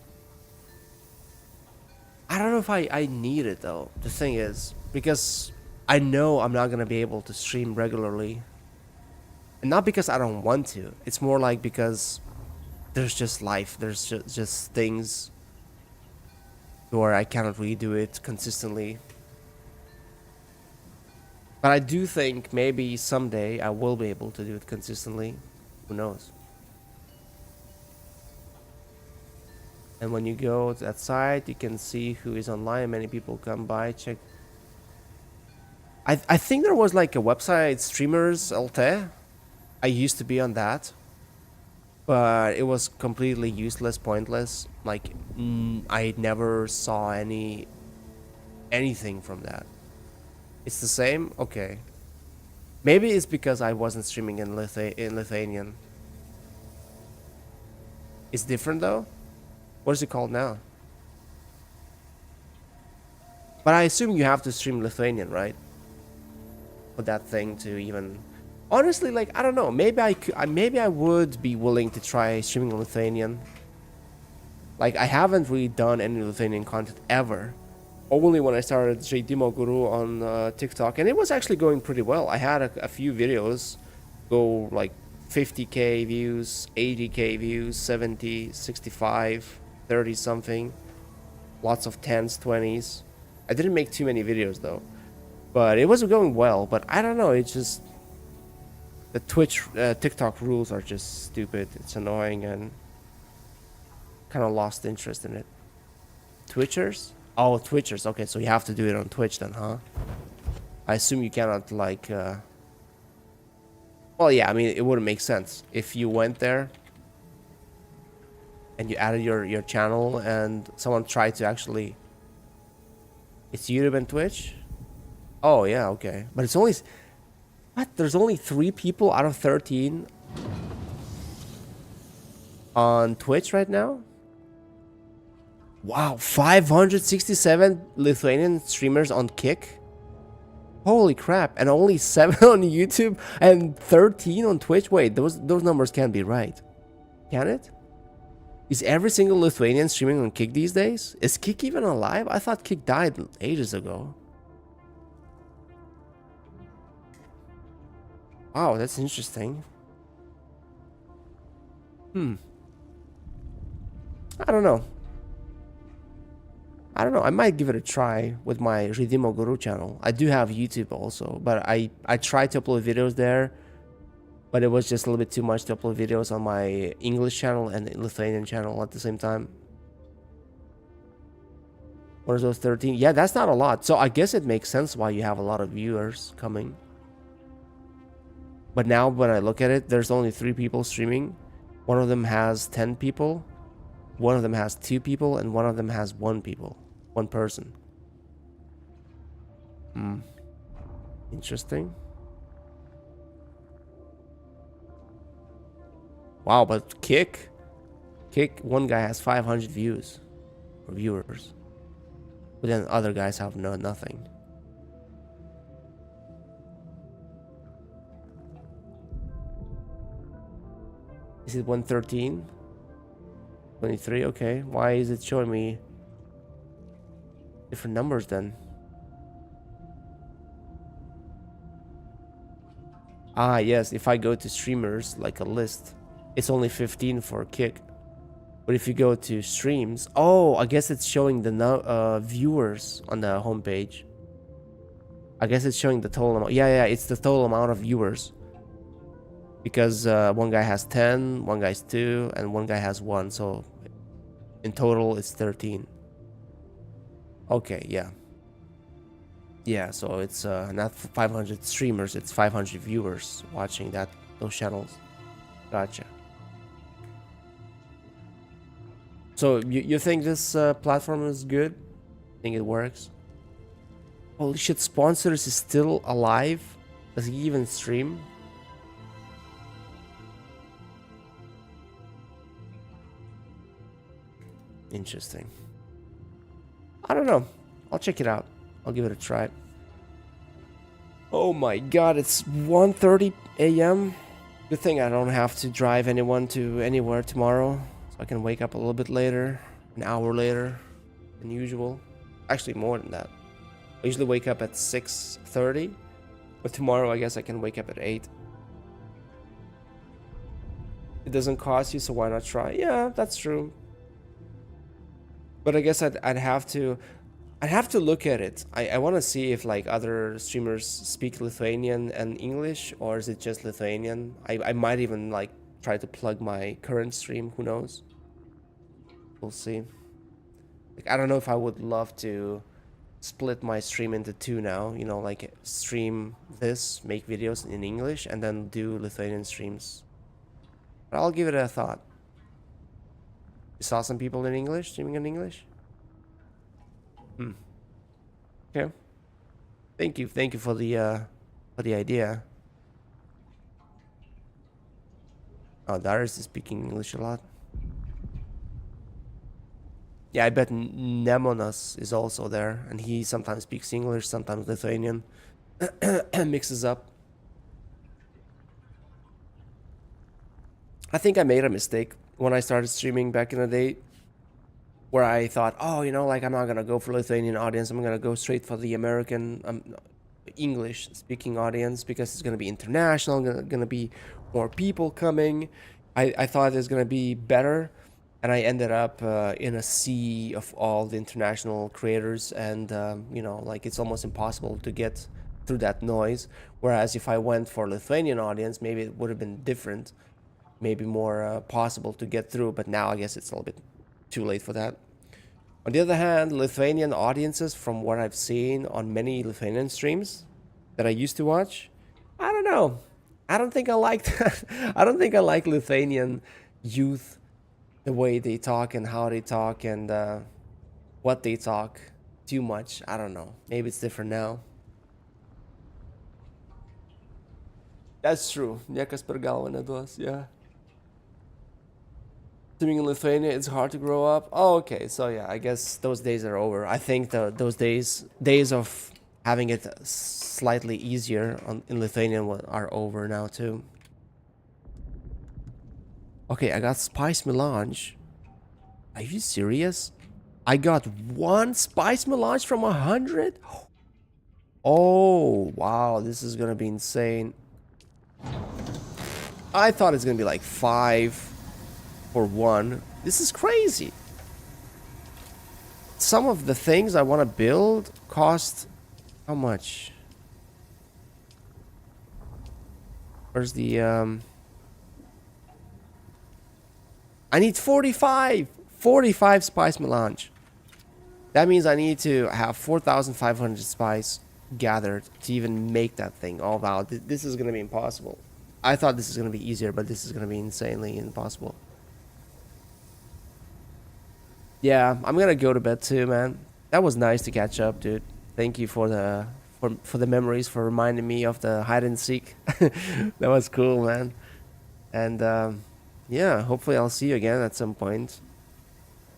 I don't know if I need it though. The thing is, because I know I'm not going to be able to stream regularly. And not because I don't want to. It's more like because there's just life. There's just things where I cannot really do it consistently. But I do think maybe someday I will be able to do it consistently. Who knows? And when you go to that site, you can see who is online. Many people come by, check. I think there was like a website, Streamers LT. I used to be on that. But it was completely useless, pointless. Like, I never saw anything from that. It's the same? Okay. Maybe it's because I wasn't streaming in Lithuanian. It's different though? What is it called now? But I assume you have to stream Lithuanian, right? For that thing to even... Honestly, like, I don't know. Maybe I would be willing to try streaming Lithuanian. Like, I haven't really done any Lithuanian content ever. Only when I started Žaidimo Guru on TikTok. And it was actually going pretty well. I had a few videos go like 50k views, 80k views, 70, 65, 30 something. Lots of 10s, 20s. I didn't make too many videos though. But it was going well. But I don't know, it's just... The TikTok rules are just stupid. It's annoying and... kind of lost interest in it. Twitchers? Oh, Twitchers. Okay, so you have to do it on Twitch then, huh? I assume you cannot, like... Well, yeah, I mean, it wouldn't make sense. If you went there... and you added your channel and someone tried to actually... It's YouTube and Twitch? Oh, yeah, okay. But it's only... What? There's only 3 people out of 13 on Twitch right now? Wow, 567 Lithuanian streamers on Kick? Holy crap, and only 7 on YouTube and 13 on Twitch? Wait, those numbers can't be right. Can it? Is every single Lithuanian streaming on Kick these days? Is Kick even alive? I thought Kick died ages ago. Wow, that's interesting. I don't know. I might give it a try with my Žaidimo Guru channel. I do have YouTube also, but I tried to upload videos there, but it was just a little bit too much to upload videos on my English channel and Lithuanian channel at the same time. What is those 13? Yeah, that's not a lot. So I guess it makes sense why you have a lot of viewers coming. But now when I look at it, there's only 3 people streaming. One of them has 10 people. One of them has 2 people. And one of them has 1 person. Interesting. Wow, but Kick Kick, one guy has 500 views or viewers, but then other guys have nothing. Is it 113? 23? Okay. Why is it showing me different numbers then? Ah, yes. If I go to streamers, like a list, it's only 15 for Kick. But if you go to streams, oh, I guess it's showing the viewers on the homepage. I guess it's showing the total amount. Yeah, it's the total amount of viewers. Because one guy has 10, one guy's 2, and one guy has 1. So in total, it's 13. Okay, yeah. Yeah, so it's not 500 streamers, it's 500 viewers watching those channels. Gotcha. So you think this platform is good? Think it works? Holy shit, Sponsors is still alive? Does he even stream? Interesting. I don't know. I'll check it out. I'll give it a try. Oh my god, it's 1:30 a.m. Good thing I don't have to drive anyone to anywhere tomorrow. So I can wake up a little bit later, an hour later than usual. Actually, more than that. I usually wake up at 6:30, but tomorrow I guess I can wake up at 8. It doesn't cost you, so why not try? Yeah, that's true. But I guess I'd have to look at it. I want to see if like other streamers speak Lithuanian and English, or is it just Lithuanian? I might even like try to plug my current stream. Who knows? We'll see. Like, I don't know if I would love to split my stream into 2 now. You know, like stream this, make videos in English, and then do Lithuanian streams. But I'll give it a thought. You saw some people in English streaming in English? Okay. Thank you for the idea. Oh, Darius is speaking English a lot. Yeah, I bet Nemonas is also there, and he sometimes speaks English, sometimes Lithuanian. Mixes up. I think I made a mistake when I started streaming back in the day, where I thought, oh, you know, like I'm not gonna go for Lithuanian audience, I'm gonna go straight for the American English speaking audience, because it's gonna be international, gonna be more people coming. I thought it's gonna be better, and I ended up in a sea of all the international creators, and you know, like it's almost impossible to get through that noise. Whereas if I went for Lithuanian audience, maybe it would have been different, maybe more possible to get through. But now I guess it's a little bit too late for that. On the other hand, Lithuanian audiences, from what I've seen on many Lithuanian streams that I used to watch, I don't know. I don't think I like that. I don't think I like Lithuanian youth, the way they talk and how they talk and what they talk too much. I don't know. Maybe it's different now. That's true. Niekas per galvą neduos, yeah. Streaming in Lithuania, it's hard to grow up. Oh, okay. So yeah, I guess those days are over. I think those days of having it slightly easier in Lithuanian are over now too. Okay, I got spice melange. Are you serious? I got 1 spice melange from 100? Oh, wow. This is gonna be insane. I thought it's gonna be like 5 for 1. This is crazy. Some of the things I want to build cost how much? Where's the I need 45 spice melange. That means I need to have 4,500 spice gathered to even make that thing. Oh wow, this is gonna be impossible. I thought this is gonna be easier, but this is gonna be insanely impossible. Yeah, I'm gonna go to bed too, man. That was nice to catch up, dude. Thank you for the memories, for reminding me of the hide and seek. That was cool, man. And yeah, hopefully I'll see you again at some point.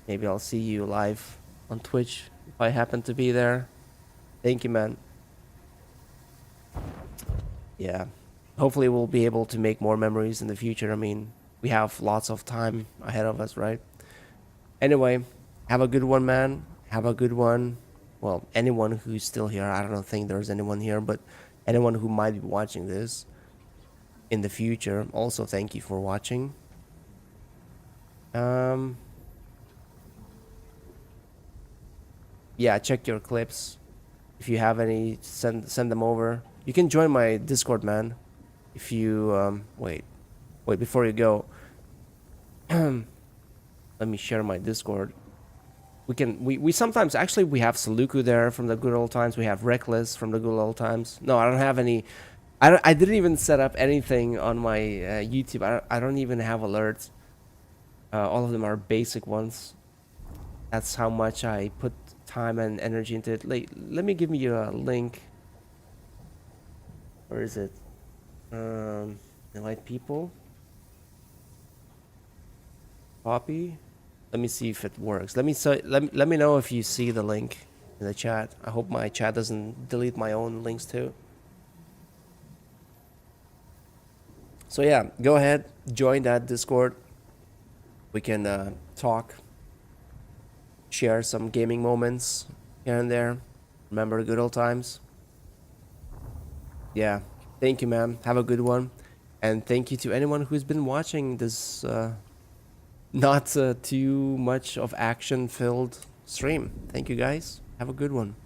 Maybe I'll see you live on Twitch if I happen to be there. Thank you, man. Yeah, hopefully we'll be able to make more memories in the future. I mean, we have lots of time ahead of us, right? Anyway, have a good one, man. Have a good one. Well, anyone who's still here, I don't think there's anyone here, but anyone who might be watching this in the future, also thank you for watching. Yeah, check your clips. If you have any, send them over. You can join my Discord, man. If you wait before you go. Let me share my Discord. We sometimes actually we have Saluku there from the good old times. We have Reckless from the good old times. No, I don't have any. I didn't even set up anything on my YouTube. I don't even have alerts. All of them are basic ones. That's how much I put time and energy into it. Let me give you a link. Where is it? Invite people. Copy. Let me see if it works. Let me know if you see the link in the chat. I hope my chat doesn't delete my own links too. So yeah, go ahead, join that Discord. We can talk, share some gaming moments here and there. Remember the good old times. Yeah, thank you, man. Have a good one, and thank you to anyone who's been watching this not too much of action-filled stream. Thank you, guys. Have a good one.